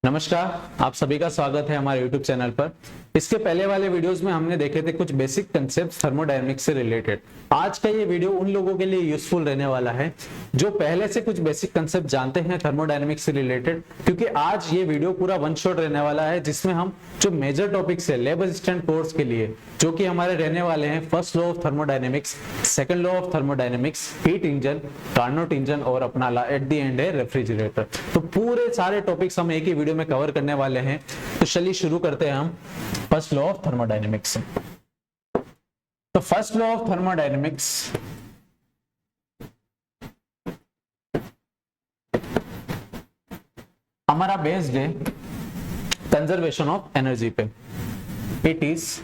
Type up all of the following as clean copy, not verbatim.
नमस्कार, आप सभी का स्वागत है हमारे YouTube चैनल पर। इसके पहले वाले वीडियोस में हमने देखे थे कुछ बेसिक कंसेप्ट थर्मोडायनेमिक्स से रिलेटेड। आज का ये वीडियो उन लोगों के लिए यूजफुल रहने वाला है जो पहले से कुछ बेसिक कंसेप्ट जानते हैं थर्मोडायनेमिक्स से रिलेटेड, क्योंकि आज ये वीडियो पूरा वन शॉट रहने वाला है जिसमें हम जो मेजर टॉपिक्स है लेब असिस्टेंट कोर्स के लिए जो कि हमारे रहने वाले हैं first law of thermodynamics, second law of thermodynamics, heat engine, Carnot engine और अपना एट द एंड है रेफ्रिजरेटर। तो पूरे सारे टॉपिक्स हम एक ही वीडियो में कवर करने वाले हैं। तो चलिए शुरू करते हैं हम फर्स्ट लॉ ऑफ थर्मोडायनेमिक्स। तो फर्स्ट लॉ ऑफ थर्मोडायनेमिक्स हमारा बेस्ड है कंजर्वेशन ऑफ एनर्जी पे। It is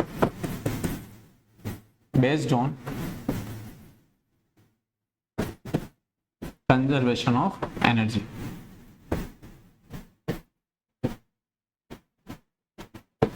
based on conservation of energy.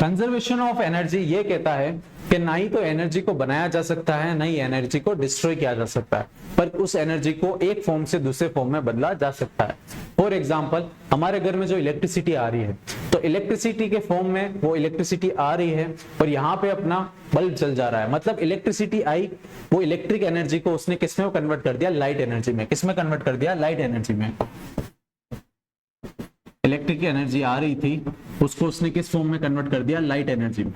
Conservation of energy ये कहता है कि ना ही तो एनर्जी को बनाया जा सकता है ना ही एनर्जी को डिस्ट्रॉय किया जा सकता है, पर उस एनर्जी को एक फॉर्म से दूसरे फॉर्म में बदला जा सकता है। फॉर एग्जांपल, हमारे घर में जो इलेक्ट्रिसिटी आ रही है तो इलेक्ट्रिसिटी के फॉर्म में वो इलेक्ट्रिसिटी आ रही है और यहाँ पे अपना बल्ब जल जा रहा है, मतलब इलेक्ट्रिसिटी आई, वो इलेक्ट्रिक एनर्जी को उसने किसमें कन्वर्ट कर दिया? लाइट एनर्जी में। किसमें कन्वर्ट कर दिया? लाइट एनर्जी में। इलेक्ट्रिक एनर्जी आ रही थी उसको उसने किस फॉर्म में कन्वर्ट कर दिया? लाइट एनर्जी में।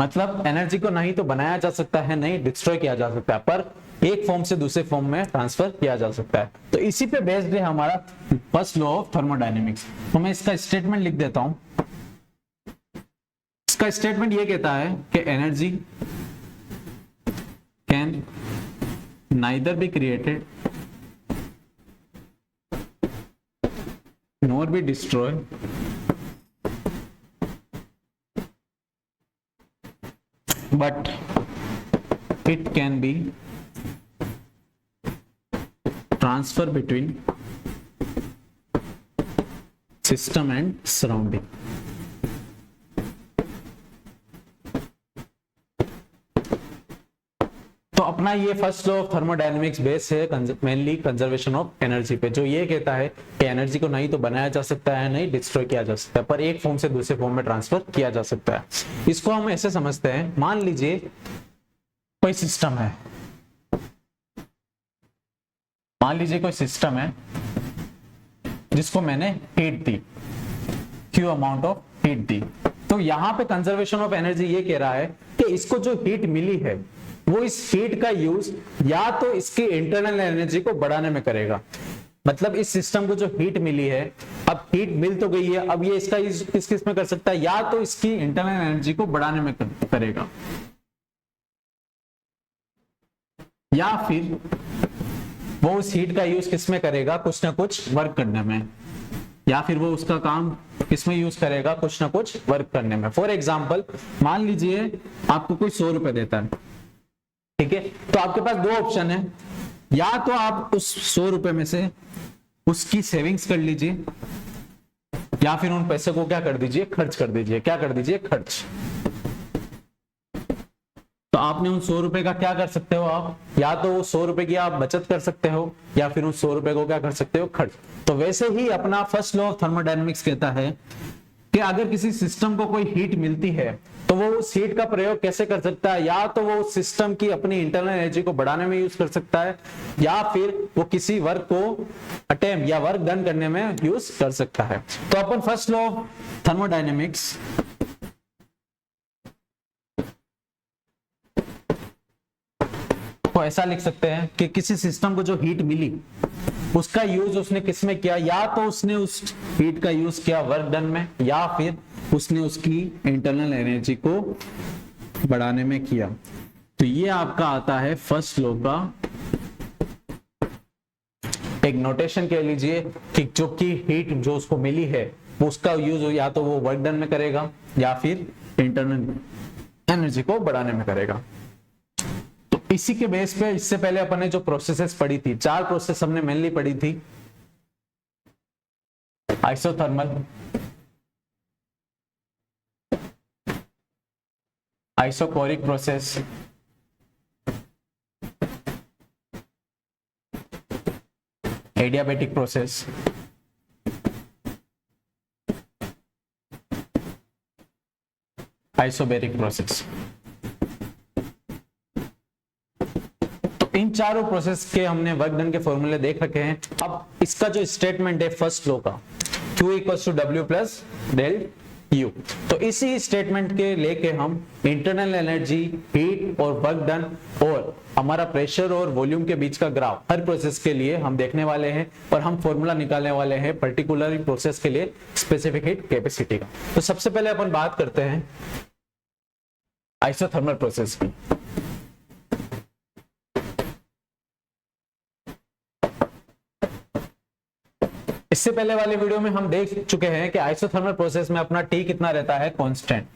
मतलब एनर्जी को नहीं तो बनाया जा सकता है नहीं डिस्ट्रॉय किया जा सकता है, पर एक फॉर्म से दूसरे फॉर्म में ट्रांसफर किया जा सकता है। तो इसी पे बेस्ड है हमारा फर्स्ट लॉ ऑफ थर्मोडायनेमिक्स। तो मैं इसका स्टेटमेंट लिख देता हूं। इसका स्टेटमेंट ये कहता है कि energy can neither be created nor be destroyed but it can be transfer between system and surrounding। तो अपना ये first law of thermodynamics base है मेनली कंजर्वेशन ऑफ एनर्जी पे, जो ये कहता है कि एनर्जी को नहीं तो बनाया जा सकता है नहीं डिस्ट्रॉय किया जा सकता है, पर एक फॉर्म से दूसरे फॉर्म में ट्रांसफर किया जा सकता है। इसको हम ऐसे समझते हैं, मान लीजिए कोई सिस्टम है, मान लीजिए कोई सिस्टम है जिसको मैंने हीट दी, क्यू अमाउंट ऑफ हीट दी। तो यहां पे कंजर्वेशन ऑफ एनर्जी ये कह रहा है कि इसको जो हीट मिली है वो इस हीट का यूज या तो इसकी इंटरनल एनर्जी को बढ़ाने में करेगा, मतलब इस सिस्टम को जो हीट मिली है, अब हीट मिल तो गई है, अब ये इसका किस किस में कर सकता है? या तो इसकी इंटरनल एनर्जी को बढ़ाने में करेगा या फिर वो उस हीट का यूज किस में करेगा? कुछ ना कुछ वर्क करने में, या फिर वो उसका काम किसमें यूज करेगा? कुछ ना कुछ वर्क करने में। फॉर एग्जाम्पल, मान लीजिए आपको कोई 100 रुपए देता है, ठीक है, तो आपके पास दो ऑप्शन है, या तो आप उस 100 रुपए में से उसकी सेविंग्स कर लीजिए या फिर उन पैसे को क्या कर दीजिए? खर्च कर दीजिए। क्या कर दीजिए? खर्च। तो आपने उन 100 रुपए का क्या कर सकते हो? आप या तो 100 रुपए की आप बचत कर सकते हो या फिर उन 100 रुपए को क्या कर सकते हो? खर्च। तो वैसे ही अपना फर्स्ट लॉ ऑफ थर्मोडायनेमिक्स कहता है कि अगर किसी सिस्टम को कोई हीट मिलती है तो वो उस हीट का प्रयोग कैसे कर सकता है? या तो वो सिस्टम की अपनी इंटरनल एनर्जी को बढ़ाने में यूज कर सकता है या फिर वो किसी वर्क को अटेम्प्ट या वर्क डन करने में यूज कर सकता है। तो अपन फर्स्ट लॉ ऑफ थर्मोडायनेमिक्स को ऐसा लिख सकते हैं कि किसी सिस्टम को जो हीट मिली उसका यूज उसने किसमें किया? या तो उसने उस हीट का यूज किया वर्क डन में या फिर उसने उसकी इंटरनल एनर्जी को बढ़ाने में किया। तो ये आपका आता है फर्स्ट लॉ का एक नोटेशन कह लीजिए कि जो की हीट जो उसको मिली है उसका यूज या तो वो वर्क डन में करेगा या फिर इंटरनल एनर्जी को बढ़ाने में करेगा। तो इसी के बेस पे इससे पहले अपन ने जो प्रोसेसेस पढ़ी थी, 4 प्रोसेस हमने मेनली पढ़ी थी। Isothermal, isochoric process, adiabatic process, isobaric process. इन चारों प्रोसेस के हमने वर्क डन के फॉर्मूले देख रखे हैं। अब इसका जो स्टेटमेंट है फर्स्ट लॉ का, Q equals to W plus del U, तो इसी स्टेटमेंट के लेके हम इंटरनल एनर्जी, हीट और वर्क डन और हमारा प्रेशर और वॉल्यूम के बीच का ग्राफ हर प्रोसेस के लिए हम देखने वाले हैं और हम फॉर्मूला निकालने वाले हैं पर्टिकुलर प्रोसेस के लिए स्पेसिफिक हीट कैपेसिटी का। तो सबसे पहले अपन बात करते हैं आइसोथर्मल प्रोसेस की। इससे पहले वाले वीडियो में हम देख चुके हैं कि आइसोथर्मल प्रोसेस में अपना T कितना रहता है, कांस्टेंट।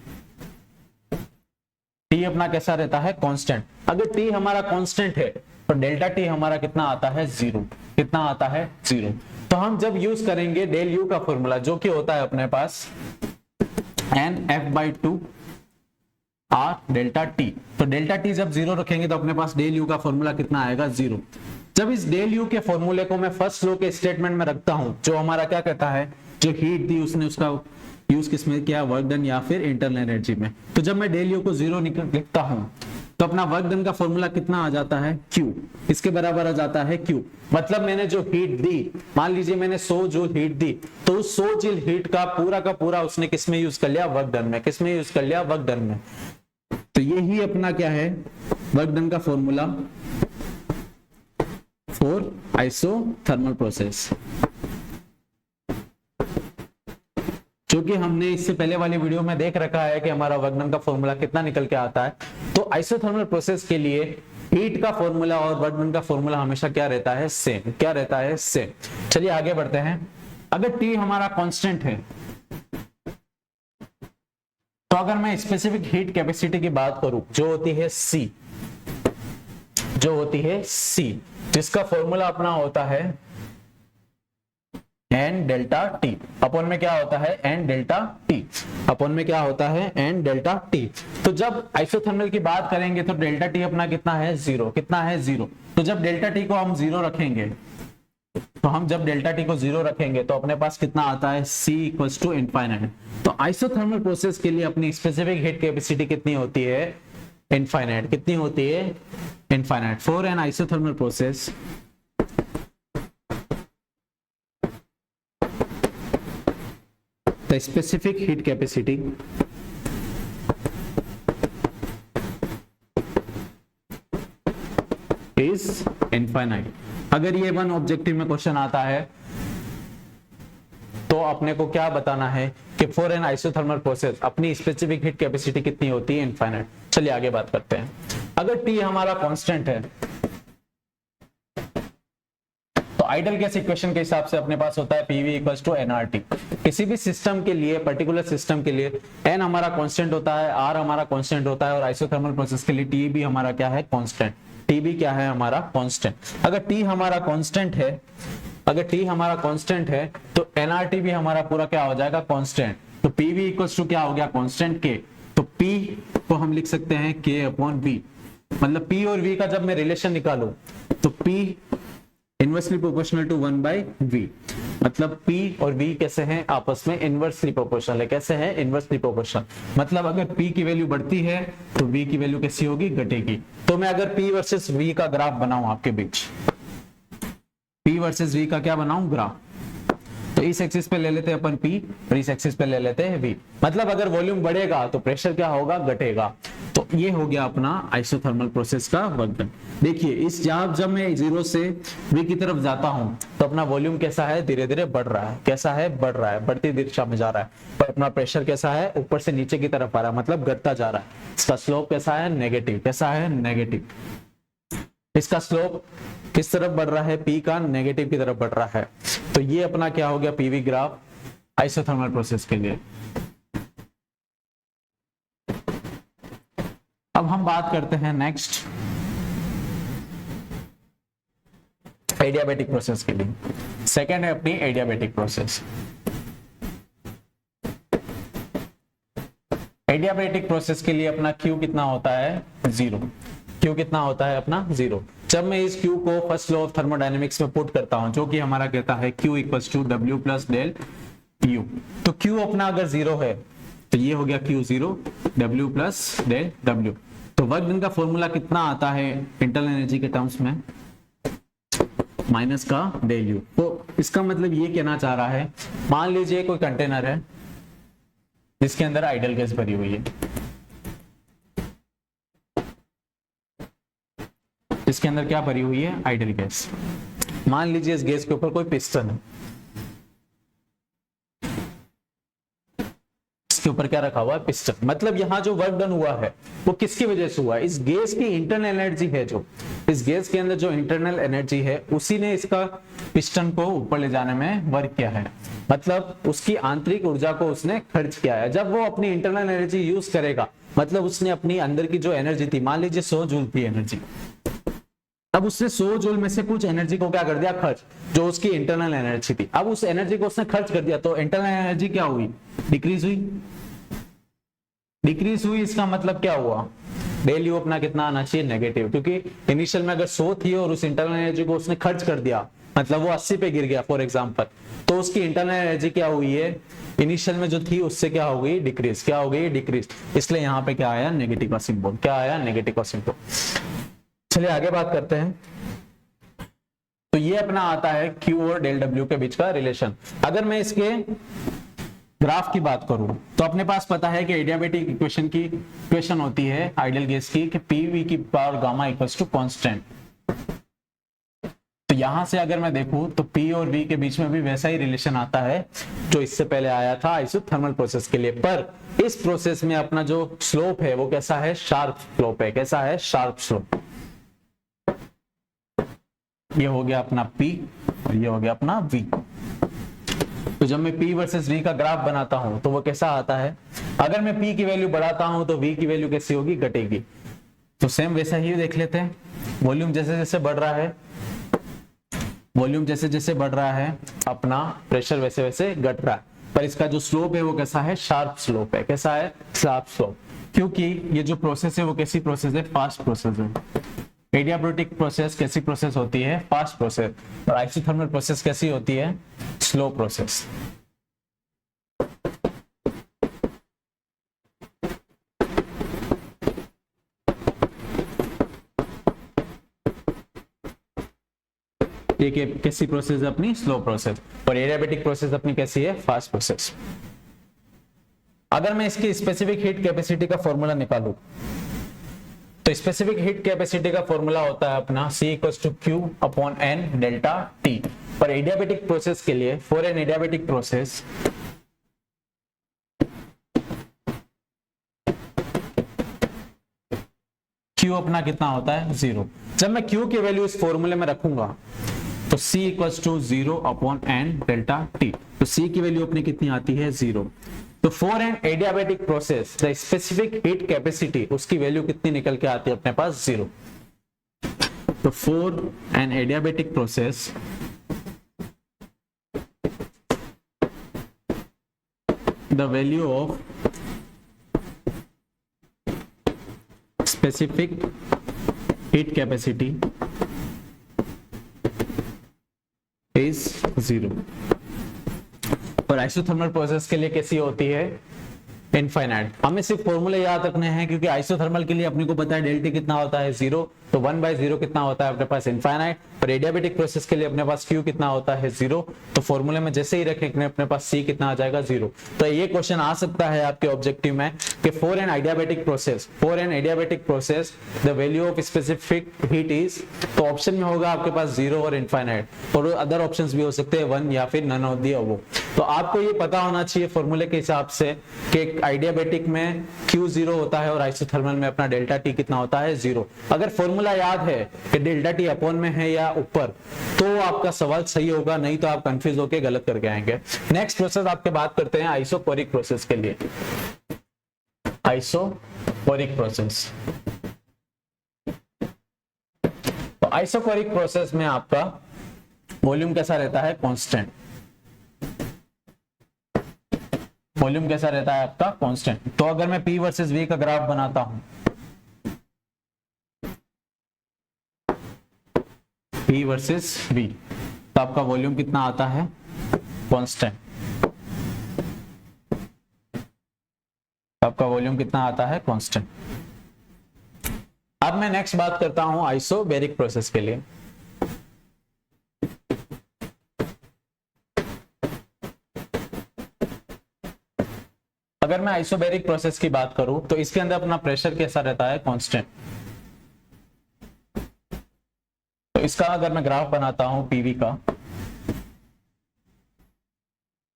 T अपना कैसा रहता है, कांस्टेंट। अगर T हमारा कांस्टेंट है तो डेल्टा T हमारा कितना आता है, जीरो। कितना आता है, जीरो। तो हम जब यूज करेंगे डेल U का फॉर्मूला, जो कि होता है अपने पास NF/2 R डेल्टा T। तो डेल्टा T जब जीरो रखेंगे तो अपने पास डेल U का फॉर्मूला कितना आएगा, जीरो। जब इस डेल U के फॉर्मूले को मैं फर्स्ट लॉ के स्टेटमेंट में रखता हूं, जो हमारा क्या कहता है, जो हीट दी उसने उसका यूज किसमें किया, वर्क डन या फिर इंटरनल एनर्जी में। तो जब मैं डेल U को जीरो लिखता हूं तो अपना वर्क डन का फॉर्मूला कितना आ जाता है, Q। इसके बराबर आ जाता है Q। मतलब मैंने जो हीट दी, मान लीजिए मैंने 100 जूल हीट दी, तो उस 100 जूल हीट का पूरा उसने किसमें यूज कर लिया, वर्क डन में। किसमें यूज कर लिया, वर्क डन में। तो यही अपना क्या है, वर्क डन का फॉर्मूला फॉर आइसोथर्मल प्रोसेस, जो कि हमने इससे पहले वाली वीडियो में देख रखा है कि हमारा वर्क डन का फॉर्मूला कितना निकल के आता है। तो आइसोथर्मल प्रोसेस के लिए हीट का फॉर्मूला और वर्क डन का फॉर्मूला हमेशा क्या रहता है, सेम। क्या रहता है, सेम। चलिए आगे बढ़ते हैं। अगर T हमारा कांस्टेंट है तो अगर मैं स्पेसिफिक हीट कैपेसिटी की बात करूं, जो होती है C, जो होती है C, जिसका फॉर्मूला अपना होता है N डेल्टा T। अपॉन में क्या होता है, N डेल्टा T। अपॉन में क्या होता है, N डेल्टा T। तो जब आइसोथर्मल की बात करेंगे तो डेल्टा T अपना कितना है, जीरो। कितना है, जीरो। तो जब डेल्टा T को हम जीरो रखेंगे, तो हम जब डेल्टा T को जीरो रखेंगे तो अपने पास कितना आता है, C इक्वल्स टू इनफाइनाइट। तो आइसोथर्मल प्रोसेस के लिए अपनी स्पेसिफिक हीट कैपेसिटी कितनी होती है, इनफाइनाइट। कितनी होती है, infinite. For an isothermal process the specific heat capacity is infinite. अगर ये वन ऑब्जेक्टिव में क्वेश्चन आता है तो अपने को क्या बताना है कि फॉर एन आइसोथर्मल प्रोसेस अपनी स्पेसिफिक हीट कैपेसिटी कितनी होती है, इनफाइनाइट। चलिए आगे बात करते हैं। अगर T हमारा कांस्टेंट है तो आइडल गैस इक्वेशन के हिसाब से अपने पास होता है PV इक्वल्स टू nRT। किसी भी सिस्टम के लिए, पर्टिकुलर सिस्टम के लिए N हमारा कांस्टेंट होता है, R हमारा कांस्टेंट होता है और आइसोथर्मल प्रोसेस के लिए T भी हमारा क्या है, कांस्टेंट। T भी क्या है, हमारा कांस्टेंट। अगर T हमारा कांस्टेंट है, अगर T हमारा कांस्टेंट है तो nRT भी हमारा पूरा क्या हो जाएगा, कांस्टेंट। तो PV इक्वल्स टू क्या हो गया, कांस्टेंट K। तो P को हम लिख सकते हैं K अपॉन V। मतलब P और V का जब मैं रिलेशन निकालूं तो P inversely proportional to 1/V। मतलब P और V कैसे हैं, आपस में इनवर्सली प्रोपोर्शनल है। कैसे हैं, इनवर्सली प्रोपोर्शनल। मतलब अगर P की वैल्यू बढ़ती है तो V की वैल्यू कैसी होगी, घटेगी। तो मैं अगर P वर्सेस V का ग्राफ बनाऊं आपके बीच, P वर्सेस V का क्या बनाऊं, ग्राफ, तो इस एक्सिस पे ले लेते हैं अपन P और इस एक्सिस पे ले लेते हैं V। मतलब अगर वॉल्यूम बढ़ेगा तो प्रेशर क्या होगा, घटेगा। तो ये हो गया अपना आइसोथर्मल प्रोसेस का वर्क डन। देखिए इस जब मैं जीरो से V की तरफ जाता हूं तो अपना वॉल्यूम कैसा है, धीरे धीरे बढ़ रहा है। कैसा है, बढ़ रहा है, बढ़ती दिशा में जा रहा है। पर अपना प्रेशर कैसा है, ऊपर से नीचे की तरफ आ रहा है, मतलब घटता जा रहा है। इसका स्लोप कैसा है, नेगेटिव। कैसा है, नेगेटिव। इसका स्लोप किस तरफ बढ़ रहा है, P का नेगेटिव की तरफ बढ़ रहा है। तो ये अपना क्या हो गया, PV ग्राफ आइसोथर्मल प्रोसेस के लिए। अब हम बात करते हैं नेक्स्ट एडियाबैटिक प्रोसेस के लिए। सेकेंड है अपनी एडियाबैटिक प्रोसेस। एडियाबैटिक प्रोसेस के लिए अपना Q कितना होता है, जीरो। Q कितना होता है अपना, जीरो। जब मैं इस Q को फर्स्ट लॉ ऑफ थर्मोडायनेमिक्स में पुट करता हूं, जो कि हमारा कहता है Q equals to W plus del U, तो Q अपना अगर जीरो है तो ये हो गया Q0 W plus del W। तो वर्क डन का फॉर्मूला कितना आता है इंटरनल एनर्जी के टर्म्स में, माइनस का डेल यू। तो इसका मतलब ये कहना चाह रहा है, मान लीजिए कोई कंटेनर है जिसके अंदर आइडियल गैस भरी हुई है, इसके अंदर क्या भरी हुई है, आइडियल गैस। मान लीजिए इस गैस के ऊपर कोई पिस्टन है, इसके ऊपर क्या रखा हुआ है, पिस्टन। मतलब यहां जो वर्क डन हुआ है वो किसकी वजह से हुआ है, इस गैस की इंटरनल एनर्जी है, जो इस गैस के अंदर जो इंटरनल एनर्जी है उसी ने इसका पिस्टन को ऊपर ले जाने में वर्क किया है। मतलब उसकी आंतरिक ऊर्जा को उसने खर्च किया है। जब वो अपनी इंटरनल एनर्जी यूज करेगा, मतलब उसने अपनी अंदर की जो एनर्जी थी, मान लीजिए 100 जूल थी एनर्जी, अब उसने 100 जूल में से कुछ एनर्जी को क्या कर दिया, खर्च, जो उसकी इंटरनल एनर्जी थी। अब उस एनर्जी को उसने खर्च कर दिया तो इंटरनल एनर्जी क्या हुई, डिक्रीज हुई। डिक्रीज हुई इसका मतलब क्या हुआ, डेल यू अपना कितना आना चाहिए, नेगेटिव, क्योंकि इनिशियल में अगर 100 थी और उस इंटरनल एनर्जी को उसने खर्च कर दिया, मतलब वो 80 पे गिर गया फॉर एग्जांपल, तो उसकी इंटरनल एनर्जी क्या हुई है, इनिशियल में जो थी उससे क्या हो गई, डिक्रीज। क्या हो गई, डिक्रीज। इसलिए यहाँ पे क्या आया, नेगेटिव का सिंबल। क्या आया, नेगेटिव का सिंबल। चलिए आगे बात करते हैं। तो ये अपना आता है Q और डेल W के बीच का रिलेशन। अगर मैं इसके ग्राफ की बात करूं तो अपने पास पता है कि एडियाबेटिक इक्वेशन की इक्वेशन होती है आइडियल गैस की कि PV की power gamma equals to constant. तो यहां से अगर मैं देखूं तो P और V के बीच में भी वैसा ही रिलेशन आता है जो इससे पहले आया था आइसोथर्मल प्रोसेस के लिए, पर इस प्रोसेस में अपना जो स्लोप है वो कैसा है, शार्प स्लोप है। कैसा है, शार्प स्लोप। ये हो गया अपना P और ये हो गया अपना V। तो जब मैं P वर्सेस V का ग्राफ बनाता हूं तो वो कैसा आता है, अगर मैं P की वैल्यू बढ़ाता हूं तो V की वैल्यू कैसी होगी, घटेगी। तो सेम वैसा ही देख लेते हैं। वॉल्यूम जैसे जैसे बढ़ रहा है, वॉल्यूम जैसे जैसे बढ़ रहा है, अपना प्रेशर वैसे वैसे घट रहा है, पर इसका जो स्लोप है वो कैसा है, शार्प स्लोप है। कैसा है, शार्प स्लोप। क्योंकि ये जो प्रोसेस है वो कैसी प्रोसेस है, फास्ट प्रोसेस है। एडियाबेटिक प्रोसेस कैसी प्रोसेस होती है, फास्ट प्रोसेस, और आइसोथर्मल प्रोसेस कैसी होती है, स्लो प्रोसेस। ये कैसी प्रोसेस है अपनी, स्लो प्रोसेस, और एडियाबेटिक प्रोसेस अपनी कैसी है, फास्ट प्रोसेस। अगर मैं इसकी स्पेसिफिक हीट कैपेसिटी का फॉर्मूला निकालूं तो स्पेसिफिक हीट कैपेसिटी का फॉर्मूला होता है अपना C = Q / N delta T। पर एडियाबेटिक प्रोसेस के लिए, for an adiabatic process, Q अपना कितना होता है, 0। जब मैं Q की वैल्यू इस फॉर्मूले में रखूंगा तो C = 0 / N डेल्टा T। तो C की वैल्यू अपनी कितनी आती है, 0। तो for an adiabatic process the specific heat capacity, उसकी वैल्यू कितनी निकल के आती है अपने पास, 0। तो for an adiabatic process the value of specific heat capacity is 0। और आइसोथर्मल प्रोसेस के लिए कैसी होती है, इनफाइनाइट। हमें सिर्फ फॉर्मूले याद रखने हैं, क्योंकि आइसोथर्मल के लिए अपने को पता है डेल्टा कितना होता है, 0। तो 1/0 कितना होता है अपने पास, इनफाइनाइट। और एडियाबेटिक प्रोसेस के लिए अपने पास Q कितना होता है, 0। तो फॉर्मूले में जैसे ही रखेंगे अपने पास C कितना आ जाएगा, 0। तो ये क्वेश्चन आ सकता है आपके ऑब्जेक्टिव में कि for an adiabatic process the value of specific heat is, तो ऑप्शन में होगा आपके पास 0 और इनफाइनाइट, और अदर ऑप्शंस भी हो सकते हैं 1 या फिर नन ऑफ द अबव। तो आपको ये पता होना चाहिए फॉर्मूले के हिसाब से कि आइडियाबेटिक में Q 0 होता है और आइसोथर्मल में अपना डेल्टा T कितना होता है, 0। अगर फॉर्मूला याद है कि डेल्टा T अपॉन में है या ऊपर, तो आपका सवाल सही होगा, नहीं तो आप कंफ्यूज होकर गलत करके आएंगे। नेक्स्ट प्रोसेस आपके बात करते हैं आइसोकोरिक प्रोसेस के लिए। आइसोकोरिक प्रोसेस, तो आइसोकोरिक प्रोसेस में आपका वॉल्यूम कैसा रहता है, कांस्टेंट। वॉल्यूम कैसा रहता है आपका, कांस्टेंट। तो अगर मैं P वर्सेस V का ग्राफ बनाता हूं, P वर्सेस V, तो आपका वॉल्यूम कितना आता है, कांस्टेंट। आपका वॉल्यूम कितना आता है, कांस्टेंट। अब मैं नेक्स्ट बात करता हूं आइसोबैरिक प्रोसेस के लिए। अगर मैं आइसोबैरिक प्रोसेस की बात करूं तो इसके अंदर अपना प्रेशर कैसा रहता है, कांस्टेंट। तो इसका अगर मैं ग्राफ बनाता हूं पीवी का,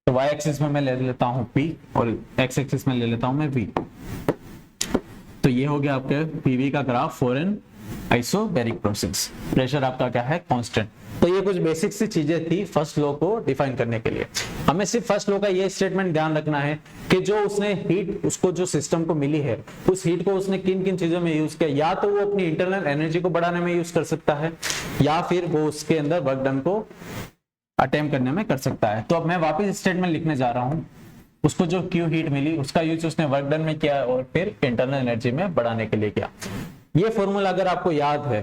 तो y एक्सिस में मैं ले लेता हूं P और x एक्सिस में ले लेता हूं मैं V। तो ये हो गया आपके PV का graph for an isobaric process. Pressure आपका क्या है, कांस्टेंट। तो ये कुछ बेसिक सी चीजें थी फर्स्ट लॉ को डिफाइन करने के लिए। हमें सिर्फ फर्स्ट लॉ का ये स्टेटमेंट ध्यान रखना है कि जो उसने हीट उसको जो सिस्टम को मिली है, उस हीट को उसने किन किन चीजों में यूज किया। या तो वो अपनी इंटरनल एनर्जी को बढ़ाने में यूज कर सकता है, या फिर वो उसके अंदर वर्क डन को अटेम्प्ट करने में कर सकता है। तो अब मैं वापस स्टेटमेंट लिखने जा रहा हूं। उसको जो क्यू हीट मिली उसका यूज उसने वर्क डन में किया और फिर इंटरनल एनर्जी में बढ़ाने के लिए किया। ये फॉर्मूला अगर आपको याद है,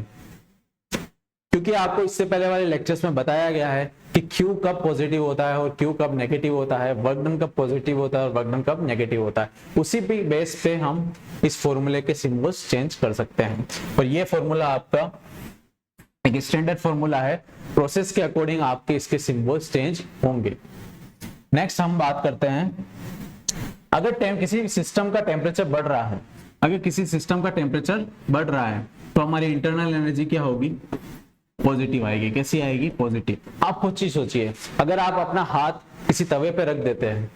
क्योंकि आपको इससे पहले वाले लेक्चर्स में बताया गया है कि Q कब पॉजिटिव होता है और Q कब नेगेटिव होता है, वर्क डन कब पॉजिटिव होता है और वर्क डन कब नेगेटिव होता है। उसी पे बेस पे हम इस फॉर्मूले के सिंबल्स चेंज कर सकते हैं। और ये फॉर्मूला आपका एक स्टैंडर्ड फॉर्मूला है, प्रोसेस के अकॉर्डिंग आपके इसके सिंबल्स चेंज होंगे। नेक्स्ट हम बात करते हैं, अगर किसी सिस्टम का टेम्परेचर बढ़ रहा है, अगर किसी सिस्टम का टेम्परेचर बढ़ रहा है तो हमारी इंटरनल एनर्जी क्या होगी, पॉजिटिव आएगी। कैसी आएगी, पॉजिटिव। आप खुद ही सोचिए, अगर आप अपना हाथ किसी तवे पे रख देते हैं,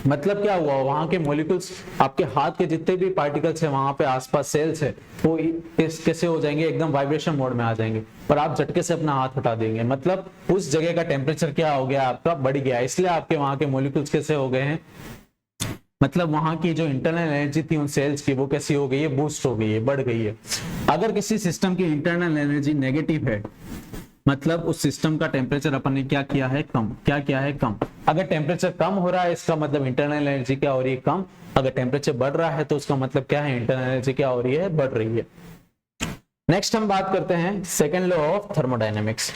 मतलब क्या हुआ, वहां के मॉलिक्यूल्स, आपके हाथ के जितने भी पार्टिकल्स है वहां पे आसपास सेल्स है, वो कैसे हो जाएंगे, एकदम वाइब्रेशन मोड में आ जाएंगे और आप झटके से अपना हाथ हटा देंगे। मतलब उस जगह का टेम्परेचर क्या हो गया, आपका बढ़ गया। इसलिए आपके वहां के मॉलिक्यूल्स कैसे हो गए हैं, मतलब वहां की जो इंटरनल एनर्जी थी उन सेल्स की, वो कैसी हो गई है, बूस्ट हो गई है, बढ़ गई है। अगर किसी सिस्टम की इंटरनल एनर्जी नेगेटिव है, मतलब उस सिस्टम का टेम्परेचर अपन ने क्या किया है, कम। क्या किया है, कम। अगर टेम्परेचर कम हो रहा है इसका मतलब इंटरनल एनर्जी क्या हो रही है, कम। अगर टेम्परेचर बढ़ रहा है तो उसका मतलब क्या है, इंटरनल एनर्जी क्या हो रही है, बढ़ रही है। नेक्स्ट हम बात करते हैं second law of thermodynamics.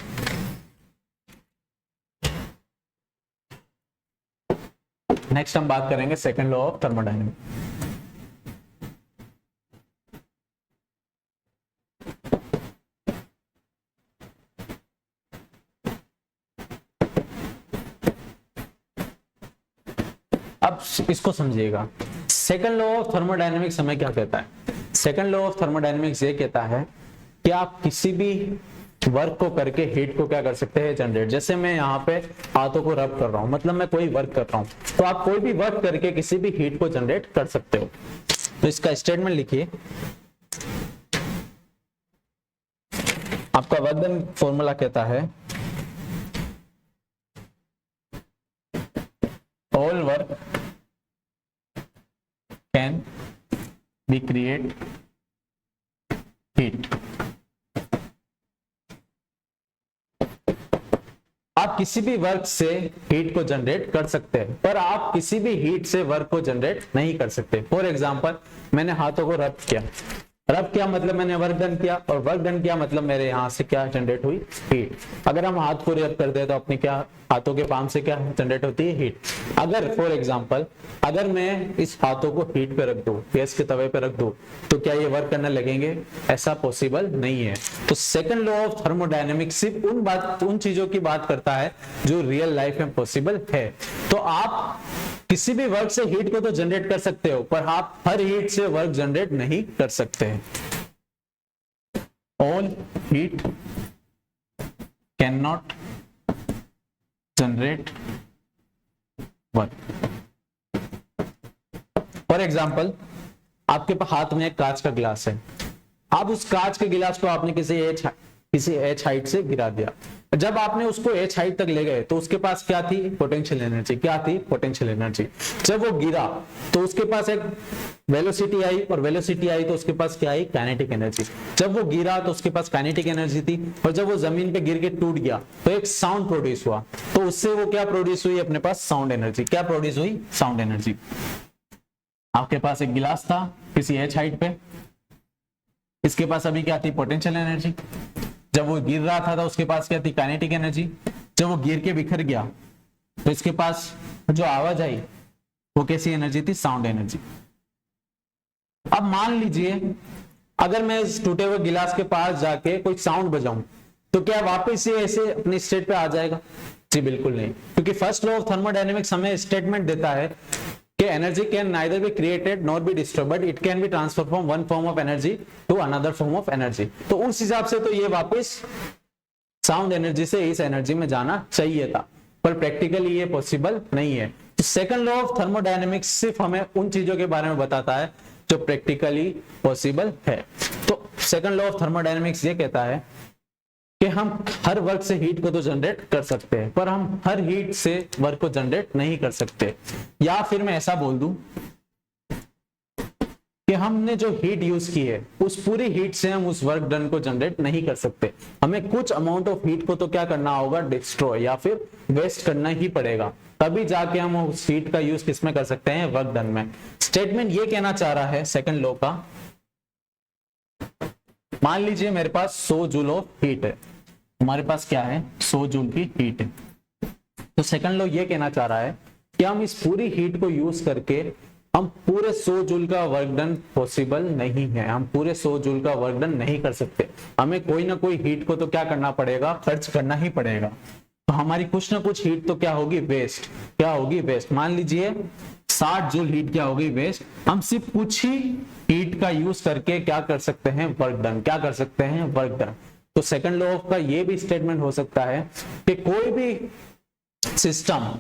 Next हम बात करेंगे सेकेंड लॉ ऑफ थर्मोडायनेमिक्स। अब इसको समझिएगा, सेकंड लॉ ऑफ थर्मोडायनेमिक्स हमें क्या कहता है। सेकंड लॉ ऑफ थर्मोडायनेमिक्स ये कहता है कि आप किसी भी वर्क को करके हीट को क्या कर सकते हैं, जनरेट। जैसे मैं यहाँ पे हाथों को रब कर रहा हूँ, मतलब मैं कोई वर्क कर रहा हूँ, तो आप कोई भी वर्क करके किसी भी हीट को जनरेट कर सकते हो। तो इसका स्टेटमेंट लिखिए, आपका वर्क डन फॉर्मूला कहता है all work can be create heat. आप किसी भी वर्क से हीट को जनरेट कर सकते हैं, पर आप किसी भी हीट से वर्क को जनरेट नहीं कर सकते। फॉर एग्जांपल, मैंने हाथों को रब किया, रब किया मतलब मैंने वर्क डन किया, और वर्क डन किया मतलब मेरे यहाँ से क्या जनरेट हुई, हीट। अगर हम हाथ को रब कर दे तो अपनी क्या, हाथों के पाम से क्या जनरेट होती है, हीट। अगर फॉर एग्जांपल, अगर मैं इस हाथों को हीट पे रख दूं, गैस के तवे पे रख दूं, तो क्या ये वर्क करने लगेंगे, ऐसा पॉसिबल नहीं है। तो सेकंड लॉ ऑफ थर्मोडायनेमिक्स सिर्फ उन चीजों की बात करता है जो रियल लाइफ में पॉसिबल है। तो आप किसी भी वर्क से हीट को तो जनरेट कर सकते हो, पर आप हर हीट से वर्क जनरेट नहीं कर सकते। All heat can not generate work. For example, आपके पास हाथ में एक कांच का गिलास है, अब उस कांच के गिलास को आपने किसी एच हाइट से गिरा दिया। जब आपने उसको एच हाइट तक ले गए तो उसके पास क्या थी, पोटेंशियल एनर्जी। क्या थी, पोटेंशियल एनर्जी। जब वो गिरा तो उसके पास एक वेलोसिटी आई, और वेलोसिटी आई तो उसके पास क्या आई, काइनेटिक एनर्जी। जब वो गिरा तो उसके पास काइनेटिक एनर्जी थी, और जब वो जमीन पे गिर के टूट गया तो एक साउंड प्रोड्यूस हुआ, तो उससे वो क्या प्रोड्यूस हुई, अपने पास साउंड एनर्जी। क्या प्रोड्यूस हुई, साउंड एनर्जी। आपके पास एक गिलास था किसी एच हाइट पे, इसके पास अभी क्या थी, पोटेंशियल एनर्जी। जब वो गिर रहा था तो उसके पास क्या थी, काइनेटिक एनर्जी। जब वो गिर के बिखर गया तो इसके पास जो आवाज आई वो कैसी एनर्जी थी, साउंड एनर्जी। अब मान लीजिए अगर मैं इस टूटे हुए गिलास के पास जाके कोई साउंड बजाऊं तो क्या वापस ये ऐसे अपनी स्टेट पे आ जाएगा? जी बिल्कुल नहीं, क्योंकि फर्स्ट लॉ ऑफ थर्मोडायनेमिक्स हमें स्टेटमेंट देता है कि energy can neither be created nor be destroyed but it can be transfer from one form of energy to another form of energy. तो उस हिसाब से तो ये वापस साउंड एनर्जी से इस एनर्जी में जाना चाहिए था, पर प्रैक्टिकली ये पॉसिबल नहीं है। तो सेकंड लॉ ऑफ थर्मोडायनेमिक्स सिर्फ हमें उन चीजों के बारे में बताता है जो प्रैक्टिकली पॉसिबल है। तो सेकंड लॉ ऑफ थर्मोडायनेमिक्स ये कहता है कि हम हर वर्क से हीट को तो जनरेट कर सकते हैं, पर हम हर हीट से वर्क को जनरेट नहीं कर सकते। या फिर मैं ऐसा बोल दूं कि हमने जो हीट यूज की है उस पूरी हीट से हम उस वर्क डन को जनरेट नहीं कर सकते। हमें कुछ अमाउंट ऑफ हीट को तो क्या करना होगा, डिस्ट्रॉय या फिर वेस्ट करना ही पड़ेगा, तभी जाके हम उस हीट का यूज किसमें कर सकते हैं, वर्क डन में। स्टेटमेंट ये कहना चाह रहा है सेकंड लॉ का, मान लीजिए मेरे पास 100 जूल ऑफ हीट है, हमारे पास क्या है 100 जूल की हीट है। तो सेकंड लॉ ये कहना चाह रहा है कि हम इस पूरी हीट को यूज करके हम पूरे 100 जूल का वर्क डन पॉसिबल नहीं है, हम पूरे 100 जूल का वर्क डन नहीं कर सकते। हमें कोई ना कोई हीट को तो क्या करना पड़ेगा, खर्च करना ही पड़ेगा। तो हमारी कुछ ना कुछ हीट तो क्या होगी, वेस्ट। क्या होगी, वेस्ट। मान लीजिए 60 जूल हीट क्या होगी, वेस्ट। हम सिर्फ कुछ ही हीट का यूज करके क्या कर सकते हैं, वर्क डन। क्या कर सकते हैं, वर्क डन। तो सेकंड लॉ ऑफ का ये भी स्टेटमेंट हो सकता है कि कोई भी सिस्टम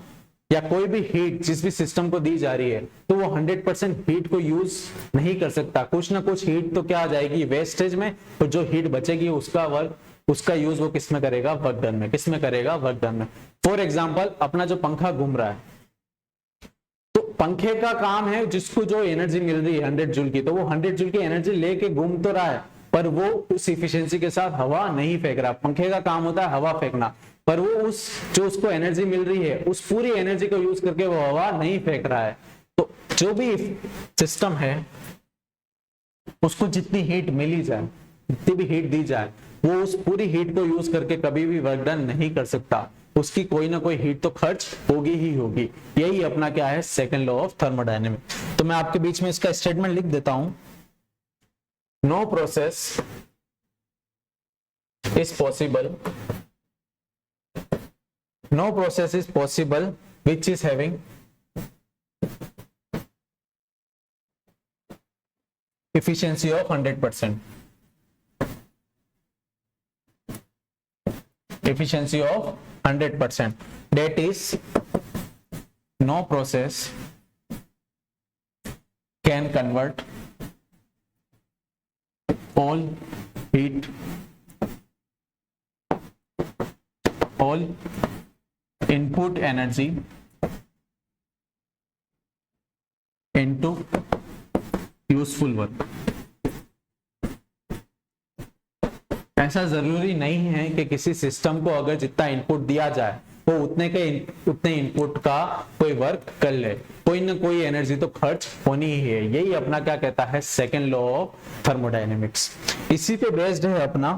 या कोई भी हीट जिस भी सिस्टम को दी जा रही है तो वो 100% हीट को यूज नहीं कर सकता। कुछ ना कुछ हीट तो क्या आ जाएगी, वेस्टेज में, और जो हीट बचेगी उसका यूज वो किसमें करेगा, वर्क डन में। किसमें करेगा, वर्क डन में। फॉर एग्जाम्पल अपना जो पंखा घूम रहा है, तो पंखे का काम है जिसको जो एनर्जी मिल रही है 100 जूल की, तो वो 100 जूल की एनर्जी लेके घूम तो रहा है, पर वो उस इफिशियंसी के साथ हवा नहीं फेंक रहा। पंखे का काम होता है हवा फेंकना, पर वो उसको एनर्जी मिल रही है उस पूरी एनर्जी को यूज करके वो हवा नहीं फेंक रहा है। तो जो भी सिस्टम है उसको जितनी हीट मिली जाए, जितनी भी हीट दी जाए, वो उस पूरी हीट को यूज करके कभी भी वर्क डन नहीं कर सकता। उसकी कोई ना कोई हीट तो खर्च होगी ही होगी। यही अपना क्या है, सेकंड लॉ ऑफ थर्मोडायनेमिक्स। तो मैं आपके बीच में इसका स्टेटमेंट लिख देता हूं। No process is possible, no process is possible which is having efficiency of 100%. Efficiency of 100%. That is, no process can convert all heat, all input energy into useful work। ऐसा जरूरी नहीं है कि किसी सिस्टम को अगर जितना इनपुट दिया जाए वो उतने इनपुट का कोई वर्क कर ले, कोई ना कोई एनर्जी तो खर्च होनी ही है। यही अपना क्या कहता है, सेकंड लॉ ऑफ थर्मोडायनेमिक्स। इसी पे बेस्ड है अपना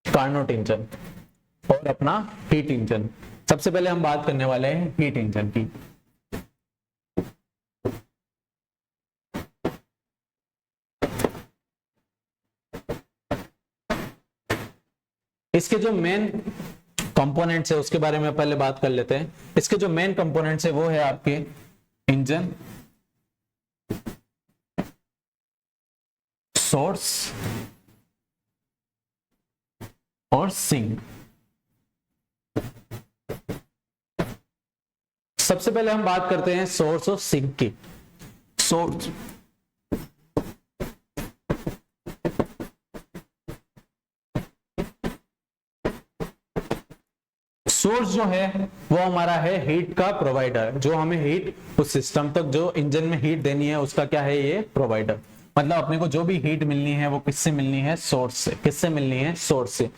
कार्नोट इंजन और अपना हीट इंजन। सबसे पहले हम बात करने वाले हैं हीट इंजन की। इसके जो मेन कंपोनेंट्स है उसके बारे में पहले बात कर लेते हैं। इसके जो मेन कंपोनेंट्स है वो है आपके इंजन, सोर्स और सिंक। सबसे पहले हम बात करते हैं सोर्स और सिंक की। सोर्स जो है वो हमारा है हीट का प्रोवाइडर, जो हमें हीट उस सिस्टम तक जो इंजन में हीट देनी है उसका क्या है, ये प्रोवाइडर। मतलब अपने को जो भी हीट मिलनी है वो किससे मिलनी है, सोर्स से। किससे मिलनी है, सोर्स से।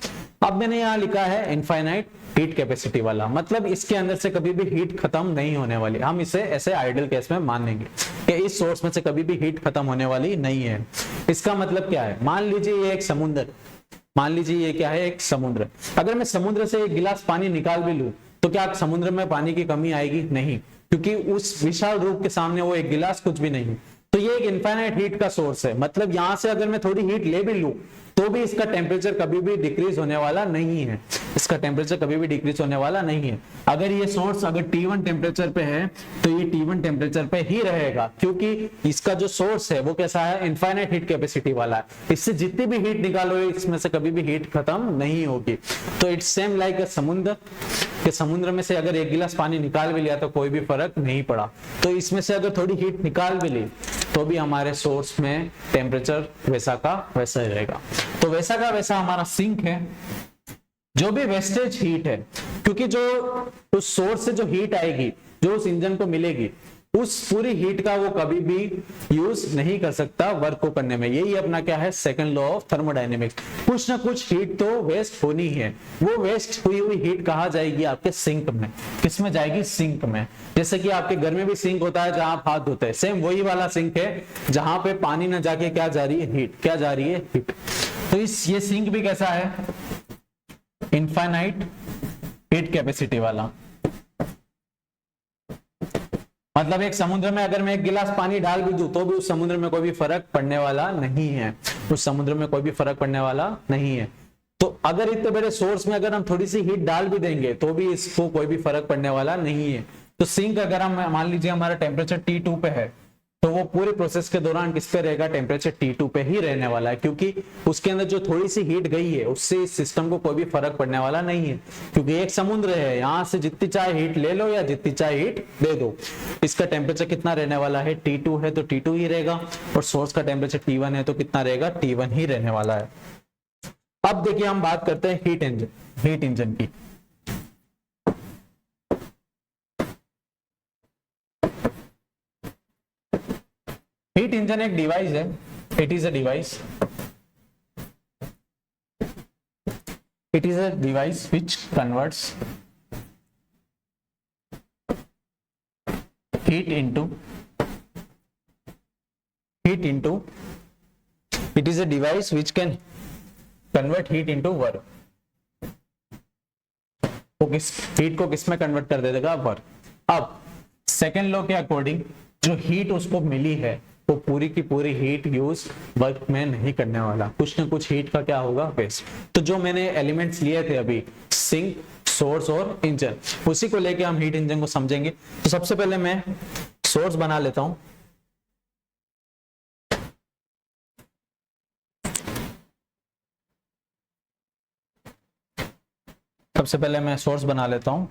अब मैंने यहाँ लिखा है इनफाइनाइट हीट कैपेसिटी वाला, मतलब इसके अंदर से कभी भी हीट खत्म नहीं होने वाली। हम इसे ऐसे आइडियल केस में मानेंगे कि इस सोर्स में से कभी भी हीट खत्म होने वाली नहीं है। इसका मतलब क्या है, मान लीजिए ये एक समुद्र, मान लीजिए ये क्या है, एक समुद्र। अगर मैं समुद्र से एक गिलास पानी निकाल भी लूं तो क्या समुद्र में पानी की कमी आएगी? नहीं, क्योंकि उस विशाल रूप के सामने वो एक गिलास कुछ भी नहीं। तो ये एक इनफाइनाइट हीट का सोर्स है, मतलब यहां से अगर मैं थोड़ी हीट ले भी लूं तो भी इसका टेम्परेचर कभी भी डिक्रीज होने वाला नहीं है, इसका टेम्परेचर कभी भी डिक्रीज होने वाला नहीं है। अगर ये सोर्स अगर T1 टेम्परेचर पे है तो ये T1 टेम्परेचर पे ही रहेगा, क्योंकि इसका जो सोर्स है वो कैसा है, इनफाइनाइट हीट कैपेसिटी वाला है। इससे जितनी भी हीट निकालो इसमें से कभी भी हीट खत्म नहीं होगी। तो इट्स सेम लाइक समुद्र, कि समुद्र में से अगर एक गिलास पानी निकाल भी लिया तो कोई भी फर्क नहीं पड़ा। तो इसमें से अगर थोड़ी हीट निकाल भी ली तो भी हमारे सोर्स में टेम्परेचर वैसा का वैसा ही रहेगा। तो वैसा का वैसा हमारा सिंक है। जो भी वेस्टेज हीट है, क्योंकि जो उस सोर्स से जो हीट आएगी, जो उस इंजन को मिलेगी, उस पूरी हीट का वो कभी भी यूज नहीं कर सकता वर्क को करने में। यही अपना क्या है, सेकंड लॉ ऑफ थर्मोडायनेमिक्स। कुछ ना कुछ हीट तो वेस्ट होनी है। वो वेस्ट हुई हुई हीट कहाँ जाएगी, आपके सिंक में। किसमें जाएगी, सिंक में। जैसे कि आपके घर में भी सिंक होता है जहां आप हाथ धोते हैं, सेम वही वाला सिंक है जहां पे पानी ना जाके क्या जा रही है, हीट। क्या जा रही है, हीट। तो ये सिंक भी कैसा है, इनफाइनाइट हीट कैपेसिटी वाला। मतलब एक समुद्र में अगर मैं एक गिलास पानी डाल भी दूं तो भी उस समुद्र में कोई भी फर्क पड़ने वाला नहीं है, उस समुद्र में कोई भी फर्क पड़ने वाला नहीं है। तो अगर इतने बड़े सोर्स में अगर हम थोड़ी सी हीट डाल भी देंगे तो भी इसको कोई भी फर्क पड़ने वाला नहीं है। तो सिंक अगर हम मान लीजिए हमारा टेम्परेचर T2 पे है तो वो पूरे प्रोसेस के दौरान किस पे रहेगा, टेम्परेचर T2 पे ही रहने वाला है, क्योंकि उसके अंदर जो थोड़ी सी हीट गई है उससे इस सिस्टम को कोई भी फर्क पड़ने वाला नहीं है। क्योंकि एक समुद्र है, यहां से जितनी चाहे हीट ले लो या जितनी चाहे हीट दे दो, इसका टेम्परेचर कितना रहने वाला है, T2 है तो T2 ही रहेगा, और सोर्स का टेम्परेचर T1 है तो कितना रहेगा, T1 ही रहने वाला है। अब देखिए हम बात करते हैं हीट इंजन की। हीट इंजन एक डिवाइस है, it is a device which converts heat into it is a device which can convert heat into work। वो किस हीट को किस में कन्वर्ट कर देगा, वर्क। अब सेकेंड लॉ के अकॉर्डिंग जो हीट उसको मिली है वो पूरी की पूरी हीट यूज वर्क में नहीं करने वाला, कुछ ना कुछ हीट का क्या होगा, वेस्ट। तो जो मैंने एलिमेंट्स लिए थे अभी, सिंक, सोर्स और इंजन, उसी को लेके हम हीट इंजन को समझेंगे। तो सबसे पहले मैं सोर्स बना लेता हूं। सबसे पहले मैं सोर्स बना लेता हूं।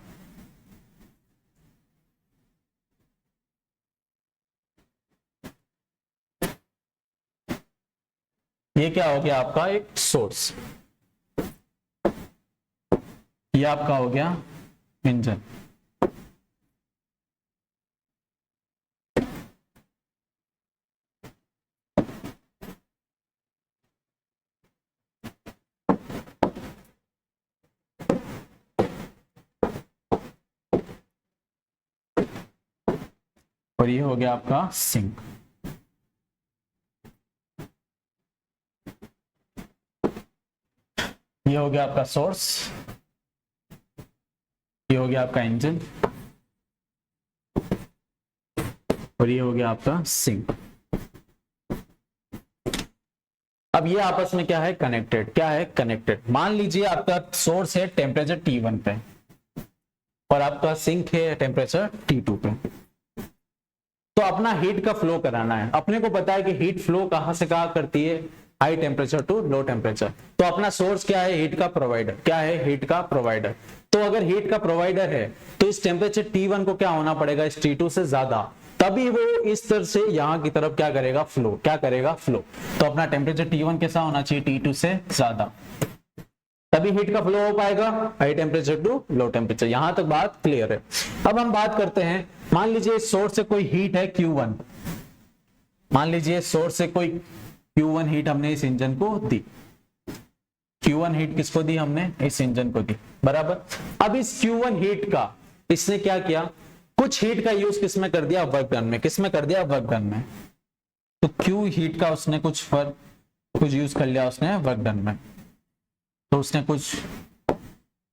ये क्या हो गया आपका, एक सोर्स। ये आपका हो गया इंजन। और ये हो गया आपका सिंक। ये हो गया आपका सोर्स, ये हो गया आपका इंजन, और ये हो गया आपका सिंक। अब ये आपस में क्या है, कनेक्टेड। क्या है, कनेक्टेड। मान लीजिए आपका सोर्स है टेम्परेचर T1 पे और आपका सिंक है टेम्परेचर T2 पे। तो अपना हीट का फ्लो कराना है। अपने को पता है कि हीट फ्लो कहां से कहां करती है, high temperature to low temperature. तो अपना सोर्स क्या है, हीट का प्रोवाइडर। क्या है, हीट का प्रोवाइडर। तो अगर हीट का प्रोवाइडर है तो इस टेम्परेचर T1 को क्या होना पड़ेगा, इस T2 से ज्यादा, तभी वो इस तरह से यहां की तरफ क्या करेगा, फ्लो। क्या करेगा, फ्लो। तो अपना टेम्परेचर T1 कैसा होना चाहिए, T2 से ज्यादा, तभी हीट का फ्लो हो पाएगा high temperature to low temperature. यहां तक बात क्लियर है। अब हम बात करते हैं, मान लीजिए सोर्स से कोई हीट है Q1। मान लीजिए सोर्स से कोई Q1 हीट हमने इस इंजन को दी। Q1 हीट किसको दी, हमने इस इंजन को दी, बराबर। अब इस Q1 हीट का इसने क्या किया, कुछ हीट का यूज किसमें कर दिया, वर्क डन में। किसमें कर दिया, वर्क डन में। तो Q हीट का उसने कुछ यूज कर लिया उसने वर्क डन में। तो उसने कुछ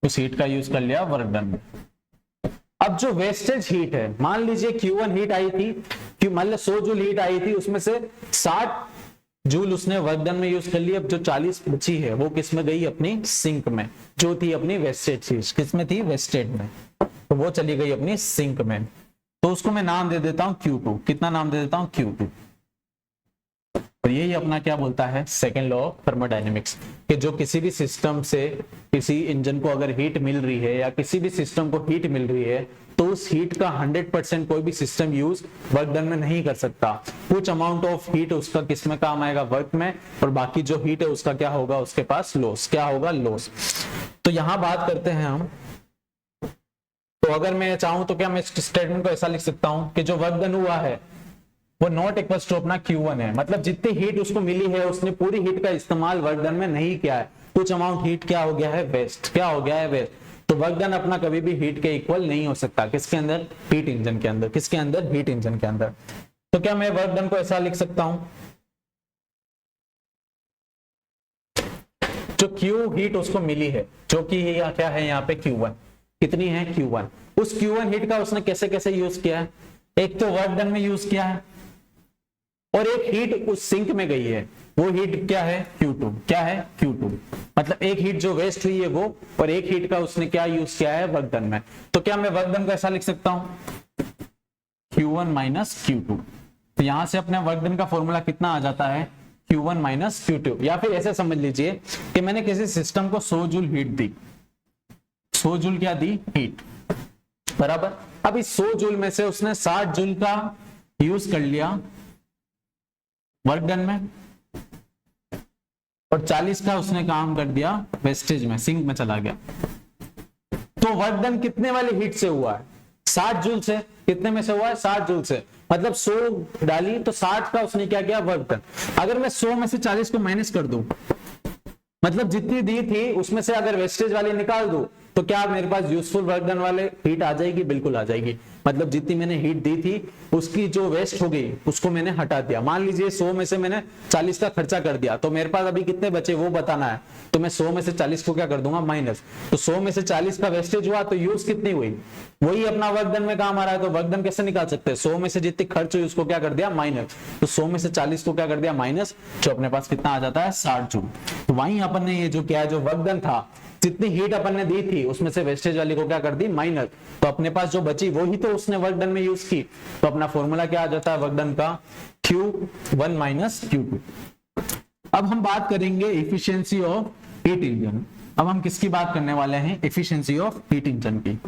हीट का यूज कर लिया वर्क डन में। अब जो वेस्टेज हीट है, मान लीजिए Q1 हीट आई थी, कि मान लो 100 जूल हीट आई थी, उसमें से 60 जूल उसने वर्क डन में यूज कर लिया। अब जो 40 बची है वो किस में गई? अपनी सिंक में, जो थी अपनी वेस्टेज चीज। किस में थी? वेस्टेज में। तो वो चली गई अपनी सिंक में। तो उसको मैं नाम दे देता हूं Q2। कितना नाम दे देता हूं? Q2। तो यही अपना क्या बोलता है? सेकेंड लॉ ऑफ थर्मोडायनेमिक्स, कि जो किसी भी सिस्टम से किसी इंजन को अगर हीट मिल रही है या किसी भी सिस्टम को हीट मिल रही है, तो उस हीट का 100% कोई भी सिस्टम यूज वर्क डन में नहीं कर सकता। कुछ अमाउंट ऑफ हीट उसका किस में काम आएगा? वर्क में। और बाकी जो हीट है उसका क्या होगा? उसके पास लॉस। क्या होगा? लॉस। तो यहां बात करते हैं हम। तो अगर मैं चाहूं तो क्या मैं स्टेटमेंट को ऐसा लिख सकता हूं कि जो वर्क डन हुआ है वो नॉट इक्वल टू अपना Q1 है। मतलब जितनी हीट उसको मिली है उसने पूरी हीट का इस्तेमाल वर्क डन में नहीं किया है। कुछ अमाउंट हीट क्या हो गया है? वेस्ट। क्या हो गया है? वेस्ट। तो वर्क डन अपना कभी भी हीट के इक्वल नहीं हो सकता। किसके अंदर? हीट इंजन के अंदर। किसके अंदर? हीट इंजन के अंदर। तो क्या मैं वर्क डन को ऐसा लिख सकता हूं, जो Q हीट उसको मिली है, जो कि क्या है यहाँ पे? Q1। कितनी है? Q1। उस Q1 हीट का उसने कैसे कैसे यूज किया है? एक तो वर्क डन में यूज किया है, और एक हीट उस सिंक में गई है। वो हीट क्या है? Q2। क्या है? Q2। मतलब एक हीट जो वेस्ट हुई है वो, और एक हीट का उसने क्या यूज किया है? वर्क डन में। तो क्या मैं वर्क डन को ऐसा लिख सकता हूं? Q1 minus Q2। तो यहां से अपने वर्क डन का फॉर्मूला कितना आ जाता है? Q1 minus Q2। या फिर ऐसे समझ लीजिए कि मैंने किसी सिस्टम को 100 जूल हीट दी। 100 जूल क्या दी? हीट। बराबर। अब इस 100 जूल में से उसने 60 जूल का यूज कर लिया वर्क डन में, और 40 का उसने काम कर दिया वेस्टेज में, सिंक में चला गया। तो वर्क डन कितने वाली हीट से हुआ है? 60 जूल से। कितने में से हुआ है? 60 जूल से। मतलब 100 डाली तो 60 का उसने क्या किया? Work done. अगर मैं 100 में से 40 को माइनस कर दूं, मतलब जितनी दी थी उसमें से अगर वेस्टेज वाली निकाल दूं, तो क्या मेरे पास यूजफुल वर्क डन वाले हीट आ जाएगी? बिल्कुल आ जाएगी। मतलब जितनी मैंने हीट दी थी उसकी जो वेस्ट हो गई उसको मैंने हटा दिया। मान लीजिए 100 में से मैंने 40 का खर्चा कर दिया, तो मेरे पास अभी कितने बचे वो बताना है। तो मैं 100 में से 40 को क्या कर दूंगा? माइनस। तो 100 में से 40 का वेस्टेज हुआ तो यूज कितनी हुई? वही अपना वर्क डन में काम आ रहा है। तो वर्क डन कैसे निकाल सकते हैं? 100 में से जितनी खर्च हुई उसको क्या कर दिया? माइनस। तो 100 में से 40 को क्या कर दिया? माइनस। जो अपने पास कितना आ जाता है? 60 जूल। तो वहीं अपन ने ये जो क्या है, जो वर्क डन था, जितनी हीट अपन ने दी थी उसमें से वेस्टेज वाली को क्या कर दी? माइनस। तो अपने पास जो बची वो ही तो उसने वर्क डन में यूज की। तो अपना फॉर्मूला क्या आ जाता है वर्क डन का? Q1 minus Q2। अब हम बात करेंगे एफिशिएंसी ऑफ हीट इंजन। अब हम किसकी बात करने वाले हैं? एफिशिएंसी ऑफ हीट इंजन की।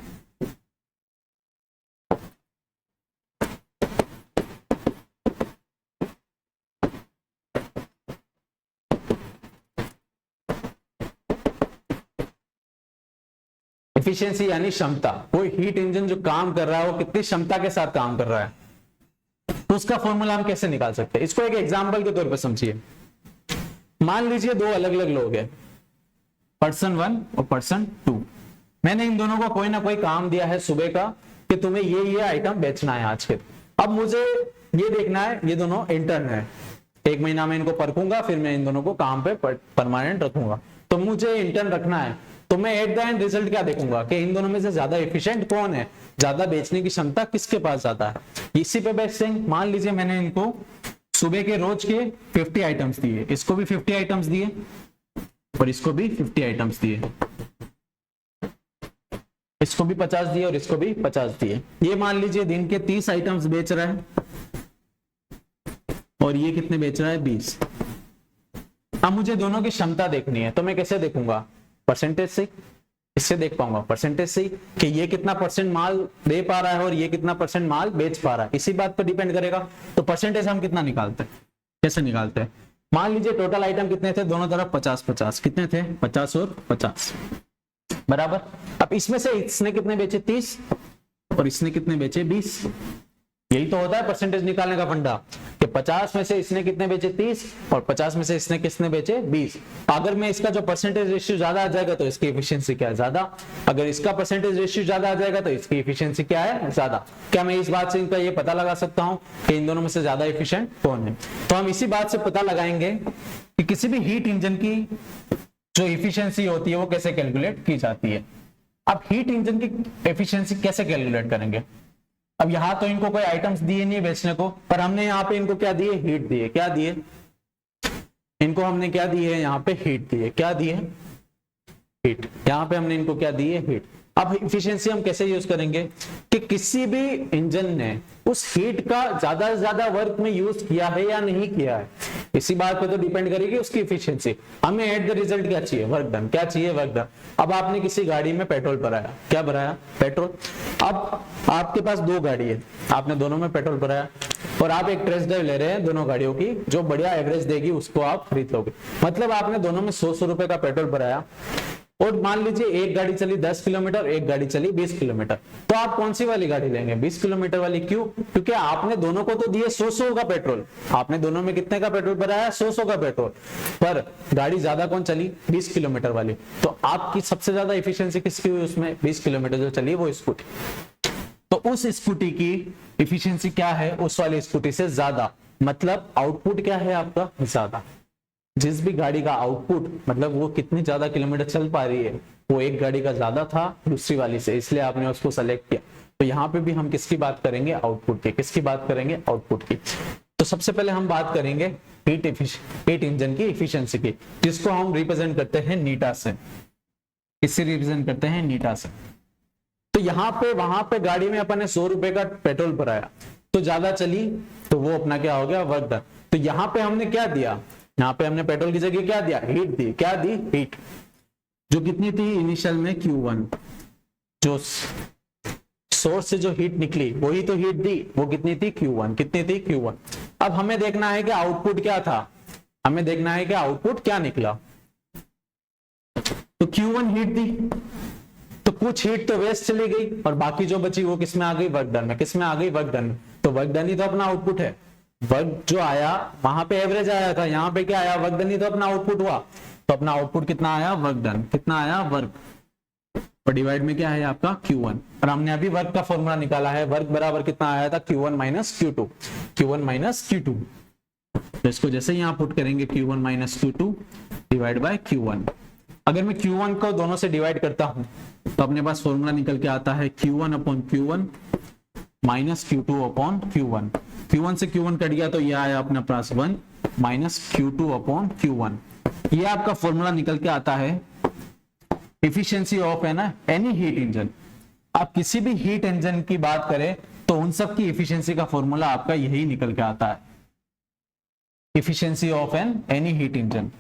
एफिशिएंसी यानी क्षमता। कोई हीट इंजन जो काम कर रहा है वो कितनी क्षमता के साथ काम कर रहा है, तो उसका फॉर्मूला हम कैसे निकाल सकते हैं? इसको एक एग्जांपल के तौर पे समझिए। मान लीजिए दो अलग अलग लोग हैं, पर्सन 1 और पर्सन 2। मैंने इन दोनों को कोई ना कोई काम दिया है सुबह का कि तुम्हें ये आइटम बेचना है आज के। अब मुझे ये देखना है, ये दोनों इंटर्न है, 1 महीना में इनको परखूंगा, फिर मैं इन दोनों को काम पे परमानेंट रखूंगा। तो मुझे इंटर्न रखना है, तो मैं एट द एंड रिजल्ट क्या देखूंगा कि इन दोनों में से ज्यादा एफिशिएंट कौन है, ज्यादा बेचने की क्षमता किसके पास ज्यादा है। इसी पे बेचते हैं। मान लीजिए मैंने इनको सुबह के रोज के 50 आइटम्स दिए, इसको भी 50 आइटम्स दिए और इसको भी 50 आइटम्स दिए, इसको भी 50 दिए और इसको भी 50 दिए। ये मान लीजिए दिन के 30 आइटम्स बेच रहा है और ये कितने बेच रहा है? 20। अब मुझे दोनों की क्षमता देखनी है, तो मैं कैसे देखूंगा? परसेंटेज से। इससे देख पाऊंगा परसेंटेज से कि ये कितना परसेंट माल दे पा रहा है और ये कितना परसेंट माल बेच पा रहा है, इसी बात पर डिपेंड करेगा। तो परसेंटेज हम कितना निकालते हैं? कैसे निकालते हैं? मान लीजिए टोटल आइटम कितने थे दोनों तरफ? 50-50। कितने थे? 50 और 50 बराबर। अब इसमें से इसने कितने बेचे? 30 और इसने कितने बेचे? 20। यही तो होता है परसेंटेज निकालने का फंडा कि 50 में से इसने कितने बेचे? 30 और 50 में से इसने किसने बेचे? 20। अगर मैं इसका जो परसेंटेज रेशियो ज्यादा आ जाएगा तो इसकी एफिशिएंसी क्या है? ज्यादा। अगर इसका परसेंटेज रेशियो ज्यादा आ जाएगा तो इसकी एफिशिएंसी क्या है? ज्यादा। क्या मैं इस बात से इनका ये पता लगा सकता हूं कि इन दोनों में से ज्यादा एफिशिएंट कौन है? तो हम इसी बात से पता लगाएंगे कि किसी भी हीट इंजन की जो एफिशिएंसी होती है वो कैसे कैलकुलेट की जाती है। अब हीट इंजन की एफिशिएंसी कैसे कैलकुलेट करेंगे? अब यहाँ तो इनको कोई आइटम्स दिए नहीं बेचने को, पर हमने यहाँ पे इनको क्या दिए, हीट दिए। क्या दिए इनको, हमने क्या दिए यहाँ पे, हीट दिए। क्या दिए, हीट। यहाँ पे हमने इनको क्या दिए, हीट। अब इफिशियंसी हम कैसे यूज करेंगे कि किसी भी इंजन ने उस हीट का ज्यादा से ज्यादा वर्क में यूज किया है या नहीं किया है, इसी बात पे तो डिपेंड करेगी उसकी इफिशियंसी। हमें एट द रिजल्ट क्या चाहिए, वर्क डन। क्या चाहिए, वर्क डन। अब आपने किसी गाड़ी में पेट्रोल भराया, क्या भराया, पेट्रोल। अब आपके पास दो गाड़ी है, आपने दोनों में पेट्रोल भराया और आप एक टेस्ट ड्राइव ले रहे हैं दोनों गाड़ियों की, जो बढ़िया एवरेज देगी उसको आप खरीद लोगे। मतलब आपने दोनों में 100 रुपए का पेट्रोल भराया और मान लीजिए एक गाड़ी चली 10 किलोमीटर, एक गाड़ी चली 20 किलोमीटर, तो आप कौन सी वाली गाड़ी लेंगे, 20 किलोमीटर वाली। क्यों, क्योंकि आपने दोनों को तो दिए 100 का पेट्रोल, आपने दोनों में कितने का पेट्रोल भराया, 100 का पेट्रोल, पर गाड़ी ज्यादा कौन चली, 20 किलोमीटर वाली। तो आपकी सबसे ज्यादा इफिशियंसी किसकी हुई उसमें, 20 किलोमीटर जो चली वो स्कूटी। तो उस स्कूटी की इफिशियंसी क्या है, उस वाली स्कूटी से ज्यादा। मतलब आउटपुट क्या है आपका, ज्यादा। जिस भी गाड़ी का आउटपुट, मतलब वो कितनी ज्यादा किलोमीटर चल पा रही है, वो एक गाड़ी का ज्यादा था दूसरी वाली से, इसलिए आपने उसको सेलेक्ट किया। तो यहाँ पे भी हम किसकी बात करेंगे, आउटपुट की। किसकी बात करेंगे, आउटपुट की। तो सबसे पहले हम बात करेंगे हीट इंजन की इफिशियंसी की, जिसको हम रिप्रेजेंट करते हैं नीटा से। किससे रिप्रेजेंट करते हैं, नीटा से। तो यहाँ पे वहां पे गाड़ी में अपन ने 100 रुपए का पेट्रोल भराया, तो ज्यादा चली तो वो अपना क्या हो गया, वर्क डन। तो यहाँ पे हमने क्या दिया, यहाँ पे हमने पेट्रोल की जगह क्या दिया, हीट दी। क्या दी, हीट, जो कितनी थी इनिशियल में, Q1। जो सोर्स से जो हीट निकली वही तो हीट दी, वो कितनी थी, Q1। कितनी थी, Q1। अब हमें देखना है कि आउटपुट क्या था, हमें देखना है कि आउटपुट क्या निकला। तो Q1 हीट दी, तो कुछ हीट तो वेस्ट चली गई और बाकी जो बची वो किस में आ गई, वर्क डन में। किस में आ गई, वर्क डन में। तो वर्क डन ही तो अपना आउटपुट है। वर्क जो आया वहां पे एवरेज आया था, यहाँ पे क्या आया, वर्क डन ही तो अपना आउटपुट हुआ। तो अपना आउटपुट कितना आया, वर्क डन। कितना आया, वर्क, और डिवाइड में क्या है आपका, Q1। और हमने अभी वर्क का फॉर्मूला निकाला है, वर्क बराबर कितना आया था, Q1 minus Q2। Q1 minus Q2। तो इसको जैसे ही यहाँ पुट करेंगे, Q1 minus Q2 divide by Q1। अगर मैं Q1 को दोनों से डिवाइड करता हूं तो अपने पास फॉर्मूला निकल के आता है Q1 upon Q1 minus Q2 upon Q1। Q1 से Q1 कट गया तो ये आया अपना plus 1 minus Q2 upon Q1। ये आपका फॉर्मूला निकल के आता है इफिशियंसी ऑफ, है ना, एनी हीट इंजन। आप किसी भी हीट इंजन की बात करें तो उन सब की इफिशियंसी का फॉर्मूला आपका यही निकल के आता है, efficiency of any heat engine.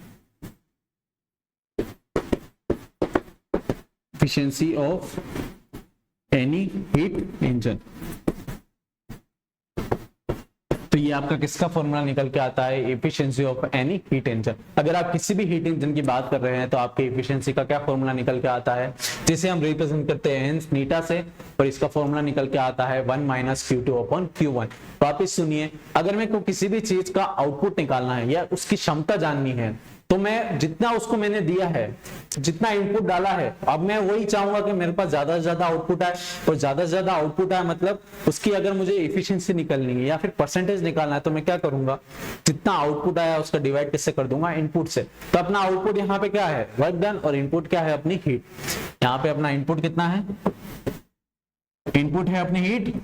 efficiency of any heat engine। तो ये आपका किसका फॉर्मूला निकल के आता है, efficiency of any heat engine. अगर आप किसी भी हीट इंजन की बात कर रहे हैं तो आपके एफिशिएंसी का क्या फॉर्मूला निकल के आता है, जिसे हम रिप्रेजेंट करते हैं नीटा से, और इसका फॉर्मूला निकल के आता है 1 माइनस Q2 अपॉन Q1। वापिस सुनिए, अगर मेरे को किसी भी चीज का आउटपुट निकालना है या उसकी क्षमता जाननी है तो मैं जितना उसको मैंने दिया है, जितना इनपुट डाला है, अब मैं वही चाहूंगा कि मेरे पास ज्यादा से ज्यादा आउटपुट आए, और ज्यादा से ज्यादा आउटपुट आए मतलब उसकी अगर मुझे एफिशिएंसी निकालनी है या फिर परसेंटेज निकालना है तो मैं क्या करूंगा, जितना आउटपुट आया उसका डिवाइड किससे कर दूंगा, इनपुट से। तो अपना आउटपुट यहाँ पे क्या है, वर्क डन, और इनपुट क्या है, अपनी हीट। यहाँ पे अपना इनपुट कितना है, इनपुट है अपनी हीट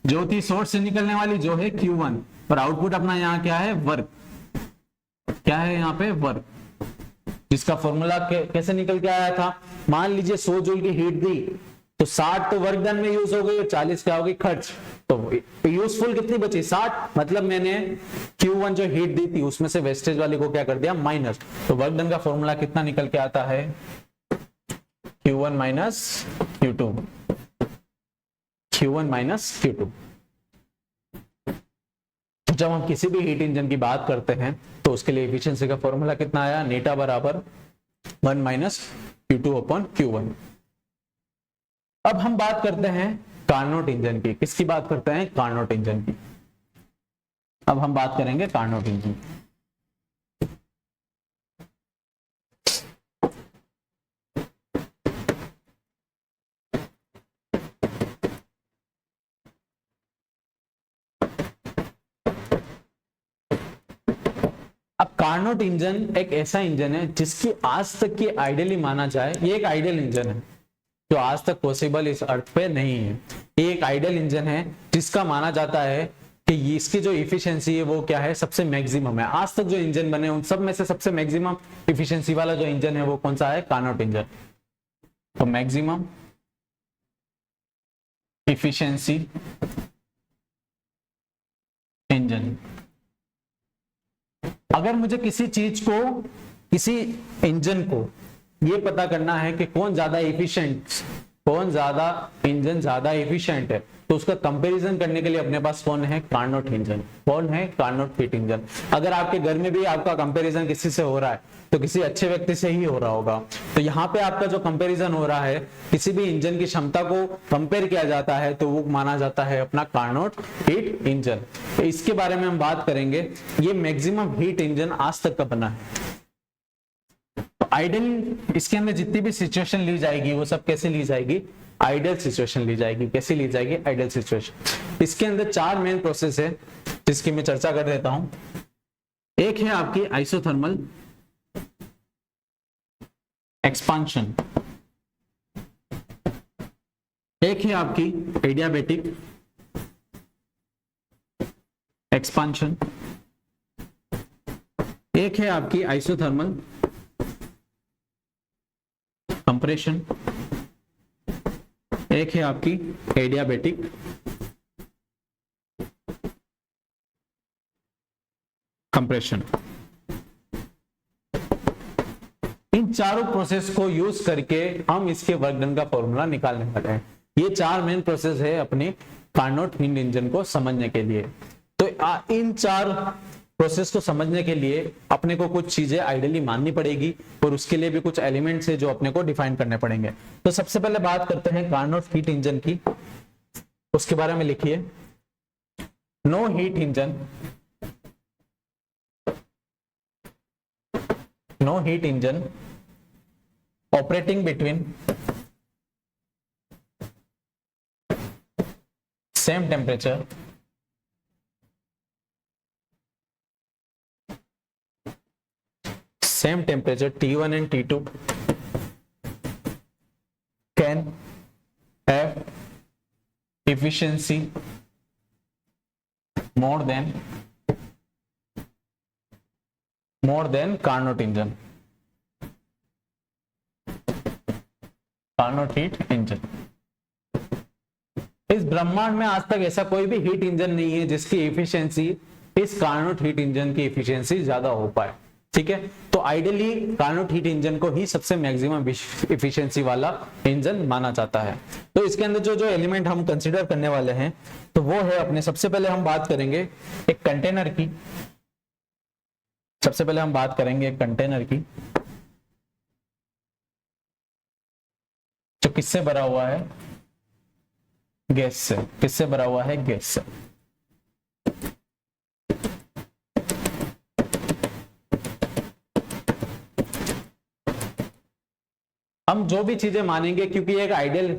जो थी सोर्स से निकलने वाली, जो है Q1, और आउटपुट अपना यहाँ क्या है, वर्क। क्या है यहाँ पे, वर्क, जिसका फॉर्मूला कैसे निकल के आया था, मान लीजिए 100 जूल की हीट दी तो 60 तो वर्क डन में यूज हो गई और 40 क्या हो गई, खर्च। तो यूजफुल कितनी बची, 60। मतलब मैंने Q1 जो हीट दी थी उसमें से वेस्टेज वाली को क्या कर दिया, माइनस। तो वर्क डन का फॉर्मूला कितना निकल के आता है, Q1 minus Q2, Q1 minus Q2। जब हम किसी भी हीट इंजन की बात करते हैं तो उसके लिए एफिशिएंसी का फॉर्मूला कितना आया, नीटा बराबर 1 माइनस Q2 अपॉन Q1। अब हम बात करते हैं कार्नोट इंजन की। किसकी बात करते हैं, कार्नोट इंजन की। अब हम बात करेंगे कार्नोट इंजन। अब कार्नोट इंजन एक ऐसा इंजन है जिसकी आज तक की आइडियली माना जाए, ये एक आइडियल इंजन है जो आज तक पॉसिबल इस अर्थ पे नहीं है। ये एक आइडियल इंजन है जिसका माना जाता है कि इसकी जो इफिशियंसी है वो क्या है, सबसे मैक्सिमम है। आज तक जो इंजन बने उन सब में से सबसे मैक्सिमम इफिशियंसी वाला जो इंजन है वो कौन सा है, कार्नोट इंजन। तो मैक्सिमम इफिशियंसी इंजन। अगर मुझे किसी चीज को, किसी इंजन को ये पता करना है कि कौन ज्यादा एफिशिएंट, कौन ज्यादा इंजन ज्यादा एफिशिएंट है, तो उसका कंपैरिजन करने के लिए अपने पास कौन है, कार्नोट इंजन। कौन है, कार्नोट हीट इंजन। अगर आपके घर में भी आपका कंपैरिजन किसी से हो रहा है तो किसी अच्छे व्यक्ति से ही हो रहा होगा। तो यहाँ पे आपका जो कंपैरिजन हो रहा है, किसी भी इंजन की क्षमता को कंपेयर किया जाता है तो वो माना जाता है अपना कार्नोट हीट इंजन। तो इसके बारे में हम बात करेंगे। ये मैक्सिमम हीट इंजन आज तक का बना है। आइडियल, इसके अंदर जितनी भी सिचुएशन ली जाएगी वो सब कैसे ली जाएगी, आइडियल सिचुएशन ली जाएगी। कैसे ली जाएगी, आइडियल सिचुएशन। इसके अंदर 4 मेन प्रोसेस है जिसकी मैं चर्चा कर देता हूं। एक है आपकी आइसोथर्मल एक्सपांशन, एक है आपकी एडियाबैटिक एक्सपांशन, एक है आपकी आइसोथर्मल कंप्रेशन, एक है आपकी एडियाबैटिक कंप्रेशन। इन चारों प्रोसेस को यूज करके हम इसके वर्क डन का फॉर्मूला निकालने वाले हैं। ये 4 मेन प्रोसेस है अपने कार्नोट हीट इंजन को समझने के लिए। तो इन 4 प्रोसेस को समझने के लिए अपने को कुछ चीजें आइडियली माननी पड़ेगी और उसके लिए भी कुछ एलिमेंट्स है जो अपने को डिफाइन करने पड़ेंगे। तो सबसे पहले बात करते हैं कार्नोट हीट इंजन की। उसके बारे में लिखिए, no heat engine, no heat engine operating between same temperature same temperature T1 and T2 can have efficiency more than Carnot engine, Carnot heat engine। इस ब्रह्मांड में आज तक ऐसा कोई भी हीट इंजन नहीं है जिसकी एफिशिएंसी इस कार्नोट हीट इंजन की एफिशिएंसी ज्यादा हो पाए। ठीक है, तो आइडियली कार्नोट हीट इंजन को ही सबसे मैक्सिमम एफिशिएंसी वाला इंजन माना जाता है। तो इसके अंदर जो जो एलिमेंट हम कंसीडर करने वाले हैं तो वो है अपने, सबसे पहले हम बात करेंगे एक कंटेनर की। सबसे पहले हम बात करेंगे एक कंटेनर की जो किससे भरा हुआ है, गैस से। किससे भरा हुआ है, गैस से। हम जो भी चीजें मानेंगे, क्योंकि एक आइडियल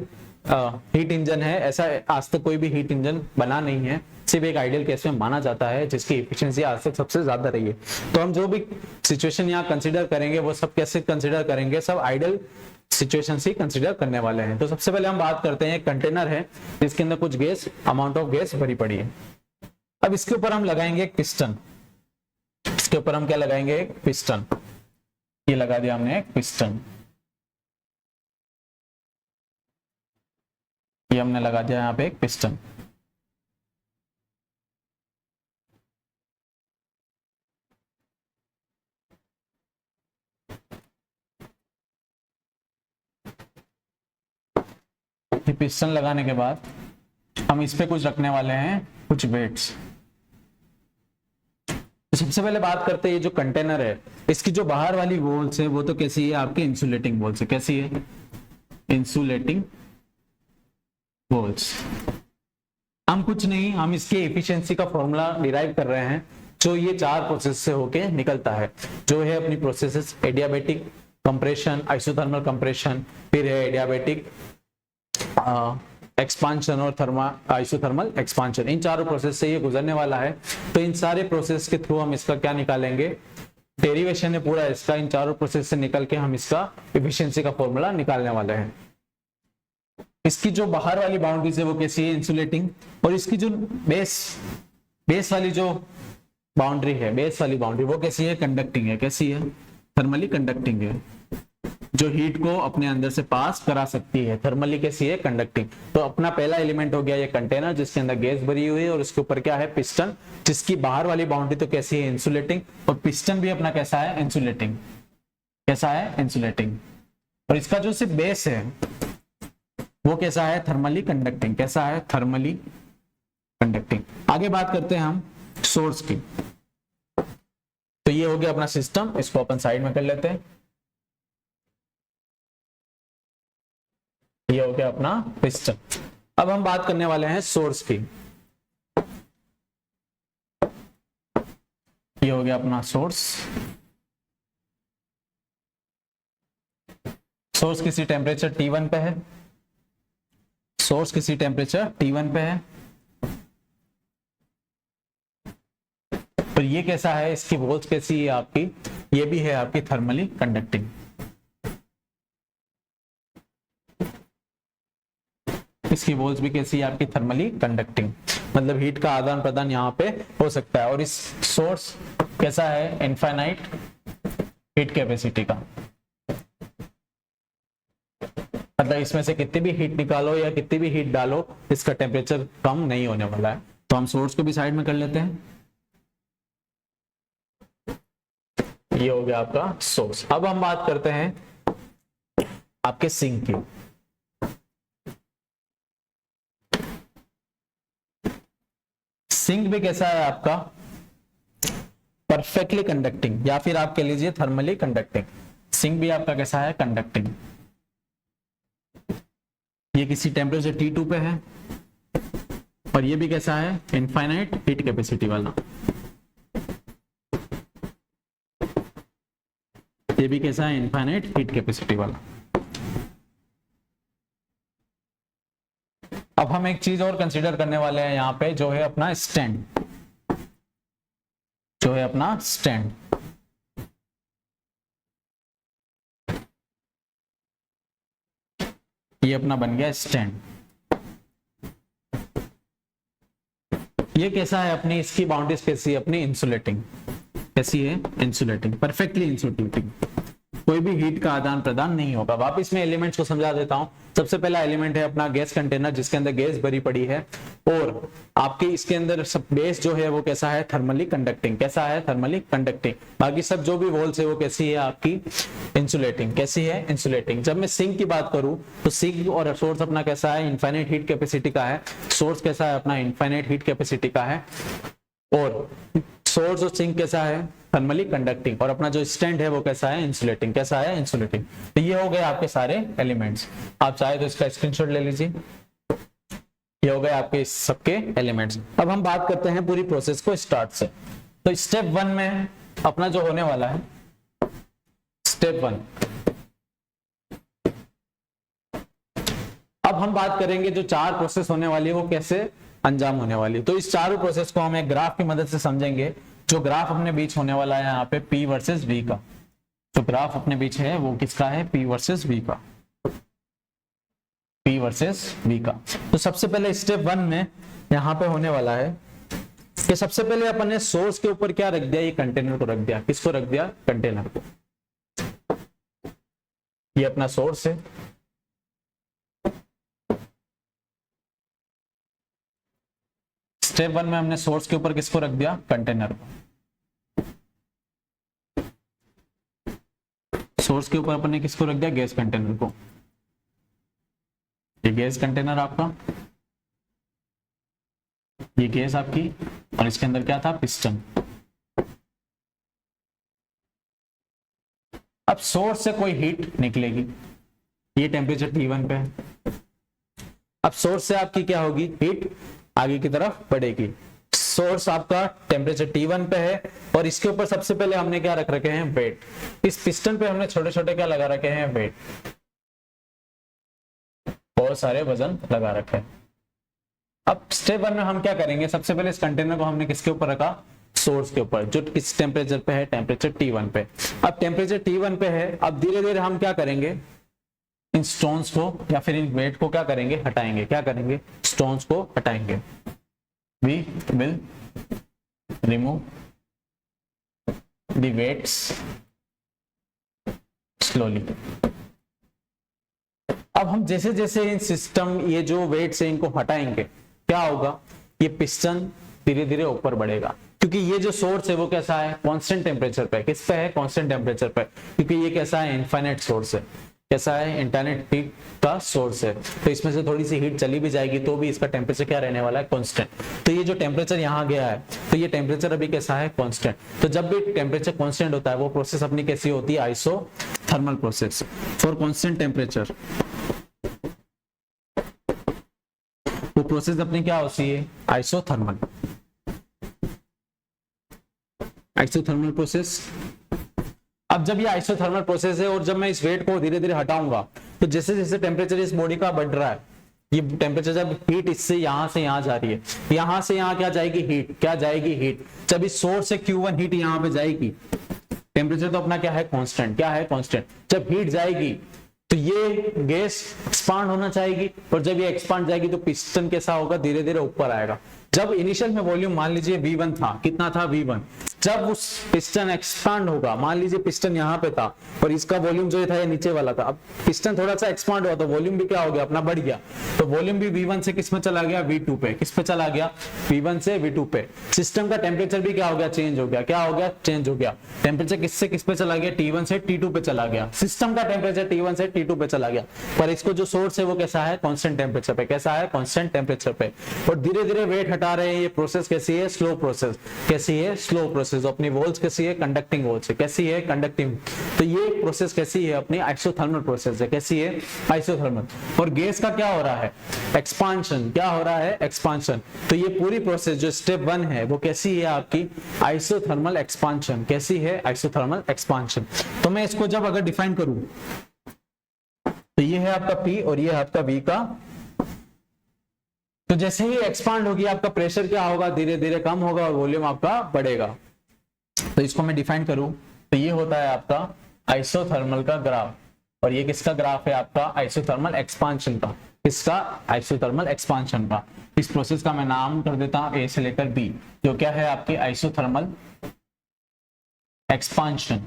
हीट इंजन है, ऐसा आज तक कोई भी हीट इंजन बना नहीं है, सिर्फ एक आइडियल केस में माना जाता है जिसकी एफिशिएंसी आज तक सबसे ज्यादा रही है। तो हम जो भी सिचुएशन यहाँ कंसीडर करेंगे वो सब कैसे कंसीडर करेंगे, सब आइडियल सिचुएशन से कंसीडर करने वाले हैं। तो सबसे पहले हम बात करते हैं, एक कंटेनर है जिसके अंदर कुछ गैस, अमाउंट ऑफ गैस भरी पड़ी है। अब इसके ऊपर हम लगाएंगे एक पिस्टन। इसके ऊपर हम क्या लगाएंगे, एक पिस्टन। ये लगा दिया हमने एक पिस्टन, ये हमने लगा दिया यहाँ पे एक पिस्टन। ये पिस्टन लगाने के बाद हम इस पे कुछ रखने वाले हैं, कुछ वेट्स। तो सबसे पहले बात करते हैं, ये जो कंटेनर है इसकी जो बाहर वाली वॉल्स है वो तो कैसी है, आपकी इंसुलेटिंग वॉल्स है। कैसी है, इंसुलेटिंग वॉल्स। हम कुछ नहीं, हम इसके एफिशिएंसी का फॉर्मूला डिराइव कर रहे हैं जो ये 4 प्रोसेस से होके निकलता है, जो है अपनी processes adiabatic compression, isothermal compression, फिर है एडियाबैटिक एक्सपांशन और आइसोथर्मल एक्सपांशन। इन चारों प्रोसेस से ये गुजरने वाला है। तो इन सारे प्रोसेस के थ्रू हम इसका क्या निकालेंगे, डेरिवेशन है पूरा इसका। इन चारों प्रोसेस से निकल के हम इसका एफिशिएंसी का फॉर्मूला निकालने वाले हैं। इसकी जो बाहर वाली बाउंड्रीज है वो कैसी है, इंसुलेटिंग, और इसकी जो बेस वाली जो बाउंड्री है, बेस वाली बाउंड्री वो कैसी है, कंडक्टिंग है। कैसी है, थर्मली कंडक्टिंग है, जो हीट को अपने अंदर से पास करा सकती है, थर्मली कैसी है, कंडक्टिंग। तो अपना पहला एलिमेंट हो गया ये कंटेनर जिसके अंदर गैस भरी हुई है, और उसके ऊपर क्या है, पिस्टन, जिसकी बाहर वाली बाउंड्री तो कैसी है, इंसुलेटिंग, और पिस्टन भी अपना कैसा है, इंसुलेटिंग। कैसा है, इंसुलेटिंग। और इसका जो सिर्फ बेस है वो कैसा है, थर्मली कंडक्टिंग। कैसा है, थर्मली कंडक्टिंग। आगे बात करते हैं हम सोर्स की। तो ये हो गया अपना सिस्टम, इसको अपन साइड में कर लेते हैं। ये हो गया अपना पिस्टन। अब हम बात करने वाले हैं सोर्स की। ये हो गया अपना सोर्स। सोर्स किसी टेम्परेचर T1 पे है, सोर्स किसी टेम्परेचर T1 पे है, और ये कैसा है, इसकी वोल्स कैसी है आपकी, ये भी है आपकी थर्मली कंडक्टिंग। इसकी वोल्स भी कैसी है आपकी, थर्मली कंडक्टिंग, मतलब हीट का आदान प्रदान यहाँ पे हो सकता है। और इस सोर्स कैसा है, इनफाइनाइट हीट कैपेसिटी का, मतलब इसमें से कितनी भी हीट निकालो या कितनी भी हीट डालो, इसका टेम्परेचर कम नहीं होने वाला है। तो हम सोर्स को भी साइड में कर लेते हैं। ये हो गया आपका सोर्स। अब हम बात करते हैं आपके सिंक की। सिंक भी कैसा है आपका, परफेक्टली कंडक्टिंग, या फिर आप कह लीजिए थर्मली कंडक्टिंग। सिंक भी आपका कैसा है, कंडक्टिंग। ये किसी टेम्परेचर T2 पे है, और ये भी कैसा है, इनफाइनाइट हीट कैपेसिटी वाला। ये भी कैसा है, इनफाइनाइट हीट कैपेसिटी वाला। अब हम एक चीज और कंसीडर करने वाले हैं यहाँ पे, जो है अपना स्टैंड, जो है अपना स्टैंड। ये अपना बन गया स्टैंड। ये कैसा है अपनी, इसकी बाउंड्रीज कैसी है अपनी, इंसुलेटिंग। कैसी है, इंसुलेटिंग, परफेक्टली इंसुलेटिंग, कोई भी हीट का आदान प्रदान नहीं होगा। वापस मैं एलिमेंट्स को समझा देता हूं। सबसे पहला एलिमेंट है अपना गैस कंटेनर, जिसके अंदर गैस भरी पड़ी है, और आपके इसके अंदर सब बेस जो है वो कैसा है, थर्मली कंडक्टिंग। कैसा है, थर्मली कंडक्टिंग। बाकी सब जो भी वॉल्स है वो कैसी है आपकी, इंसुलेटिंग। कैसी है, इंसुलेटिंग। जब मैं सिंक की बात करूं तो सिंक और सोर्स अपना कैसा है, इनफाइनाइट हीट कैपेसिटी का है। सोर्स कैसा है अपना, इनफाइनाइट हीट कैपेसिटी का है, और सोर्स और सिंक कैसा है, थर्मली कंडक्टिंग, और अपना जो स्टैंड है वो कैसा है, इंसुलेटिंग। कैसा है, इंसुलेटिंग। तो ये हो गए आपके सारे एलिमेंट्स। आप चाहे तो इसका स्क्रीनशॉट ले लीजिए। ये हो गए आपके सबके एलिमेंट्स। अब हम बात करते हैं पूरी प्रोसेस को स्टार्ट से। तो स्टेप 1 में अपना जो होने वाला है, स्टेप 1, अब हम बात करेंगे जो 4 प्रोसेस होने वाली है वो कैसे अंजाम होने वाली है। तो इस चारों प्रोसेस को हम एक ग्राफ की मदद से समझेंगे। जो ग्राफ अपने बीच होने वाला है यहाँ पे P वर्सेस V का, जो ग्राफ अपने बीच है वो किसका है, P वर्सेस V का, P वर्सेस V का। तो सबसे पहले स्टेप 1 में यहाँ पे होने वाला है कि सबसे पहले अपन ने सोर्स के ऊपर क्या रख दिया, ये कंटेनर को रख दिया। किसको रख दिया, कंटेनर को। ये अपना सोर्स है, स्टेप 1 में हमने सोर्स के ऊपर किसको रख दिया, कंटेनर को। सोर्स के ऊपर अपन ने किसको रख दिया, गैस कंटेनर को। ये गैस कंटेनर आपका, ये गैस आपकी, और इसके अंदर क्या था, पिस्टन। अब सोर्स से कोई हीट निकलेगी, ये टेम्परेचर T1 पे है। अब सोर्स से आपकी क्या होगी, हीट आगे की तरफ बढ़ेगी। सोर्स आपका टेम्परेचर T1 पे है, और इसके ऊपर सबसे पहले हमने क्या रख रखे हैं, वेट। इस पिस्टन पे हमने छोटे छोटे क्या लगा रखे हैं, वेट, बहुत सारे वजन लगा रखे हैं। अब स्टेप 1 में हम क्या करेंगे, सबसे पहले इस कंटेनर को हमने किसके ऊपर रखा, सोर्स के ऊपर, जो किस टेम्परेचर पे है, टेम्परेचर T1 पे। अब टेम्परेचर T1 पे है, अब धीरे धीरे हम क्या करेंगे, इन स्टोन्स को या फिर इन वेट को क्या करेंगे, हटाएंगे। क्या करेंगे, स्टोन्स को हटाएंगे। We will remove the weights slowly. अब हम जैसे जैसे इन सिस्टम ये जो वेट्स है इनको हटाएंगे, क्या होगा, ये पिस्टन धीरे धीरे ऊपर बढ़ेगा, क्योंकि ये जो सोर्स है वो कैसा है, कांस्टेंट टेम्परेचर पे। किस पे है, कांस्टेंट टेम्परेचर पे, क्योंकि ये कैसा है, इनफाइनाइट सोर्स है। कैसा है, इनफाइनाइट हीट का सोर्स है। तो इसमें से थोड़ी सी हीट चली भी जाएगी तो भी इसका टेम्परेचर क्या रहने वाला है, कांस्टेंट। तो ये जो टेम्परेचर यहाँ गया है, तो ये टेम्परेचर अभी कैसा है, कांस्टेंट। तो जब भी टेम्परेचर कांस्टेंट होता है वो प्रोसेस अपनी कैसी होती है, isothermal process. For constant temperature वो प्रोसेस अपनी क्या होती है, आइसोथर्मल। Isothermal process. अब जब ये आइसोथर्मल प्रोसेस है और जब मैं इस वेट को धीरे धीरे हटाऊंगा, तो जैसे जैसे टेम्परेचर इस बॉडी का बढ़ रहा है, ये टेम्परेचर जब हीट इससे यहां से यहां जा रही है, यहां से यहां क्या जाएगी, हीट। क्या जाएगी, हीट। जब इस सोर्स से Q1 हीट यहां पे जाएगी, टेम्परेचर तो अपना क्या है, कांस्टेंट। क्या है, कांस्टेंट। जब हीट जाएगी तो ये गैस एक्सपांड होना चाहेगी, और जब ये एक्सपांड जाएगी तो पिस्टन कैसा होगा, धीरे धीरे ऊपर आएगा। जब इनिशियल में वॉल्यूम मान लीजिए V1 था, कितना था, V1। जब उस पिस्टन एक्सपांड होगा, मान लीजिए पिस्टन यहाँ पे था और इसका वॉल्यूम जो था ये नीचे वाला था, अब पिस्टन थोड़ा सा एक्सपांड हुआ तो वॉल्यूम भी क्या हो गया, अपना बढ़ गया। तो वॉल्यूम भी V1 से किस में चला गया, V2 पे। किस पे चला गया, V1 से V2 पे। सिस्टम का टेम्परेचर भी क्या हो गया, चेंज हो गया। क्या हो गया, चेंज हो गया। टेम्परेचर किससे किस पे चला गया, T1 से T2 पे चला गया। सिस्टम का टेम्परेचर T1 से T2 पे चला गया, पर इसको जो सोर्स है वो कैसा है, कांस्टेंट टेम्परेचर पे। कैसा है, कांस्टेंट टेम्परेचर पे। और धीरे धीरे वेट हटा रहे हैं। ये प्रोसेस कैसी है, स्लो प्रोसेस। कैसी है, स्लो प्रोसेस। अपनी वॉल्स कैसी है, कंडक्टिंग वॉल्स है। कैसी है, कंडक्टिंग। तो ये प्रोसेस कैसी है, अपनी आइसोथर्मल प्रोसेस है। कैसी है, आइसोथर्मल। और गैस का क्या हो रहा है, एक्सपांशन। क्या हो रहा है, एक्सपांशन। तो ये पूरी प्रोसेस जो स्टेप 1 है वो कैसी है, आपकी आइसोथर्मल एक्सपांशन। कैसी है, आइसोथर्मल एक्सपांशन। तो मैं इसको जब अगर डिफाइन करूं तो ये है आपका P और ये है आपका V का। तो जैसे ही एक्सपांड होगी आपका प्रेशर क्या होगा, धीरे धीरे कम होगा और वॉल्यूम आपका बढ़ेगा। तो इसको मैं डिफाइन करूं तो ये होता है आपका आइसोथर्मल का ग्राफ, और ये किसका ग्राफ है, आपका आइसोथर्मल एक्सपांशन का। किसका, आइसोथर्मल एक्सपांशन का। इस प्रोसेस का मैं नाम कर देता हूं A से लेकर B, जो क्या है आपकी आइसोथर्मल एक्सपांशन।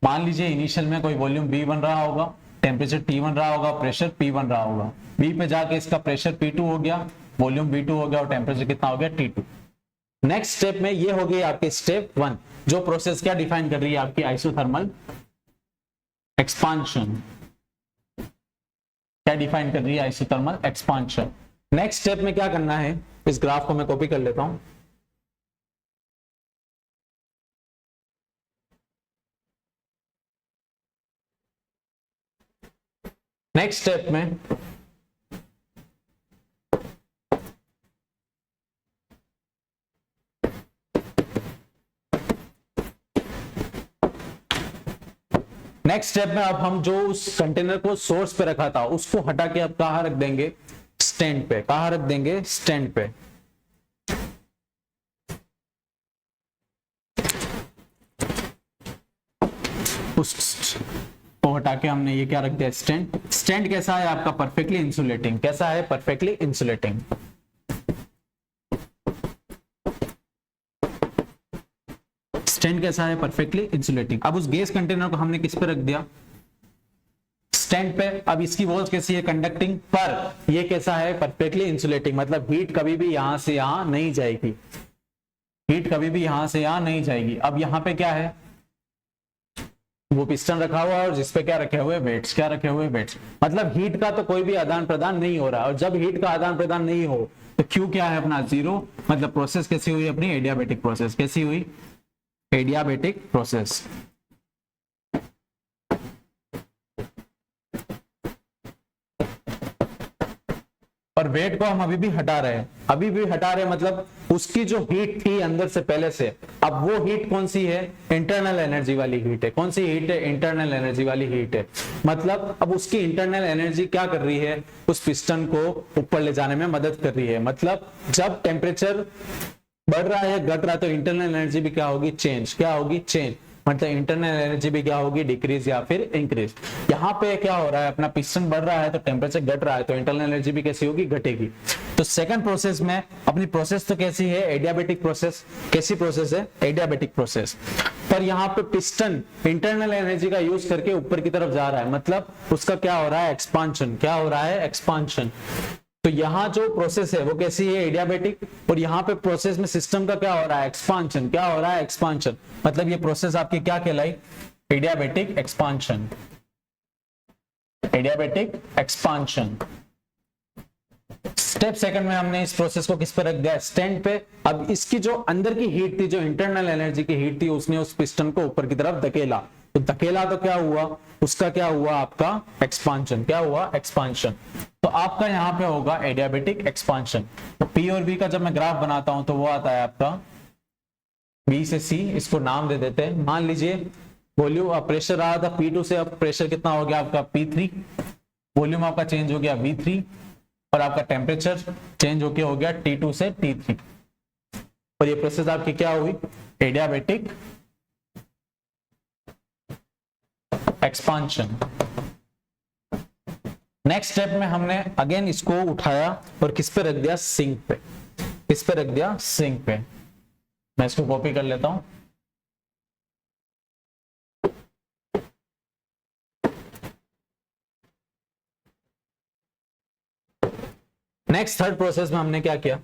मान लीजिए इनिशियल में कोई वॉल्यूम B बन रहा होगा, टेम्परेचर T1 रहा होगा, प्रेशर P1 रहा होगा। B पे जाके इसका प्रेशर P2 हो गया, वॉल्यूम V2 हो गया और टेम्परेचर कितना हो गया, T2। नेक्स्ट स्टेप में ये हो गई आपकी स्टेप 1, जो प्रोसेस क्या डिफाइन कर रही है, आपकी आइसोथर्मल एक्सपांशन। क्या डिफाइन कर रही है, आइसोथर्मल एक्सपांशन। नेक्स्ट स्टेप में क्या करना है, इस ग्राफ को मैं कॉपी कर लेता हूं। नेक्स्ट स्टेप में अब हम जो उस कंटेनर को सोर्स पे रखा था उसको हटा के अब कहां रख देंगे, स्टैंड पे। कहां रख देंगे, स्टैंड पे। उस को हटा के हमने ये क्या रख दिया, स्टैंड। स्टैंड कैसा है आपका, परफेक्टली इंसुलेटिंग। कैसा है, परफेक्टली इंसुलेटिंग। स्टैंड कैसा है, परफेक्टली इंसुलेटिंग। अब उस गैस कंटेनर को हमने किस पे रख दिया, स्टैंड पे। अब इसकी वॉल्स कैसी है, कंडक्टिंग, पर ये कैसा है, परफेक्टली इंसुलेटिंग। मतलब हीट कभी भी यहां से यहां नहीं जाएगी। हीट कभी भी यहां से यहां नहीं जाएगी। अब यहां पे क्या है, वो पिस्टन रखा हुआ है और जिसपे क्या रखे हुए, वेट्स। क्या रखे हुए, वेट्स। मतलब हीट का तो कोई भी आदान प्रदान नहीं हो रहा है, और जब हीट का आदान प्रदान नहीं हो तो क्यू क्या है अपना, 0। मतलब प्रोसेस कैसी हुई अपनी, एडियाबेटिक प्रोसेस। कैसी हुई, एडियाबेटिक प्रोसेस। और वेट को हम अभी भी हटा रहे हैं, अभी भी हटा रहे हैं। मतलब उसकी जो हीट थी अंदर से पहले से, अब वो हीट कौन सी है, इंटरनल एनर्जी वाली हीट है। कौन सी हीट है, इंटरनल एनर्जी वाली हीट है। मतलब अब उसकी इंटरनल एनर्जी क्या कर रही है, उस पिस्टन को ऊपर ले जाने में मदद कर रही है। मतलब जब टेम्परेचर बढ़ रहा है, घट रहा है, तो इंटरनल एनर्जी भी क्या होगी, चेंज। क्या होगी, चेंज। मतलब इंटरनल एनर्जी भी क्या होगी, डिक्रीज या फिर इंक्रीज। यहाँ पे क्या हो रहा है, अपना पिस्टन बढ़ रहा है तो टेम्परेचर घट रहा है, तो इंटरनल एनर्जी भी कैसी होगी, घटेगी। तो सेकंड प्रोसेस में अपनी प्रोसेस तो कैसी है, एडियाबेटिक प्रोसेस। कैसी प्रोसेस है, एडियाबेटिक प्रोसेस। पर यहाँ पे पिस्टन इंटरनल एनर्जी का यूज करके ऊपर की तरफ जा रहा है, मतलब उसका क्या हो रहा है, एक्सपांशन। क्या हो रहा है, एक्सपांशन। तो यहाँ जो प्रोसेस है वो कैसी है, एडियाबेटिक। और यहाँ पे प्रोसेस में सिस्टम का क्या हो रहा है, एक्सपांशन। क्या हो रहा है, एक्सपांशन। मतलब ये प्रोसेस आपकी क्या कहलाई, adiabatic expansion. Adiabatic expansion. Step second में हमने इस प्रोसेस को किस पे रख दिया, स्टैंड पे। अब इसकी जो अंदर की हीट थी, जो इंटरनल एनर्जी की हीट थी, उसने उस पिस्टन को ऊपर की तरफ धकेला। तो धकेला तो क्या हुआ, उसका क्या हुआ, आपका एक्सपांशन। क्या हुआ, एक्सपांशन। तो आपका यहाँ पे होगा एडियाबेटिक एक्सपांशन। तो पी और बी का जब मैं ग्राफ बनाता हूं तो वो आता है आपका बी से सी, इसको नाम दे देते हैं। मान लीजिए वॉल्यूम प्रेशर रहा था P2 से, अब प्रेशर कितना हो गया आपका P3, वॉल्यूम आपका चेंज हो गया V3, और आपका टेम्परेचर चेंज होके हो गया T2 से T3। और ये प्रोसेस आपकी क्या हुई, एडियाबेटिक एक्सपांशन। नेक्स्ट स्टेप में हमने अगेन इसको उठाया और किस पे रख दिया, सिंक पे। किस पे रख दिया, सिंक पे। मैं इसको कॉपी कर लेता हूं। नेक्स्ट थर्ड प्रोसेस में हमने क्या किया,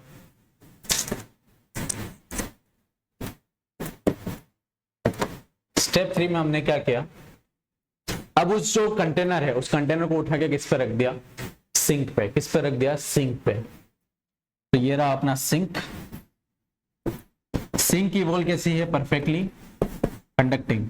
स्टेप 3 में हमने क्या किया, अब उस जो कंटेनर है उस कंटेनर को उठा के किस पे रख दिया, सिंक पे। किस पे रख दिया, सिंक पे। तो ये रहा अपना सिंक। सिंक की वॉल कैसी है, परफेक्टली कंडक्टिंग।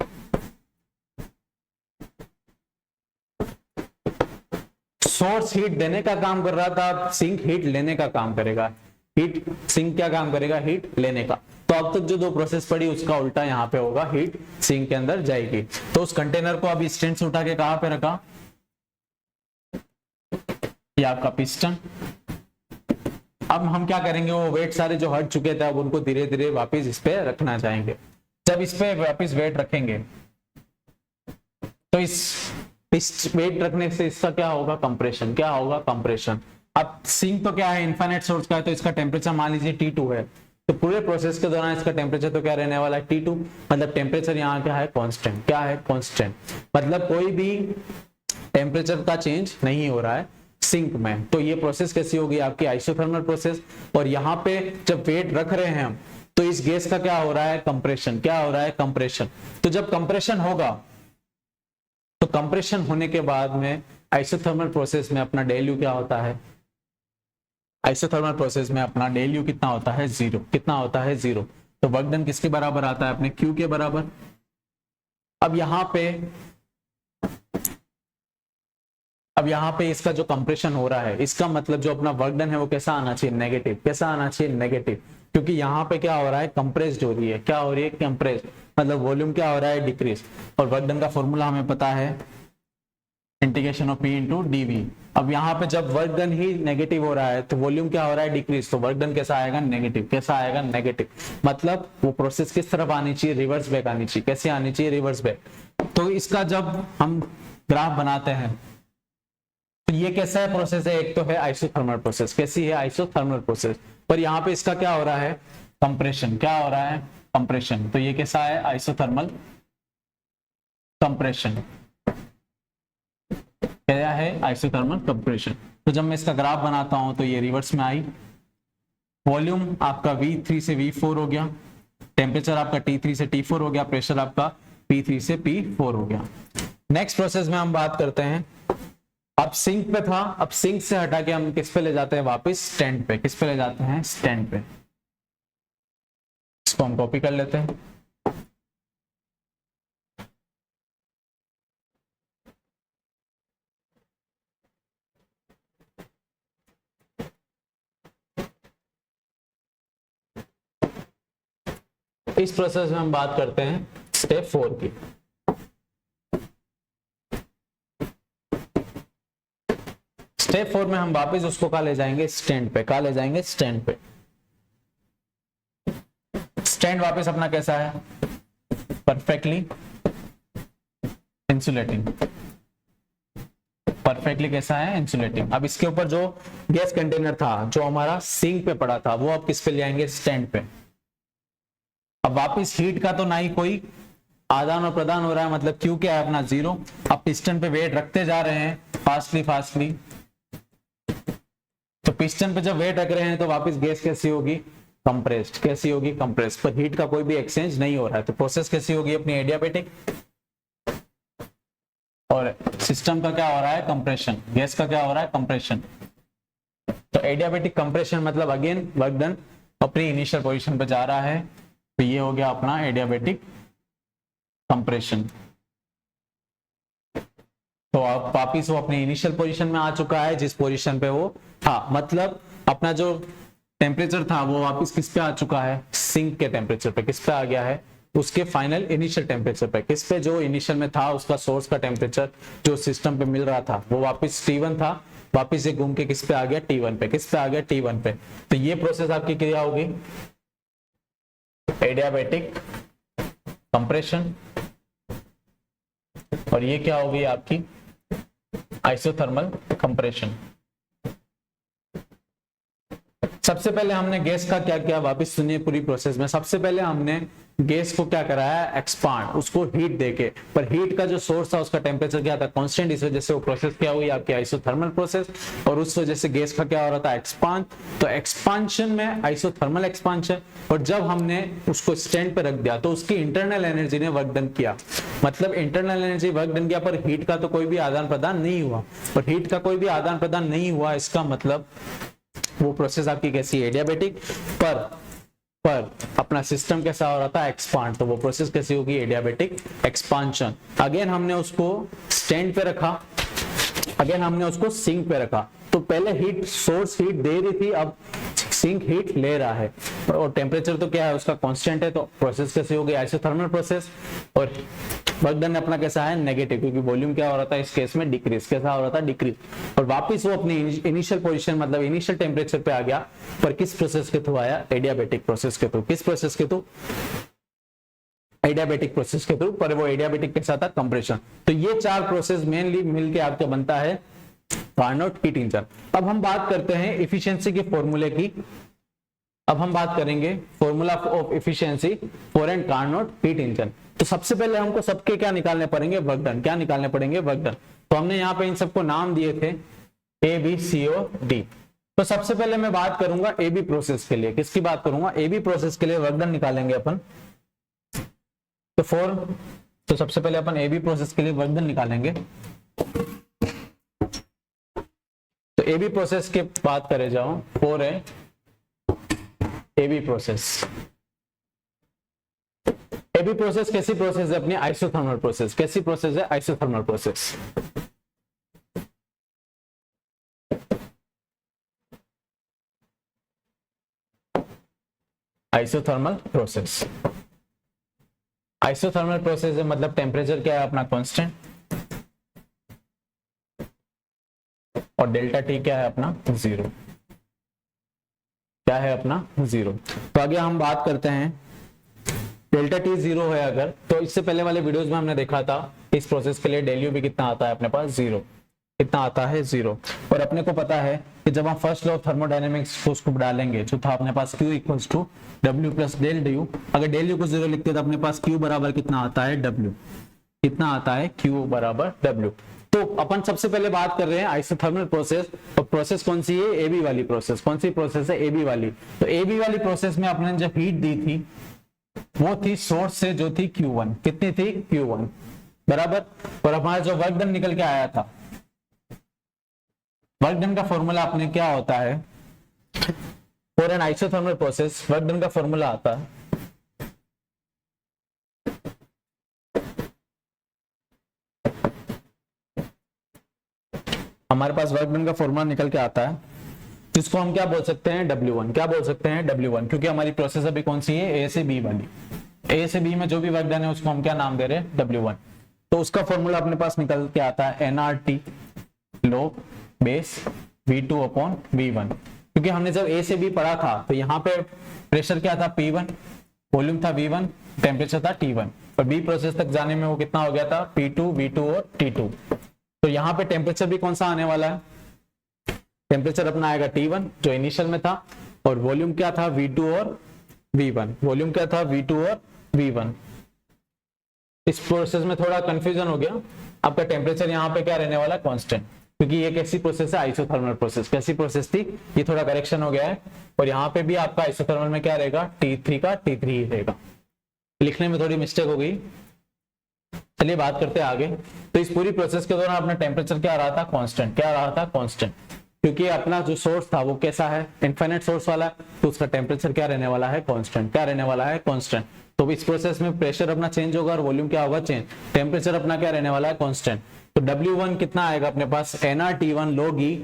सोर्स हीट देने का काम कर रहा था, सिंक हीट लेने का काम करेगा। हीट, सिंक क्या काम करेगा, हीट लेने का। तो अब तक जो दो प्रोसेस पड़ी उसका उल्टा यहाँ पे होगा, हीट सिंक के अंदर जाएगी। तो उस कंटेनर को अभी स्टैंड से उठा के कहां पे रखा, ये आपका पिस्टन। अब हम क्या करेंगे, वो वेट सारे जो हट चुके थे अब उनको धीरे धीरे वापस इस पे रखना चाहेंगे। जब इस पे वापस वेट रखेंगे तो इस वेट रखने से इसका क्या होगा, कंप्रेशन। क्या होगा, कंप्रेशन। अब सिंक तो क्या है, इनफाइनाइट सोर्स का है, तो इसका टेम्परेचर मान लीजिए T2 है, तो पूरे प्रोसेस के दौरान इसका टेम्परेचर तो क्या रहने वाला है, T2। मतलब टेम्परेचर यहाँ क्या है, कांस्टेंट। क्या है, कांस्टेंट। मतलब कोई भी टेम्परेचर का चेंज नहीं हो रहा है सिंक में। तो ये प्रोसेस कैसी होगी, आपकी आइसोथर्मल प्रोसेस। और यहाँ पे जब वेट रख रहे हैं हम तो इस गैस का क्या हो रहा है, कंप्रेशन। क्या हो रहा है, कंप्रेशन। तो जब कंप्रेशन होगा तो कंप्रेशन होने के बाद में आइसोथर्मल प्रोसेस में अपना डेल्यू क्या होता है, आइसोथर्मल प्रोसेस में अपना डेल्यू कितना होता है, 0। कितना होता है, 0। तो वर्क डन किसके बराबर आता है, अपने Q के बराबर। अब यहाँ पे इसका जो कंप्रेशन हो रहा है, इसका मतलब जो अपना वर्क डन है वो कैसा आना चाहिए, नेगेटिव। कैसा आना चाहिए, नेगेटिव। क्योंकि यहाँ पे क्या हो रहा है, कंप्रेस्ड हो रही है। क्या हो रही है, कंप्रेस्ड। मतलब वॉल्यूम क्या हो रहा है, डिक्रीज। और वर्क डन का फॉर्मूला हमें पता है, integration of P into dV। अब यहाँ पे जब वर्क डन ही नेगेटिव हो रहा है तो वॉल्यूम क्या हो रहा है, डिक्रीज। तो वर्क डन कैसा आएगा, नेगेटिव। कैसा आएगा, नेगेटिव। मतलब वो प्रोसेस किस तरफ आनी चाहिए, रिवर्स बैक आनी चाहिए। कैसे आनी चाहिए, रिवर्स बैक। तो इसका जब हम ग्राफ बनाते हैं तो ये कैसा है प्रोसेस है, एक तो है आइसोथर्मल प्रोसेस। कैसी है, आइसोथर्मल प्रोसेस। पर यहाँ पे इसका क्या हो रहा है, कंप्रेशन। क्या हो रहा है, कंप्रेशन। तो ये कैसा है, आइसोथर्मल कंप्रेशन। क्या है, आइसोथर्मल कंप्रेशन। तो जब मैं इसका ग्राफ बनाता हूं तो ये रिवर्स में आई। वॉल्यूम आपका V3 से V4 हो गया, टेम्परेचर आपका T3 से T4 हो गया, प्रेशर आपका P3 से P4 हो गया। नेक्स्ट प्रोसेस में हम बात करते हैं, अब सिंक पे था, अब सिंक से हटा के हम किस पे ले जाते हैं, वापस स्टैंड पे। किस पे ले जाते हैं, स्टैंड पे। इसको हम कॉपी कर लेते हैं। इस प्रोसेस में हम बात करते हैं स्टेप 4 की। स्टेप 4 में हम वापस उसको कहा ले जाएंगे, स्टैंड पे। कहा ले जाएंगे, स्टैंड पे। स्टैंड वापस अपना कैसा है, परफेक्टली इंसुलेटिंग, परफेक्टली कैसा है, इंसुलेटिंग। अब इसके ऊपर जो गैस कंटेनर था जो हमारा सिंक पे पड़ा था वो अब किस पे ले आएंगे, स्टैंड पे। अब वापस हीट का तो ना ही कोई आदान और प्रदान हो रहा है, मतलब क्यू क्या है अपना 0। अब पिस्टन पे वेट रखते जा रहे हैं फास्टली, तो पिस्टन पे जब वेट रख रहे हैं तो वापस गैस कैसी होगी, कंप्रेस्ड। कैसी होगी, कंप्रेस्ड। पर हीट का कोई भी एक्सचेंज नहीं हो रहा है, तो प्रोसेस कैसी होगी अपनी, एडियाबैटिक। और सिस्टम का क्या हो रहा है, कंप्रेशन। गैस का क्या हो रहा है, कंप्रेशन। तो एडियाबैटिक कंप्रेशन मतलब अगेन वर्क डन अपनी इनिशियल पोजीशन पे जा रहा है, तो ये हो गया अपना एडियाबैटिक कंप्रेशन। तो अब वापिस वो अपनी इनिशियल पोजीशन में आ चुका है जिस पोजीशन पे वो था, मतलब अपना जो टेम्परेचर था वो वापस किस पे आ चुका है, सिंक के टेम्परेचर पे। किस पे आ गया है, उसके फाइनल इनिशियल टेम्परेचर पे। किस पे, जो इनिशियल में था उसका सोर्स का टेम्परेचर जो सिस्टम पे मिल रहा था वो वापस T1 था, वापस ये घूम के किस पे आ गया, T1 पे। किस पे आ गया, T1 पे। तो ये प्रोसेस आपकी क्या होगी, एडियाबैटिक कंप्रेशन। और ये क्या होगी आपकी आइसोथर्मल कंप्रेशन। सबसे पहले हमने गैस का क्या किया, वापस सुनिए पूरी प्रोसेस में। सबसे पहले हमने गैस को क्या कराया, एक्सपांड, उसको हीट देके। पर हीट का जो सोर्स था उसका टेम्परेचर क्या था, कांस्टेंट। इस वजह से वो प्रोसेस क्या हुई आपकी आइसोथर्मल प्रोसेस, और उस वजह से गैस का क्या हो रहा था, एक्सपांड। तो एक्सपांशन में आइसोथर्मल एक्सपांशन। और जब हमने उसको स्टैंड पे रख दिया तो उसकी इंटरनल एनर्जी ने वर्क डन किया, मतलब इंटरनल एनर्जी वर्क डन किया, पर हीट का तो कोई भी आदान प्रदान नहीं हुआ। पर हीट का कोई भी आदान प्रदान नहीं हुआ, इसका मतलब वो प्रोसेस आपकी कैसी है, एडियाबैटिक। पर अपना सिस्टम कैसा हो रहा था, एक्सपांड। तो वो प्रोसेस कैसी होगी, एडियाबैटिक एक्सपांशन। अगेन हमने उसको स्टैंड पे रखा, अगेन हमने उसको सिंक पे रखा। तो पहले हीट सोर्स हीट दे रही थी, अब सिंक हीट ले रहा है, और टेम्परेचर तो क्या है उसका कांस्टेंट है। तो प्रोसेस कैसी होगी, आइसोथर्मल प्रोसेस। और वर्क डन अपना कैसा है, नेगेटिव, क्योंकि वॉल्यूम क्या हो रहा था इस केस में, डिक्रीज। कैसा हो रहा था, डिक्रीज। और वापस वो अपनी इनिशियल पोजीशन मतलब इनिशियल टेम्परेचर पे आ गया, पर किस प्रोसेस के थ्रू आया, एडियाबैटिक प्रोसेस के थ्रू। किस प्रोसेस के थ्रू, एडियाबैटिक प्रोसेस के थ्रू। पर वो एडियाबैटिक कैसा था, कंप्रेशन। तो ये चार प्रोसेस मेनली मिलके आपका बनता है कार्नोट हीट इंजन। अब हम बात करते हैं इफिशियंसी के फॉर्मूले की। अब हम बात करेंगे formula of efficiency for an Carnot heat engine. तो सबसे पहले हमको सबके क्या निकालने पड़ेंगे, वर्क डन। क्या निकालने पड़ेंगे, वर्क डन। तो हमने यहाँ पे इन सबको नाम दिए थे ABCOD। तो सबसे पहले मैं बात करूंगा AB प्रोसेस के लिए। किसकी बात करूंगा, AB प्रोसेस के लिए वर्क डन निकालेंगे अपन। तो सबसे पहले अपन AB प्रोसेस के लिए वर्क डन निकालेंगे। तो AB प्रोसेस की बात करे जाओ, 4 है AB प्रोसेस। AB प्रोसेस कैसी प्रोसेस है अपनी, आइसोथर्मल प्रोसेस। कैसी प्रोसेस है, isothermal process. Isothermal process, isothermal process है मतलब टेम्परेचर क्या है अपना, कांस्टेंट। और डेल्टा टी क्या है अपना, 0। क्या है अपना, 0। तो आगे हम बात करते हैं, डेल्टा टी 0 है अगर, तो इससे पहले वाले वीडियोस में हमने देखा था इस प्रोसेस के लिए डेल्यू भी कितना आता है अपने पास, 0। कितना आता है, 0। और अपने को पता है कि जब हम फर्स्ट लॉ ऑफ थर्मोडायनेमिक्स को उसको डालेंगे, जो था अपने पास Q equals to W plus del D U. अगर डेल यू को 0 लिखते तो अपने पास Q बराबर कितना आता है, W। कितना आता है, Q बराबर W। तो अपन सबसे पहले बात कर रहे हैं आइसोथर्मल प्रोसेस। और प्रोसेस कौन सी है, AB वाली प्रोसेस। कौन सी प्रोसेस है, AB वाली। तो AB वाली प्रोसेस में अपने जब हीट दी थी वो थी सोर्स से, जो थी Q1। कितनी थी, Q1 बराबर। और हमारा जो वर्क डन निकल के आया था, वर्क डन का फॉर्मूला अपने क्या होता है for an isothermal process, work done का फॉर्मूला आता है हमारे पास वर्क डन का फॉर्मूला निकल के आता है, जिसको हम क्या बोल सकते हैं, W1। क्या बोल सकते हैं, W1, क्योंकि हमारी प्रोसेस अभी कौन सी है, A से B वाली। A से B में जो भी वर्क डन है उसको हम क्या नाम दे रहे हैं, W1। तो उसका फॉर्मूला अपने पास निकल के आता है nRT log base V2 upon V1। क्योंकि हमने जब A से B पढ़ा था तो यहाँ पे प्रेशर क्या था, P1। वॉल्यूम था V1, टेम्परेचर था T1, और बी प्रोसेस तक जाने में वो कितना हो गया था P2, V2 और T2। तो यहाँ पे टेम्परेचर भी कौन सा आने वाला है, टेम्परेचर अपना आएगा T1 जो इनिशियल में था, और वॉल्यूम क्या था V2 और V1, वॉल्यूम क्या था V2 और V1। इस प्रोसेस में थोड़ा कंफ्यूजन हो गया, आपका टेम्परेचर यहाँ पे क्या रहने वाला है, कांस्टेंट, क्योंकि ये कैसी प्रोसेस है, आइसोथर्मल प्रोसेस। कैसी प्रोसेस थी, ये थोड़ा करेक्शन हो गया है, और यहाँ पे भी आपका आइसोथर्मल में क्या रहेगा, T3 का T3 ही रहेगा। लिखने में थोड़ी मिस्टेक हो गई, चलिए बात करते हैं आगे। तो इस पूरी प्रोसेस के दौरान अपना टेम्परेचर क्या रहा था, कांस्टेंट। क्या रहा था, कांस्टेंट, क्योंकि अपना जो सोर्स था वो कैसा है, इनफाइनाइट सोर्स वाला, तो उसका टेम्परेचर क्या रहने वाला है, कांस्टेंट। क्या रहने वाला है, कांस्टेंट। तो इस प्रोसेस में प्रेशर अपना चेंज होगा और वॉल्यूम क्या होगा, चेंज। टेम्परेचर अपना क्या रहने वाला है, कांस्टेंट। तो W1 कितना आएगा अपने पास, nRT1 log E,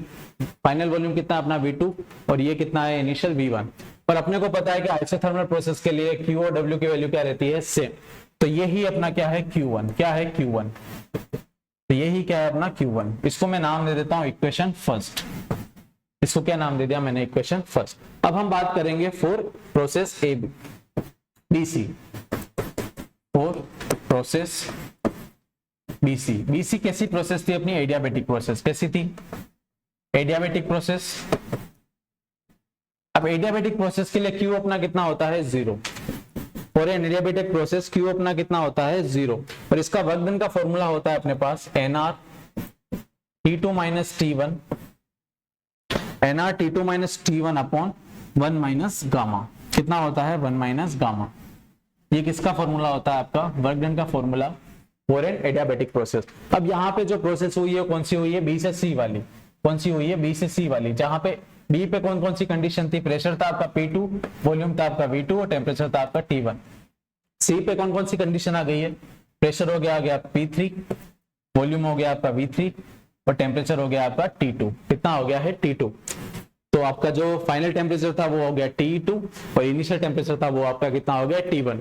final volume कितना अपना V2, और ये कितना है, इनिशियल V1। पर अपने को पता है कि आइसोथर्मल प्रोसेस के लिए Q और W की वैल्यू क्या रहती है, सेम। तो यही अपना क्या है, Q1। क्या है, Q1। तो यही क्या है अपना Q1। इसको मैं नाम दे देता हूं इक्वेशन फर्स्ट। इसको क्या नाम दे दिया मैंने, इक्वेशन फर्स्ट। अब हम बात करेंगे for process A B C, for process BC. BC कैसी प्रोसेस थी अपनी, एडियाबेटिक प्रोसेस। कैसी थी, एडियाबेटिक प्रोसेस। अब एडियाबेटिक प्रोसेस के लिए Q अपना कितना होता है, 0। और एडियाबेटिक प्रोसेस Q अपना कितना होता है, 0। और इसका वर्क डन का फॉर्मूला होता है अपने पास nR T2 minus T1, nR T2 minus T1 upon 1 minus gamma. कितना होता है, 1 माइनस गामा। ये किसका फॉर्मूला होता है, आपका वर्क डन का formula for an adiabatic process. अब यहाँ पे जो प्रोसेस हुई है कौन सी हुई है, बी से सी वाली। कौन सी हुई है, बी से सी वाली, जहां पे बी पे कौन कौन सी कंडीशन थी, प्रेशर था आपका P2, वॉल्यूम था आपका V2 और टेम्परेचर था आपका T1। सी पे कौन कौन सी कंडीशन आ गई है, प्रेशर हो गया P3, वॉल्यूम हो गया आपका V3 और टेम्परेचर हो गया आपका T2। कितना हो गया है, T2। तो आपका जो फाइनल टेम्परेचर था वो हो गया T2 और इनिशियल टेम्परेचर था वो आपका कितना हो गया, T1।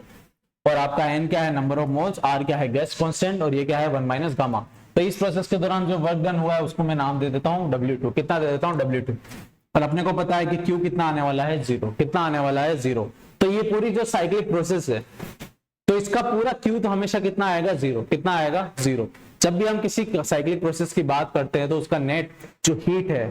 और आपका n क्या है, नंबर ऑफ मोल्स, r क्या है, गैस कांस्टेंट, और ये क्या है, 1 माइनस गामा। तो इस प्रोसेस के दौरान जो वर्क डन हुआ है उसको मैं नाम दे देता हूं W2। कितना दे देता हूं, W2। और अपने को पता है कि Q कितना आने वाला है, 0। कितना आने वाला है, 0। तो ये पूरी जो साइक्लिक प्रोसेस है, तो इसका पूरा Q तो हमेशा कितना आएगा, 0। कितना आएगा, 0। जब भी हम किसी साइक्लिक प्रोसेस की बात करते हैं तो उसका नेट जो हीट है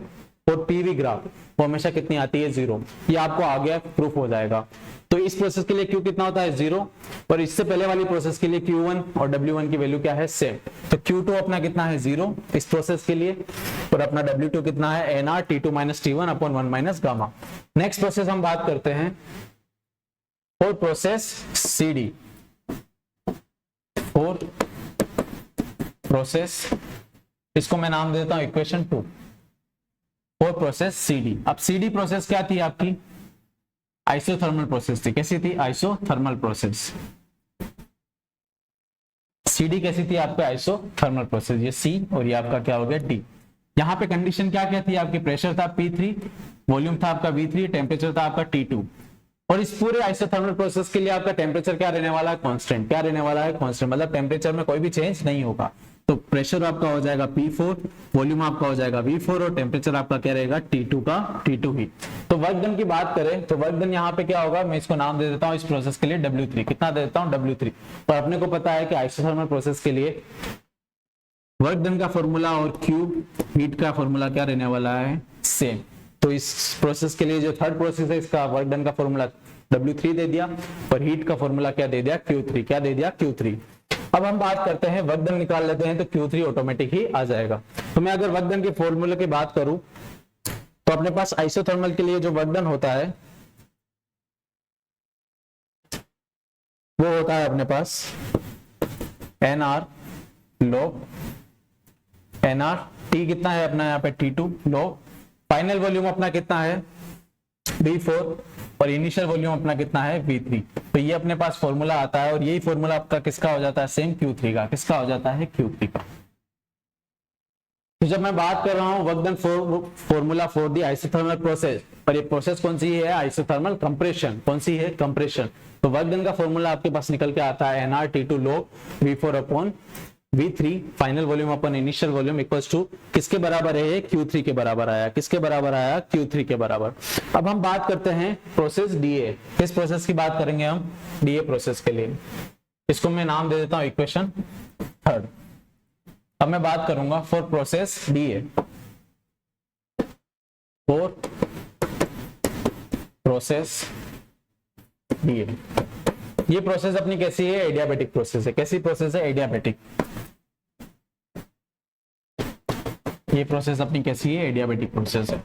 और पीवी ग्राफ वो हमेशा कितनी आती है, 0। ये आपको आगे प्रूफ हो जाएगा। तो इस प्रोसेस के लिए Q कितना होता है, 0। और इससे पहले वाली प्रोसेस के लिए Q1 और W1 की वैल्यू क्या है, सेम। तो Q2 अपना कितना है, 0 इस प्रोसेस के लिए, और अपना W2 कितना है, nR T2 minus T1 upon 1 minus gamma. Next process हम बात करते हैं for process CD, for process, इसको मैं नाम देता हूं इक्वेशन 2, फॉर प्रोसेस CD। अब CD प्रोसेस क्या थी आपकी, आइसोथर्मल प्रोसेस थी। कैसी थी, आइसोथर्मल प्रोसेस। CD कैसी थी आपका, आइसोथर्मल प्रोसेस। ये C और ये आपका क्या हो गया, D। यहाँ पे कंडीशन क्या क्या थी आपकी, प्रेशर था P3, वॉल्यूम था आपका V3, टेम्परेचर था आपका T2। और इस पूरे आइसोथर्मल प्रोसेस के लिए आपका टेम्परेचर क्या रहने वाला है, कांस्टेंट। क्या रहने वाला है, कांस्टेंट, मतलब टेम्परेचर में कोई भी चेंज नहीं होगा। तो प्रेशर आपका हो जाएगा P4, वॉल्यूम आपका हो जाएगा V4 और टेम्परेचर आपका क्या रहेगा, T2 का T2 ही। तो वर्क डन की बात करें तो वर्क डन यहाँ पे क्या होगा, मैं इसको नाम दे देता हूँ इस प्रोसेस के लिए W3। कितना दे देता हूँ, W3। और अपने को पता है कि आइसोथर्मल प्रोसेस के लिए वर्क डन का फॉर्मूला और क्यूब हीट का फॉर्मूला क्या रहने वाला है, सेम। तो इस प्रोसेस के लिए जो थर्ड प्रोसेस है इसका वर्क डन का फॉर्मूला W3 दे दिया और हीट का फॉर्मूला क्या दे दिया, Q3। क्या दे दिया, Q3। अब हम बात करते हैं वर्क डन निकाल लेते हैं तो Q3 ऑटोमेटिक ही आ जाएगा। तो मैं अगर वर्क डन के फॉर्मूले की बात करूं तो अपने पास आइसोथर्मल के लिए जो वर्क डन होता है वो होता है अपने पास nR log nR, T कितना है अपना यहाँ पे T2 log, फाइनल वॉल्यूम अपना कितना है V4 और इनिशियल वॉल्यूम अपना कितना है V3। तो ये अपने पास फॉर्मूला आता है और यही फॉर्मूला आपका किसका हो जाता है, सेम Q3 का। किसका हो जाता है, Q3 का। तो जब मैं बात कर रहा हूं work done formula for the isothermal process, और ये प्रोसेस कौन सी है, आइसोथर्मल कंप्रेशन। कौन सी है, कंप्रेशन। तो वर्क डन का फॉर्मूला आपके पास निकल के आता है nR T2 log V4 upon V3 final volume upon initial volume equals to किसके बराबर है, Q3 के बराबर आया। किसके बराबर आया, Q3 के बराबर। अब हम बात करते हैं प्रोसेस DA। किस प्रोसेस की बात करेंगे हम, DA प्रोसेस के लिए। इसको मैं नाम दे देता हूं इक्वेशन 3। अब मैं बात करूंगा for process DA, for process DA। ये प्रोसेस अपनी कैसी है, एडियाबेटिक प्रोसेस है। कैसी प्रोसेस है, एडियाबेटिक। ये प्रोसेस अपनी कैसी है, एडियाबेटिक प्रोसेस है।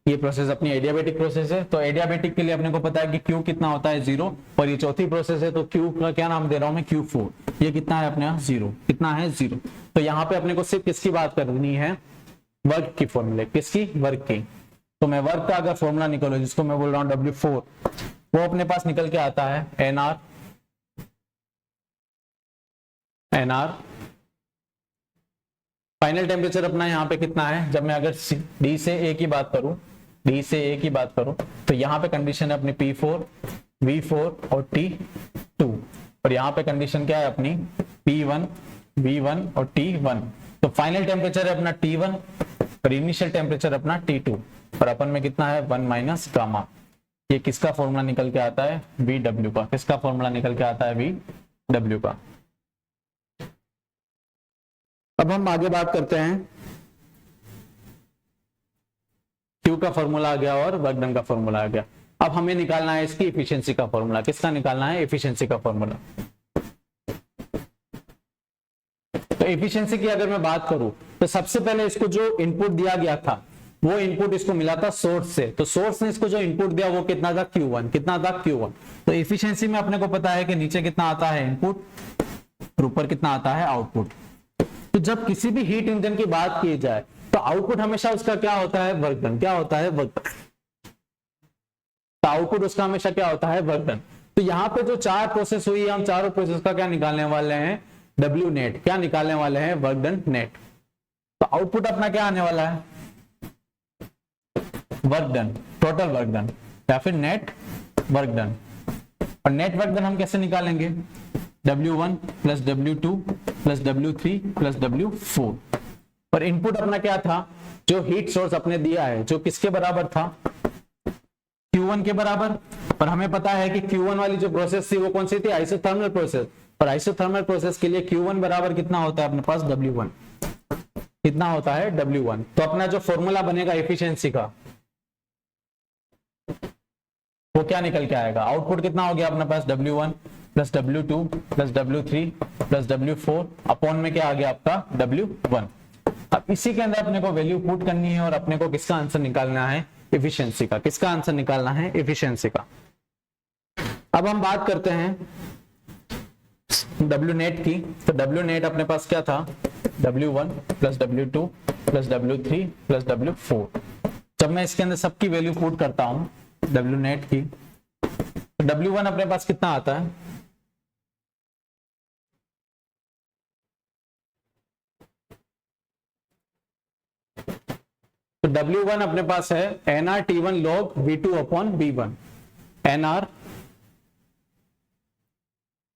ये प्रोसेस अपनी एडियाबेटिक प्रोसेस है। तो एडियाबेटिक के लिए अपने को पता है कि Q कितना होता है, 0। और ये चौथी प्रोसेस है तो Q का क्या नाम दे रहा हूं मैं, Q4। ये कितना है अपने यहाँ, 0। कितना है, 0। तो यहाँ पे अपने को सिर्फ किसकी बात करनी है, वर्क की फॉर्मूले। किसकी, वर्क की। तो मैं वर्क का अगर फॉर्मूला निकालू, जिसको मैं बोल रहा हूँ W4, वो अपने पास निकल के आता है NR। फाइनल टेम्परेचर अपना यहाँ पे कितना है, जब मैं अगर D से A की बात करूं, D से A की बात करूं, तो यहाँ पे कंडीशन है अपनी P4, V4 और T2। और यहाँ पे कंडीशन क्या है अपनी, P1, V1 और T1। तो फाइनल टेम्परेचर है अपना T1 और इनिशियल टेम्परेचर अपना T2। और अपन में कितना है, 1 माइनस गामा। ये किसका फॉर्मूला निकल के आता है, VW का। किसका फॉर्मूला निकल के आता है, VW का। अब हम आगे बात करते हैं, Q का फॉर्मूला आ गया और वर्क डन का फॉर्मूला आ गया। अब हमें निकालना है इसकी एफिशिएंसी का फॉर्मूला। किसका निकालना है, एफिशिएंसी का फॉर्मूला। तो एफिशिएंसी की अगर मैं बात करूं, तो सबसे पहले इसको जो इनपुट दिया गया था, वो इनपुट इसको मिला था सोर्स से। तो सोर्स ने इसको जो इनपुट दिया वो कितना था, Q1। कितना था, Q1। तो एफिशिएंसी में अपने को पता है कि नीचे कितना आता है इनपुट और ऊपर कितना आता है आउटपुट। तो जब किसी भी हीट इंजन की बात की जाए तो आउटपुट हमेशा उसका क्या होता है, वर्क डन। क्या होता है, वर्क डन। तो आउटपुट उसका हमेशा क्या होता है, वर्क डन। तो यहाँ पे जो 4 प्रोसेस हुई है, हम चारों प्रोसेस का क्या निकालने वाले हैं, W नेट। क्या निकालने वाले हैं, वर्क डन नेट। तो आउटपुट अपना क्या आने वाला है, work done, total work done, या फिर नेट वर्क डन। और नेट वर्क डन हम कैसे निकालेंगे, W1 plus W2 plus W3 plus W4। और इनपुट अपना क्या था, जो हीट सोर्स अपने दिया है, जो किसके बराबर था, Q1 के बराबर। और हमें पता है कि Q1 वाली जो प्रोसेस थी वो कौन सी थी, आइसोथर्मल प्रोसेस। और आइसोथर्मल प्रोसेस के लिए Q1 बराबर कितना होता है अपने पास, W1। कितना होता है, W1। तो अपना जो फॉर्मूला बनेगा एफिशिएंसी का, वो क्या निकल के आएगा, आउटपुट कितना हो गया अपने पास, W1 plus W2 plus W3 plus W4 upon में क्या आ गया आपका, W1। अब इसी के अंदर अपने को वैल्यू पुट करनी है और अपने को किसका आंसर निकालना है, एफिशिएंसी का। किसका आंसर निकालना है, एफिशिएंसी का। अब हम बात करते हैं W नेट की। तो W नेट अपने पास क्या था, W1 plus W2 plus W3 plus W4। जब मैं इसके अंदर सबकी वैल्यू पुट करता हूं W नेट की, तो W1 अपने पास कितना आता है, तो W1 अपने पास है nRT1 log V2 upon V1। nR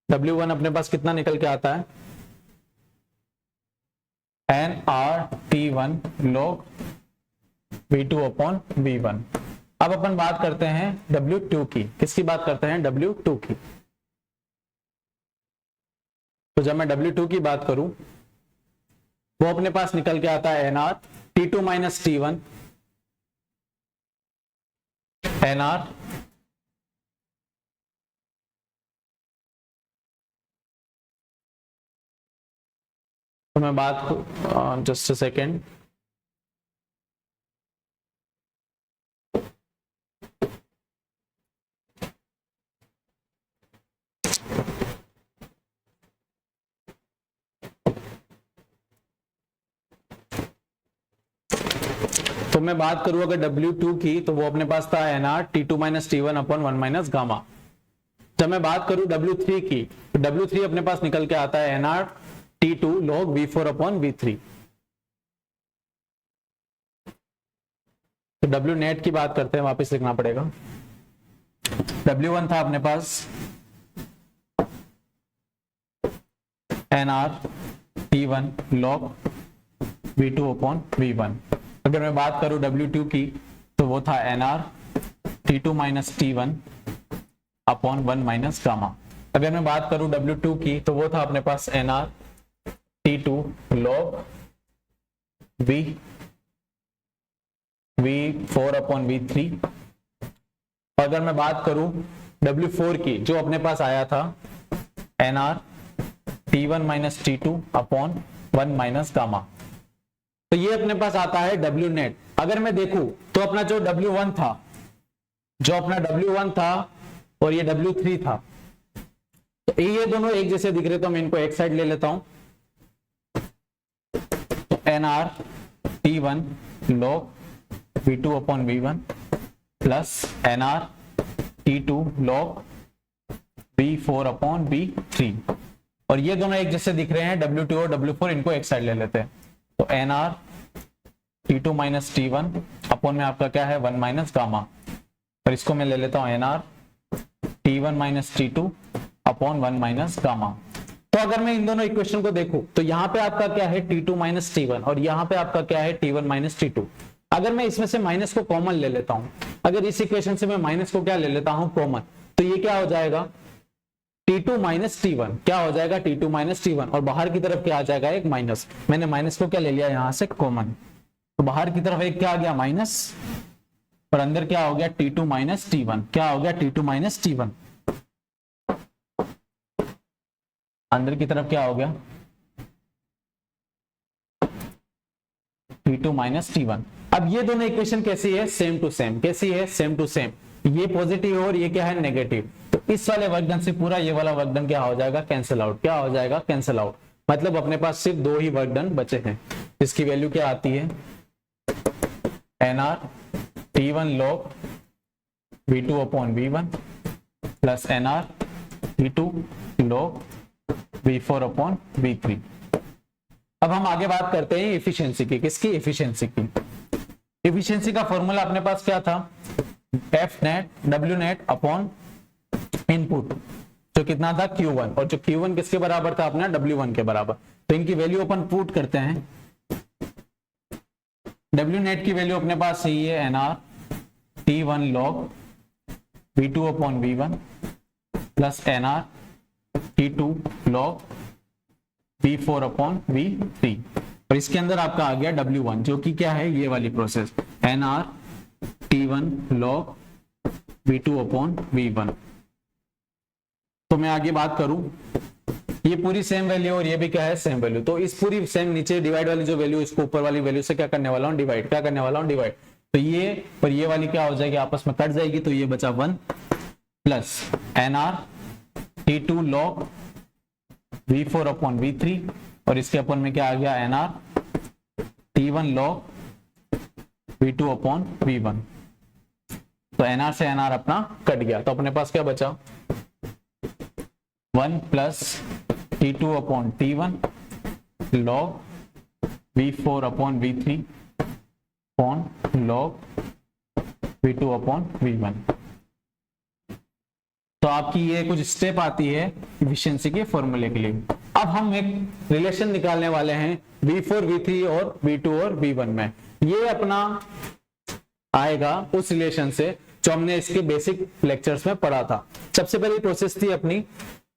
W1 अपने पास कितना निकल के आता है, nRT1 log V2 upon V1। अब अपन बात करते हैं W2 की। किसकी बात करते हैं, W2 की। तो जब मैं W2 की बात करूं, वो अपने पास निकल के आता है nR T2 minus T1 nR तो मैं बात जस्ट अ सेकेंड, तो मैं बात करूं अगर W2 की, तो वो अपने पास था nR T2 minus T1 upon 1 minus gamma. जब मैं बात करूं W3 की, तो W3 अपने पास निकल के आता है nR T2 log V4 upon V3। तो W नेट की बात करते हैं, वापस लिखना पड़ेगा। W1 था अपने पास NR T1 log V2 upon V1। अगर मैं बात करूं W2 की तो वो था NR T2 minus T1 upon 1 minus gamma. अगर मैं बात करूं W2 की तो वो था अपने पास NR T2 log V4 upon V3। अगर मैं बात करूं W4 की जो अपने पास आया था NR T1 minus T2 upon 1 minus gamma. तो ये अपने पास आता है W नेट। अगर मैं देखूं तो अपना जो W1 था और ये W3 था, तो ये दोनों एक जैसे दिख रहे, तो मैं इनको एक साइड ले लेता हूं। तो NR T1 log V2 upon V1 plus NR T2 log V4 upon V3, और ये दोनों एक जैसे दिख रहे हैं W2 और W4, इनको एक साइड ले लेते हैं। तो NR T2 minus T1 upon में आपका क्या है 1 माइनस गामा, और इसको मैं ले लेता हूं NR T1 minus T2 upon 1 minus gamma. तो अगर मैं इन दोनों इक्वेशन को देखूं तो यहाँ पे आपका क्या है T2 माइनस T1 और यहाँ पे आपका क्या है T1 माइनस T2। अगर मैं इसमें से माइनस को कॉमन ले लेता हूं, अगर इस इक्वेशन से मैं माइनस को क्या ले लेता हूं कॉमन, तो ये क्या हो जाएगा T2 माइनस T1, क्या हो जाएगा T2 माइनस T1, और बाहर की तरफ क्या आ जाएगा एक माइनस। मैंने माइनस को क्या ले लिया यहां से कॉमन, तो बाहर की तरफ एक क्या आ गया माइनस, और अंदर क्या हो गया T2 माइनस T1, क्या हो गया T2 माइनस T1, अंदर की तरफ क्या हो गया T2 माइनस T1। अब ये दोनों इक्वेशन कैसी है सेम टू सेम, कैसी है सेम टू सेम, ये पॉजिटिव और ये क्या है नेगेटिव। तो इस वाले वर्कडन से पूरा ये वाला वर्कडन क्या हो जाएगा कैंसिल आउट, क्या हो जाएगा कैंसिल आउट। मतलब अपने पास सिर्फ दो ही वर्कडन बचे हैं, जिसकी वैल्यू क्या आती है NR T1 log V2 upon V1 plus NR T2 log V4 upon V3। अब हम आगे बात करते हैं एफिशिएंसी की, किसकी एफिशिएंसी की। एफिशिएंसी का फॉर्मूला अपने पास क्या था F net W net upon input, जो कितना था Q1, और जो Q1 किसके बराबर था अपना W1 के बराबर। तो इनकी वैल्यू अपन पुट करते हैं। W नेट की वैल्यू अपने पास यही है NR T1 log V2 upon V1 plus NR T2 log V4 upon V3, और इसके अंदर आपका आ गया W1 जो कि क्या है ये वाली process NR T1 log V2 upon V1। तो मैं आगे बात करूं, ये पूरी सेम वैल्यू और ये भी क्या है सेम वैल्यू, तो इस पूरी सेम नीचे डिवाइड वाली जो वैल्यू इसको ऊपर वाली वैल्यू से क्या करने वाला हूं डिवाइड, क्या करने वाला हूं डिवाइड। तो ये और ये वाली क्या हो जाएगी आपस में कट जाएगी, तो ये बचा 1 plus NR T2 log V4 upon V3, और इसके अपन में क्या आ गया NR T1 log V2 upon V1। तो NR से NR अपना कट गया, तो अपने पास क्या बचा 1 plus T2 upon T1 log V4 upon V3 upon log V2 upon V1। तो आपकी ये कुछ स्टेप आती है एफिशिएंसी के फॉर्मूले के लिए। अब हम एक रिलेशन निकालने वाले हैं V4 V3 और V2 और V1 में। ये अपना आएगा उस रिलेशन से जो हमने इसके बेसिक लेक्चर्स में पढ़ा था। सबसे पहली प्रोसेस थी अपनी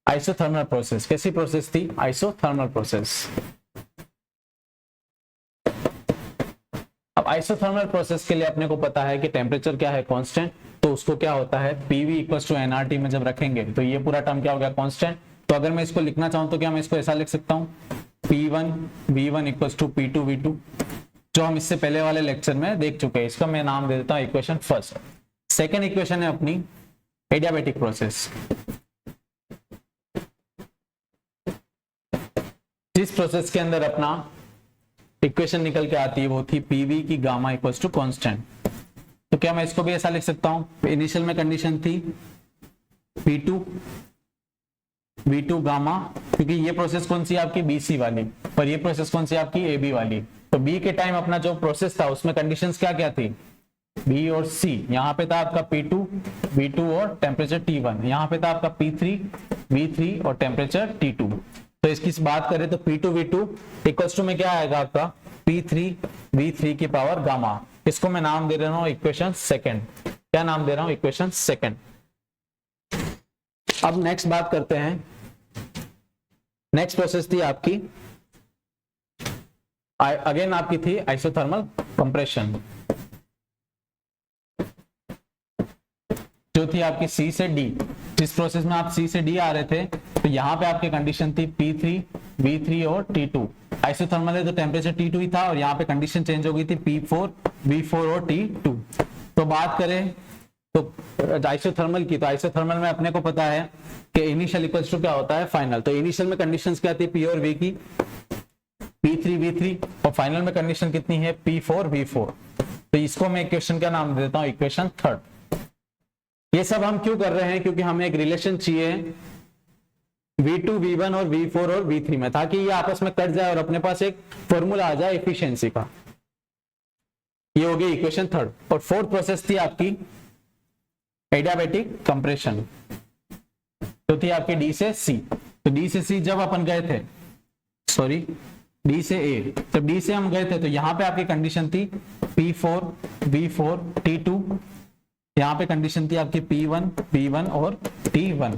आइसोथर्मल प्रोसेस। कैसी प्रोसेस थी आइसोथर्मल प्रोसेस। अब आइसोथर्मल प्रोसेस के लिए अपने को पता है कि टेम्परेचर क्या है कांस्टेंट, तो उसको क्या होता है PV इक्वल्स टू nRT में जब रखेंगे तो ये पूरा टर्म क्या हो गया कांस्टेंट। तो अगर मैं इसको लिखना चाहूं तो क्या मैं इसको ऐसा लिख सकता हूं P1 V1 equals to P2 V2, जो हम इससे पहले वाले लेक्चर में देख चुके हैं। इसका मैं नाम दे देता हूं इक्वेशन फर्स्ट। सेकेंड इक्वेशन है अपनी एडियाबैटिक प्रोसेस। जिस प्रोसेस के अंदर अपना इक्वेशन निकल के आती है वो थी PV की गामा इक्वल्स टू कांस्टेंट। तो क्या मैं इसको भी ऐसा लिख सकता हूं, इनिशियल में कंडीशन थी P2 V2 गामा, क्योंकि ये प्रोसेस कौन सी आपकी BC वाली और ये प्रोसेस कौन सी आपकी AB वाली। तो B के टाइम अपना जो प्रोसेस था उसमें कंडीशंस क्या क्या थी B और C। यहाँ पे था आपका P2 V2 और टेम्परेचर T1, यहाँ पे था आपका P3 V3 और टेम्परेचर T2। तो इसकी बात करें तो P2V2 इक्वल्स टू में क्या आएगा आपका P3V3 की पावर गामा। इसको मैं नाम दे रहा हूं इक्वेशन सेकंड। क्या नाम दे रहा हूं? Equation second. अब नेक्स्ट बात करते हैं। नेक्स्ट प्रोसेस थी आपकी, अगेन आपकी थी आइसोथर्मल कंप्रेशन, जो थी आपकी C से D। जिस प्रोसेस में आप C से D आ रहे थे तो यहां पे आपकी कंडीशन थी P3V3 और T2। आइसोथर्मल है तो टेम्परेचर T2 ही था और यहाँ पे कंडीशन चेंज हो गई थी P4V4 और T2। तो बात करें तो आइसोथर्मल की, तो आइसोथर्मल में अपने को पता है कि इनिशियल इक्वल्स टू क्या होता है? फाइनल। तो इनिशियल में कंडीशंस क्या थी? P और V की, P3V3, और फाइनल में कंडीशन कितनी है? P4V4। तो इसको मैं इक्वेशन क्या नाम देता हूं? Equation third. ये सब हम क्यों कर रहे हैं? क्योंकि हमें एक रिलेशन चाहिए V2, V1 और V4 और V3 में, ताकि ये आपस में कट जाए और अपने पास एक फॉर्मूला आ जाए एफिशिएंसी का। ये हो गई इक्वेशन थर्ड। और फोर्थ प्रोसेस थी आपकी एडियाबैटिक कंप्रेशन, तो थी आपकी D से C। तो D से C जब अपन गए थे, सॉरी D से A, जब D से हम गए थे तो यहां पे आपकी कंडीशन थी P4V4 T2। यहाँ पे कंडीशन थी आपकी P1V1 और T1।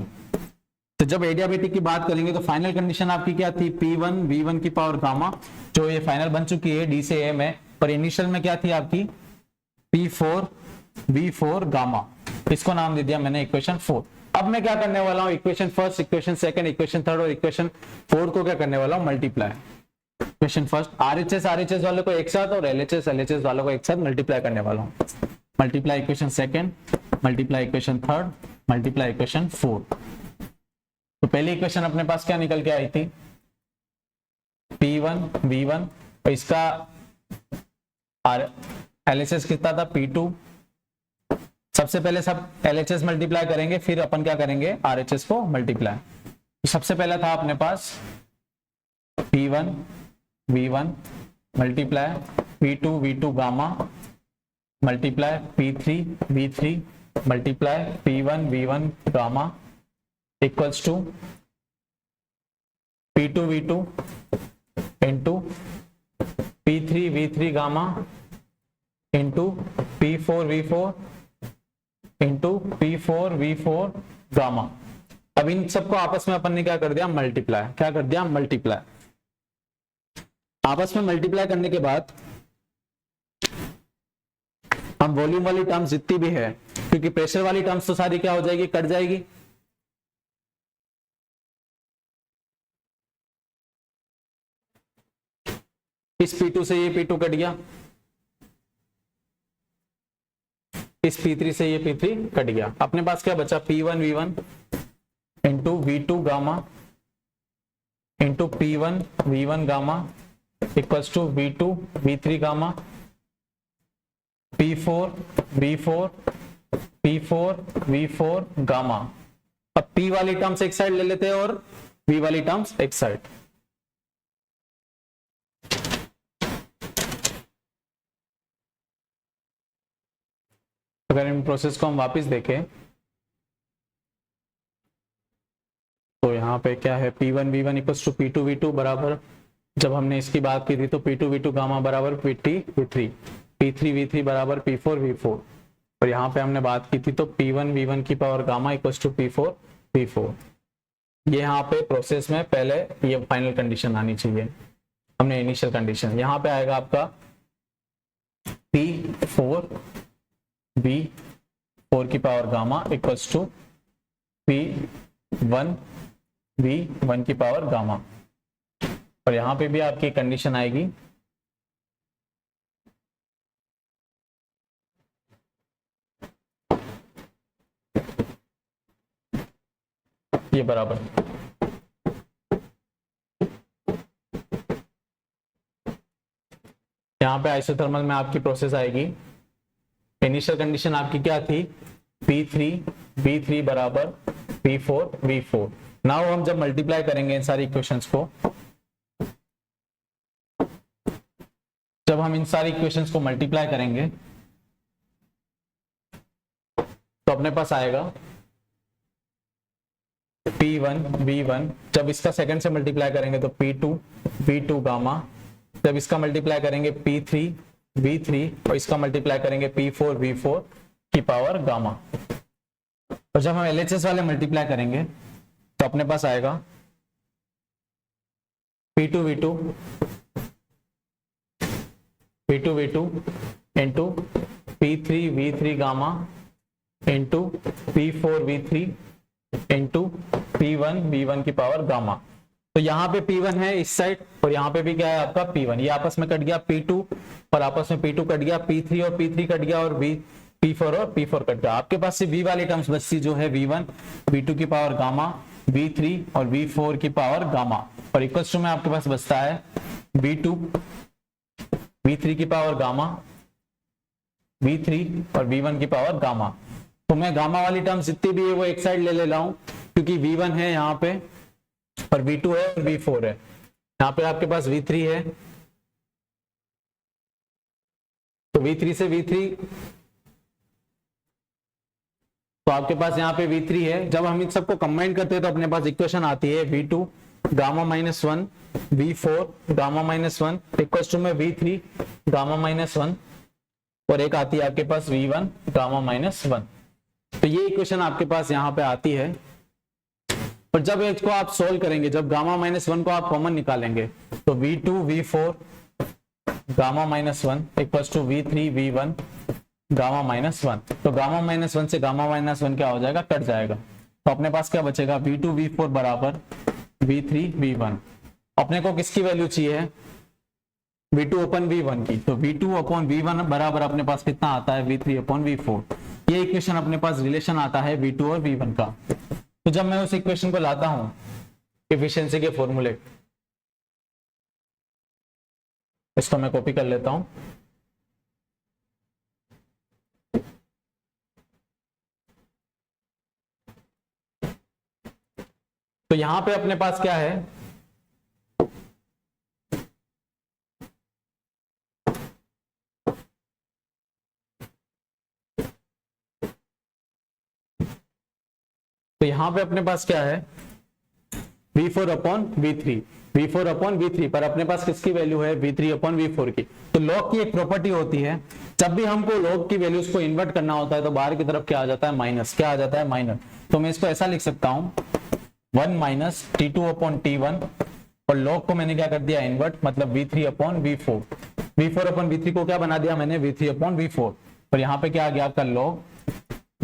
तो जब एडियाबैटिक की बात करेंगे तो फाइनल कंडीशन आपकी क्या थी? P1V1 की पावर गामा, जो ये फाइनल बन चुकी है D से A में। पर इनिशियल में क्या थी आपकी? P4V4 gamma. इसको नाम दे दिया मैंने इक्वेशन 4। अब मैं क्या करने वाला हूँ? Equation first, equation second, equation third और इक्वेशन फोर्थ को क्या करने वाला हूँ? मल्टीप्लाई। इक्वेशन फर्स्ट RHS वालों को एक साथ और LHS वालों को एक साथ मल्टीप्लाई करने वाला हूँ। Multiply equation second, multiply equation third, multiply equation fourth. तो पहली इक्वेशन अपने पास क्या निकल के आई थी? P1V1, और इसका LHS कितना था? P2। सबसे पहले सब LHS मल्टीप्लाई करेंगे, फिर अपन क्या करेंगे? RHS को मल्टीप्लाई। तो सबसे पहला था अपने पास P1V1 multiply P2V2 gamma multiply P3V3 multiply P1V1 gamma equals to P2V2 into P3V3 gamma into P4V4 into P4V4 gamma. अब इन सबको आपस में अपन ने क्या कर दिया? मल्टीप्लाई। क्या कर दिया? मल्टीप्लाई। आपस में मल्टीप्लाई करने के बाद हम वॉल्यूम वाली टर्म्स जितनी भी है, क्योंकि प्रेशर वाली टर्म्स तो सारी क्या हो जाएगी? कट जाएगी। इस P2 से ये P2 कट गया, इस P3 से ये P3 कट गया। अपने पास क्या बचा? P1V1 into V2 gamma into P1V1 gamma equals to V2V3 gamma P4V4 gamma. अब P वाली टर्म्स एक साइड ले लेते हैं और V वाली टर्म्स एक साइड। अगर इन प्रोसेस को हम वापस देखें तो यहाँ पे क्या है? P1V1 इक्वल्स टू P2V2 बराबर, जब हमने इसकी बात की थी तो P2V2 गामा बराबर P3V3, P3V3 बराबर P4V4, और यहाँ पे हमने बात की थी तो P1V1 की power gamma equals to P4V4। ये यहाँ पे प्रोसेस में पहले ये फाइनल कंडीशन आनी चाहिए। हमने इनिशियल कंडीशन, यहाँ पे आएगा आपका P4V4 की power gamma equals to P1V1 की पावर गामा, और यहाँ पे भी आपकी कंडीशन आएगी ये बराबर। यहाँ पे आइसोथर्मल में आपकी प्रोसेस आएगी, इनिशियल कंडीशन आपकी क्या थी? P3V3 बराबर P4V4। नाउ हम जब मल्टीप्लाई करेंगे इन सारी इक्वेशंस को, जब हम इन सारी इक्वेशंस को मल्टीप्लाई करेंगे तो अपने पास आएगा P1 V1, जब इसका सेकंड से मल्टीप्लाई करेंगे तो P2 V2 गामा, जब इसका मल्टीप्लाई करेंगे P3 V3 और इसका मल्टीप्लाई करेंगे P4 V4 की पावर गामा। और जब हम LHS वाले मल्टीप्लाई करेंगे तो अपने पास आएगा P2 V2 into P3 V3 gamma into P4 V3 into P1 V1 की पावर गामा। तो यहाँ पे P1 है इस साइड और यहाँ पे भी क्या है आपका P1, ये आपस में कट गया P2 और आपस में P2 कट गया, P3 और P3 कट गया और P4 और P4 कट गया। आपके पास से V वाली टर्म्स बचती जो है V1 V2 की पावर गामा, V3 और V4 की पावर गामा, और इक्वल्स टू में आपके पास बचता है V2 V3 की पावर गामा, V3 और V1 की पावर गामा। तो मैं गामा वाली टर्म्स जितनी भी है वो एक साइड ले रहा हूं क्योंकि V1 है यहाँ पे और V2 है और V4 है। यहाँ पे आपके पास V3 है तो V3 से V3, तो आपके पास यहाँ पे V3 है। जब हम इन सबको कंबाइन करते हैं तो अपने पास इक्वेशन आती है V2 gamma -1 V4 gamma -1 equals to में V3 गामा -1 और एक आती है आपके पास V1 गामा -1। तो ये इक्वेशन आपके पास यहाँ पे आती है। और जब इसको आप सोल्व करेंगे, जब गामा -1 को आप कॉमन निकालेंगे तो V2 V4 gamma -1 equals to V3 V1 gamma -1। तो गामा -1 से गामा -1 क्या हो जाएगा, कट जाएगा। तो अपने पास क्या बचेगा, V2 V4 बराबर V3 V1। अपने को किसकी वैल्यू चाहिए, V2 अपॉन V1 की। तो V2 अपॉन V1 बराबर अपने पास कितना आता है, V3 अपॉन V4। ये इक्वेशन अपने पास रिलेशन आता है V2 और V1 का। तो जब मैं उस इक्वेशन को लाता हूं एफिशिएंसी के फॉर्मूले, इसको मैं कॉपी कर लेता हूं। तो यहां पे अपने पास क्या है, तो यहां पे अपने पास क्या है V4 upon V3, V4 upon V3 पर अपने पास किसकी वैल्यू है, V3 अपॉन V4 की। तो लॉग की एक प्रॉपर्टी होती है, जब भी हमको लॉग की वैल्यूज को इन्वर्ट करना होता है तो बाहर की तरफ क्या आ जाता है, माइनस। क्या आ जाता है, माइनस। तो मैं इसको ऐसा लिख सकता हूं 1 माइनस T2 अपॉन T1 और लॉग को मैंने क्या कर दिया, इन्वर्ट, मतलब V3 upon V4। V4 upon V3 को क्या बना दिया मैंने, V3 अपॉन V4। और यहाँ पे क्या आ गया आपका लॉग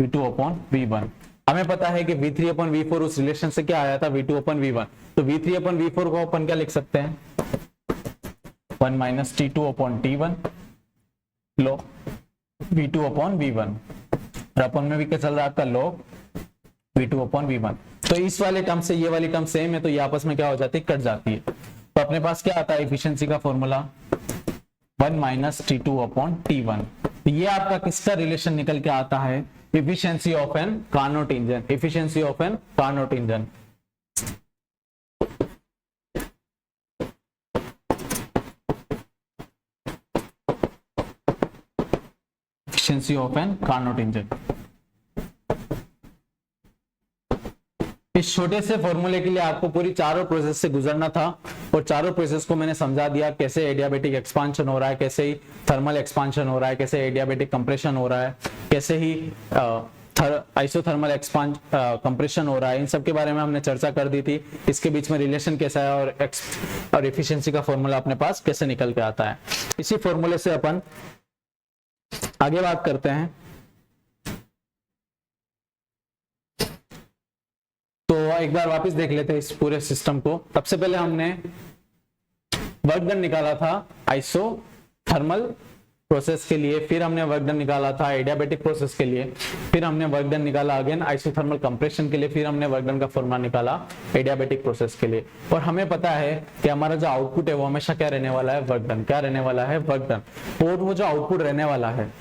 V2 अपॉन V1। हमें पता है कि V3 अपॉन V4 उस रिलेशन से क्या आया था, V2 अपॉन V1। तो V3 अपॉन V4 को अपन क्या लिख सकते हैं, 1 माइनस T2 अपॉन T1 लो V2 अपॉन V1। और अपन में भी क्या चल रहा है आपका लॉग V2 अपॉन V1। तो इस वाले टर्म से ये वाली टर्म सेम है तो ये आपस में क्या हो जाती है, कट जाती है। तो अपने पास क्या आता है एफिशिएंसी का formula 1 minus T2 upon T1। ये आपका किसका रिलेशन निकल के आता है, efficiency of an Carnot engine, efficiency of an Carnot engine। efficiency of an Carnot engine। इस छोटे से फॉर्मूले के लिए आपको पूरी चारों प्रोसेस से गुजरना था और चारों प्रोसेस को मैंने समझा दिया, कैसे एडियाबेटिक एक्सपांशन हो रहा है, कैसे ही थर्मल एक्सपांशन हो रहा है, कैसे एडियाबेटिक कंप्रेशन हो रहा है, कैसे ही आइसोथर्मल कंप्रेशन हो रहा है। इन सब के बारे में हमने चर्चा कर दी थी। इसके बीच में रिलेशन कैसा है और एफिशिएंसी का फॉर्मूला अपने पास कैसे निकल के आता है। इसी फॉर्मूले से अपन आगे बात करते हैं। तो एक बार वापस देख लेते हैं इस पूरे सिस्टम को। सबसे पहले हमने वर्क डन निकाला था आइसोथर्मल प्रोसेस के लिए, फिर हमने वर्क डन निकाला था एडियाबेटिक प्रोसेस के लिए, फिर हमने वर्क डन निकाला अगेन आइसोथर्मल कंप्रेशन के लिए, फिर हमने वर्क डन का फॉर्मूला निकाला एडियाबेटिक प्रोसेस के लिए। और हमें पता है कि हमारा जो आउटपुट है वो हमेशा क्या रहने वाला है, वर्क डन। क्या रहने वाला है, वर्क डन। और वो जो आउटपुट रहने वाला है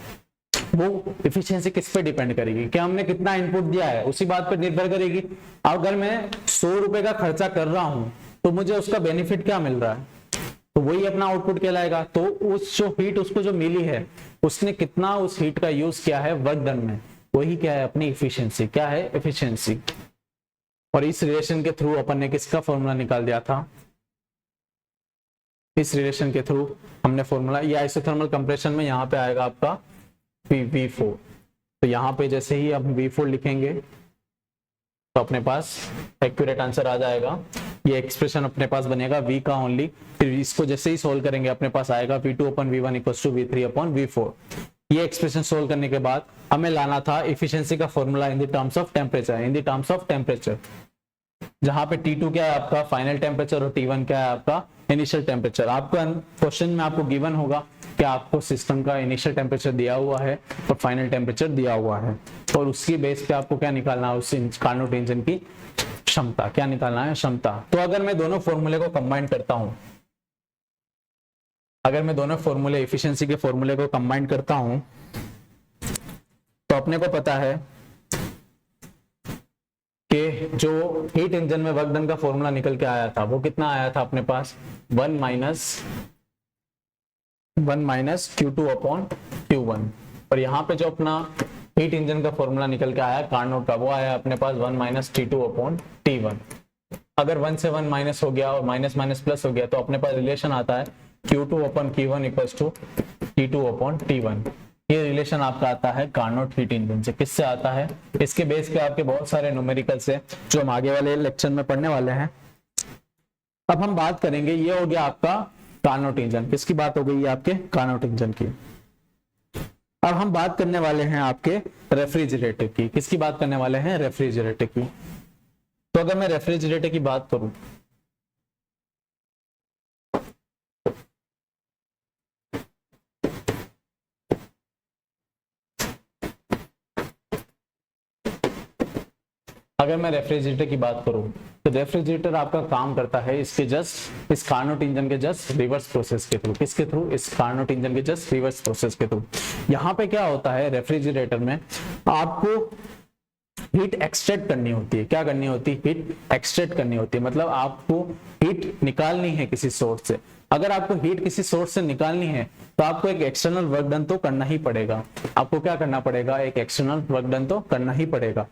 वो एफिशिएंसी किस पे डिपेंड करेगी, क्या हमने कितना इनपुट दिया है उसी बात पर निर्भर करेगी। अगर मैं 100 रुपए का खर्चा कर रहा हूं तो मुझे उसका बेनिफिट क्या मिल रहा है, तो वही अपना आउटपुट कहलाएगा। तो उस जो हीट उसको जो मिली है उसने कितना उस हीट का यूज किया है वर्क डन में, वही क्या है अपनी एफिशिएंसी। क्या है एफिशिएंसी। और इस रिलेशन के थ्रू अपन ने किसका फॉर्मूला निकाल दिया था, इस रिलेशन के थ्रू हमने फॉर्मूला, ये आइसोथर्मल कंप्रेशन में यहाँ पे आएगा आपका V4। तो यहाँ पे जैसे ही हम V4 लिखेंगे तो अपने पास एक्यूरेट आंसर आ जाएगा। ये एक्सप्रेशन अपने पास बनेगा V का ओनली, फिर इसको जैसे ही सोल्व करेंगे अपने पास आएगा V2/V1 = V3/V4। ये एक्सप्रेशन सोल्व करने के बाद हमें लाना था एफिशिएंसी का formula in the terms of temperature, in the terms of temperature, जहां पे T2 क्या है आपका फाइनल टेम्परेचर और T1 क्या है आपका इनिशियल टेम्परेचर। आपका क्वेश्चन में आपको गिवन होगा कि आपको सिस्टम का इनिशियल टेम्परेचर दिया हुआ है और फाइनल टेम्परेचर दिया हुआ है, और उसकी बेस पे आपको क्या निकालना है, उस कार्नोट इंजन की क्षमता, क्या निकालना है, क्षमता। तो अगर मैं दोनों फॉर्मूले को कंबाइन करता हूं, अगर मैं दोनों फॉर्मूले एफिशिएंसी के फॉर्मूले को कंबाइन करता हूं तो अपने को पता है कि जो हीट इंजन में वर्क डन का फॉर्मूला निकल के आया था वो कितना आया था अपने पास, 1 माइनस Q2/Q1। और यहाँ पे जो अपना हीट इंजन का फॉर्मूला निकल के आया कार्नोट का, वो आया अपने पास 1 माइनस T2/T1। अगर 1 से 1 माइनस हो गया और माइनस माइनस प्लस हो गया तो अपने पास रिलेशन आता है Q2/Q1 = T2/T1। ये रिलेशन आपका आता है कार्नोट हीट इंजन से। किससे आता है, इसके बेस पे आपके बहुत सारे न्यूमेरिकल्स है जो हम आगे वाले लेक्चर में पढ़ने वाले हैं। अब हम बात करेंगे, ये हो गया आपका कार्नोट इंजन। किसकी बात हो गई, आपके कार्नोट इंजन की। अब हम बात करने वाले हैं आपके रेफ्रिजरेटर की। किसकी बात करने वाले हैं, रेफ्रिजरेटर की। तो अगर मैं रेफ्रिजरेटर की बात करूं अगर मैं रेफ्रिजरेटर की बात करूं तो रेफ्रिजरेटर आपका काम करता है इसके जस्ट, इस कार्नोट इंजन के जस्ट रिवर्स प्रोसेस के थ्रू। किसके थ्रू, इस कार्नोट इंजन के जस्ट रिवर्स प्रोसेस के थ्रू। यहाँ पे क्या होता है, रेफ्रिजरेटर में आपको हीट एक्सट्रैक्ट करनी होती है। क्या करनी होती है, हीट एक्सट्रैक्ट करनी होती है, मतलब आपको हीट निकालनी है किसी सोर्स से। अगर आपको हीट किसी सोर्स से निकालनी है तो आपको एक एक्सटर्नल वर्क डन तो करना ही पड़ेगा। आपको क्या करना पड़ेगा, एक एक्सटर्नल वर्क डन तो करना ही पड़ेगा।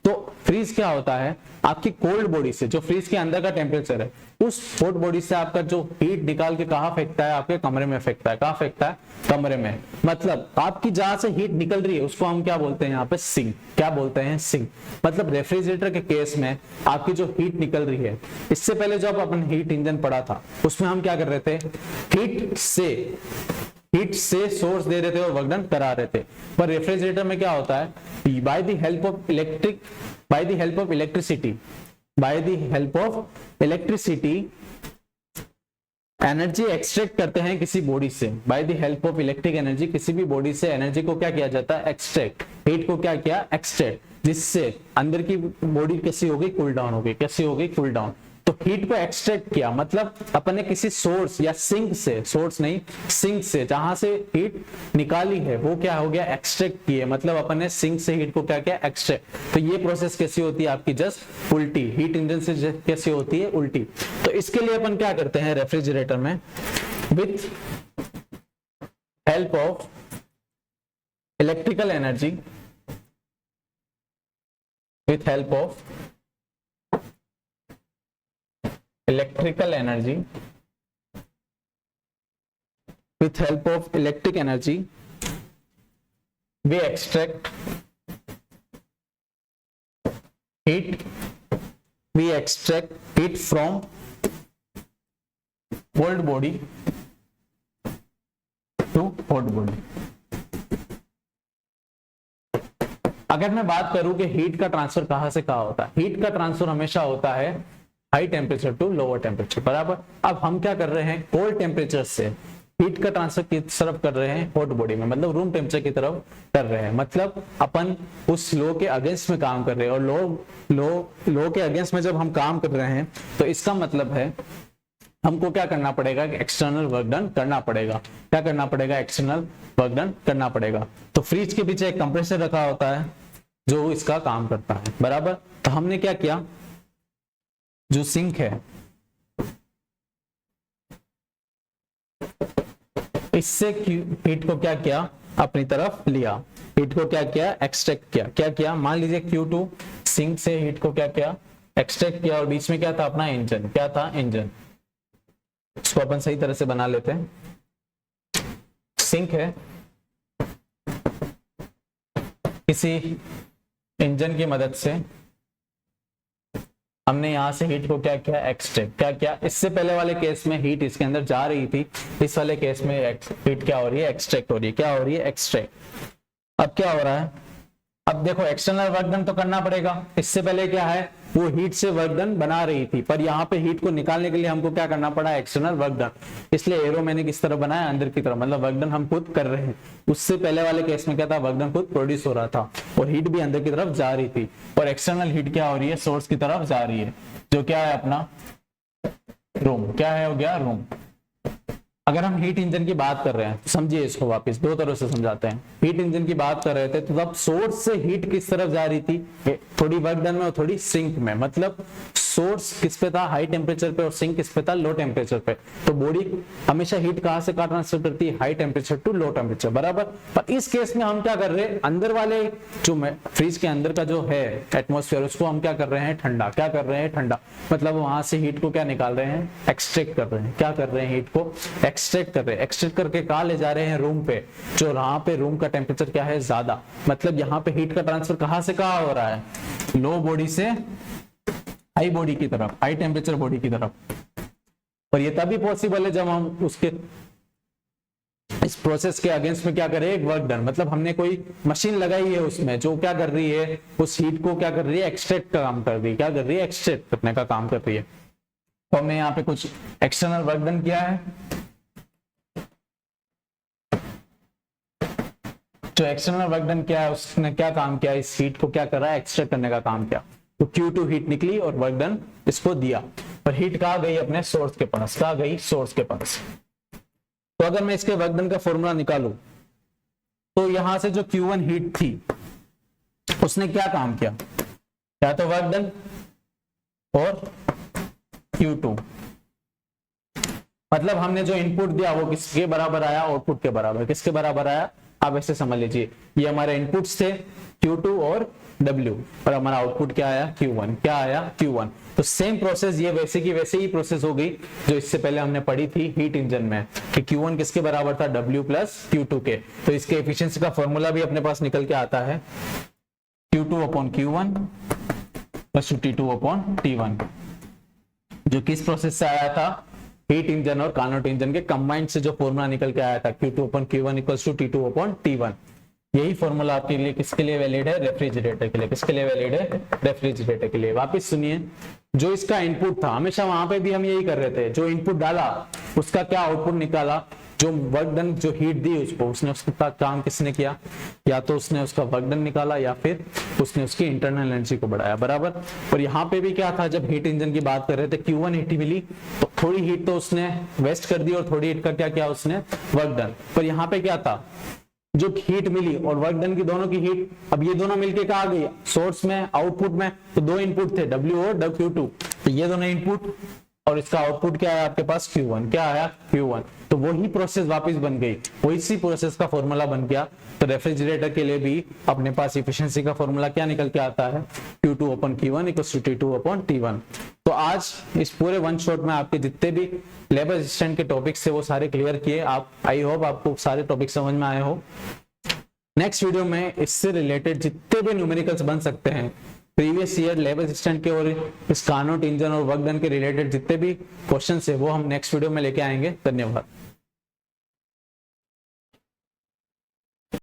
तो फ्रीज क्या होता है, आपकी कोल्ड बॉडी से, जो फ्रीज के अंदर का टेम्परेचर है, उस हॉट बॉडी से आपका जो हीट निकाल के कहाँ फेंकता है, आपके कमरे में फेंकता है। कहाँ फेंकता है, कमरे में। मतलब आपकी जहां से हीट निकल रही है उसको हम क्या बोलते हैं यहाँ पे, सिंक। क्या बोलते हैं, सिंक। मतलब रेफ्रिजरेटर के केस में आपकी जो हीट निकल रही है, इससे पहले जब अपन हीट इंजन पढ़ा था उसमें हम क्या कर रहे थे, हीट से सोर्स दे रहे थे और वर्क डन करा रहे थे। पर रेफ्रिजरेटर में क्या होता है, by the help of electricity energy extract करते हैं किसी बॉडी से। By the help of electric energy, किसी भी बॉडी से एनर्जी को क्या किया जाता है, एक्सट्रैक्ट। हीट को क्या किया, एक्सट्रैक्ट, जिससे अंदर की बॉडी कैसी हो गई, कूल डाउन हो गई। कैसी हो गई, कूल डाउन। तो हीट को एक्सट्रैक्ट किया, मतलब अपन ने किसी सोर्स या सिंक से, सोर्स नहीं सिंक से, जहां से हीट निकाली है वो क्या हो गया, एक्सट्रैक्ट की है। मतलब अपन ने सिंक से हीट को क्या किया, एक्सट्रैक्ट। तो ये प्रोसेस कैसी होती है आपकी, जस्ट उल्टी। हीट इंजन से कैसी होती है, उल्टी। तो इसके लिए अपन क्या करते हैं रेफ्रिजरेटर में, with help of electrical energy, with help of electric energy we extract heat from cold body to hot body। अगर मैं बात करूं कि हीट का ट्रांसफर कहां से कहां होता है, हीट का ट्रांसफर हमेशा होता है high temperature to lower temperature, बराबर। अब हम क्या कर रहे हैं, कोल्ड टेम्परेचर से हीट का ट्रांसफर किस तरफ कर रहे हैं, हॉट बॉडी में, मतलब रूम टेम्परेचर की तरफ कर रहे हैं। मतलब अपन उस लो के अगेंस्ट में काम कर रहे हैं, और लो के अगेंस्ट में जब हम काम कर रहे हैं तो इसका मतलब है हमको क्या करना पड़ेगा, एक्सटर्नल वर्क डन करना पड़ेगा। क्या करना पड़ेगा, एक्सटर्नल वर्क डन करना पड़ेगा। तो फ्रिज के पीछे एक कंप्रेसर रखा होता है जो इसका काम करता है, बराबर। तो हमने क्या किया, जो सिंक है इससे हीट को क्या किया, अपनी तरफ लिया। हीट को क्या किया, एक्सट्रैक्ट किया। क्या किया, मान लीजिए Q2 सिंक से हीट को क्या किया, एक्सट्रैक्ट किया और बीच में क्या था अपना इंजन, क्या था इंजन। इसको अपन सही तरह से बना लेते हैं। सिंक है, किसी इंजन की मदद से हमने यहां से हीट को क्या किया, एक्सट्रैक्ट। क्या किया, इससे पहले वाले केस में हीट इसके अंदर जा रही थी, इस वाले केस में हीट क्या हो रही है, एक्सट्रैक्ट हो रही है। क्या हो रही है, एक्सट्रैक्ट। अब क्या हो रहा है, अब देखो एक्सटर्नल वर्क डन तो करना पड़ेगा। इससे पहले क्या है, वो हीट से वर्क डन बना रही थी, पर यहाँ पे हीट को निकालने के लिए हमको क्या करना पड़ा, एक्सटर्नल वर्क डन। इसलिए एरो मैंने किस तरह बनाया, अंदर की तरफ, मतलब वर्क डन हम खुद कर रहे हैं। उससे पहले वाले केस में क्या था, वर्क डन खुद प्रोड्यूस हो रहा था और हीट भी अंदर की तरफ जा रही थी, और एक्सटर्नल हीट क्या हो रही है, सोर्स की तरफ जा रही है, जो क्या है अपना रूम। क्या है, हो गया रूम। अगर हम हीट इंजन की बात कर रहे हैं तो समझिए इसको, वापस दो तरह से समझाते हैं। हीट इंजन की बात कर रहे थे तो तब सोर्स से हीट किस तरफ जा रही थी, थोड़ी वर्क डन में और थोड़ी सिंक में। मतलब सोर्स किस पे था, हाई टेम्परेचर पे, और सिंक किस पे था, लो टेम्परेचर पे। तो बॉडी हमेशा हीट कहां से कहां ट्रांसफर करती है, high temperature to low temperature, बराबर। पर इस केस में हम क्या कर रहे हैं, अंदर वाले जो फ्रिज के अंदर का जो है एटमॉस्फेयर, उसको हम क्या कर रहे हैं, ठंडा। क्या कर रहे हैं, ठंडा। मतलब वहां से हीट को क्या निकाल रहे हैं, एक्सट्रैक्ट कर रहे हैं। क्या कर रहे हैं, हीट को एक्सट्रैक्ट कर रहे हैं। एक्सट्रैक्ट करके कहां ले जा रहे हैं, रूम पे, जो यहाँ पे रूम का टेम्परेचर क्या है, ज्यादा। मतलब यहाँ पे हीट का ट्रांसफर कहां से कहां हो रहा है, लो बॉडी से हाई बॉडी की तरफ, हाई टेम्परेचर बॉडी की तरफ। और ये तभी पॉसिबल है जब हम उसके इस प्रोसेस के अगेंस्ट में क्या करें, एक वर्क डन। मतलब हमने कोई मशीन लगाई है उसमें, जो क्या कर रही है, उस हीट को क्या कर रही है, एक्सट्रैक्ट का काम कर रही है। क्या कर रही है, एक्सट्रैक्ट करने का काम कर रही है। तो हमने यहाँ पे कुछ एक्सटर्नल वर्क डन किया है। जो एक्सटर्नल वर्क डन किया है उसने क्या काम किया, इस हीट को क्या कर रहा है, एक्सट्रैक्ट करने का काम किया। तो Q2 हीट निकली और वर्क डन इसको दिया, और हीट कहां गई, अपने सोर्स के पास। कहां गई, सोर्स के पास। तो अगर मैं इसके वर्क डन का फॉर्मूला निकालूं तो यहां से जो Q1 हीट थी उसने क्या काम किया, या तो वर्क डन और Q2। मतलब हमने जो इनपुट दिया वो किसके बराबर आया, आउटपुट के बराबर। किसके बराबर आया, आप ऐसे समझ लीजिए, ये हमारे इनपुट्स थे Q2 और W, और हमारा आउटपुट क्या आया, Q1। क्या आया, Q1। तो सेम प्रोसेस ये वैसे की वैसे ही प्रोसेस हो गई जो इससे पहले हमने पढ़ी थी हीट इंजन में, कि Q1 किसके बराबर था, W प्लस Q2 के। तो इसके एफिशिएंसी का फॉर्मूला भी अपने पास निकल के आता है, Q2 upon Q1 plus T2 upon T1, जो किस प्रोसेस से आया था, हीट इंजन और कार्नोट इंजन के कंबाइंड से जो फॉर्मूला निकल के आया था, Q2 upon Q1 equals to T2 upon T1। यही फॉर्मूला आपके लिए किसके लिए वैलिड है, रेफ्रिजरेटर के लिए। किसके लिए वैलिड है, रेफ्रिजरेटर के लिए। वापस सुनिए, जो इसका इनपुट था, हमेशा वहां पे भी हम यही कर रहे थे, जो इनपुट डाला उसका क्या आउटपुट निकाला, जो वर्क डन, जो हीट दी उसको, उसने उसका काम किसने किया, या तो उसने उसका वर्क डन निकाला या फिर उसने उसकी इंटरनल एनर्जी को बढ़ाया, बराबर। और यहाँ पे भी क्या था, जब हीट इंजन की बात कर रहे थे, Q1 हीट मिली तो थोड़ी हीट तो उसने वेस्ट कर दी और थोड़ी हीट का क्या किया उसने, वर्क डन। पर यहाँ पे क्या था, जो हीट मिली और वर्क डन की दोनों की हीट, अब ये दोनों मिलके कहा गई, सोर्स में, आउटपुट में। तो दो इनपुट थे, W और Q2, तो ये दोनों इनपुट और इसका आउटपुट क्या आया आपके पास, Q1। क्या आया, Q1। तो वही प्रोसेस वापस बन गई, वही सी प्रोसेस का फॉर्मूला बन गया। तो रेफ्रिजरेटर के लिए भी अपने पास इफिशिएंसी का फॉर्मूला क्या निकल के आता है, Q2 upon Q1 equals to T2 upon T1। तो आज इस पूरे वन शॉट में आपके जितने भी लेबर असिस्टेंट के टॉपिक्स थे वो सारे क्लियर किए आप। आई होप आपको सारे टॉपिक समझ में आए हो। नेक्स्ट वीडियो में इससे रिलेटेड जितने भी न्यूमेरिकल्स बन सकते हैं, प्रीवियस ईयर लेबर असिस्टेंट के और इस कार्नोट इंजन और वर्क डन के रिलेटेड जितने भी क्वेश्चंस है वो हम नेक्स्ट वीडियो में लेके आएंगे। धन्यवाद।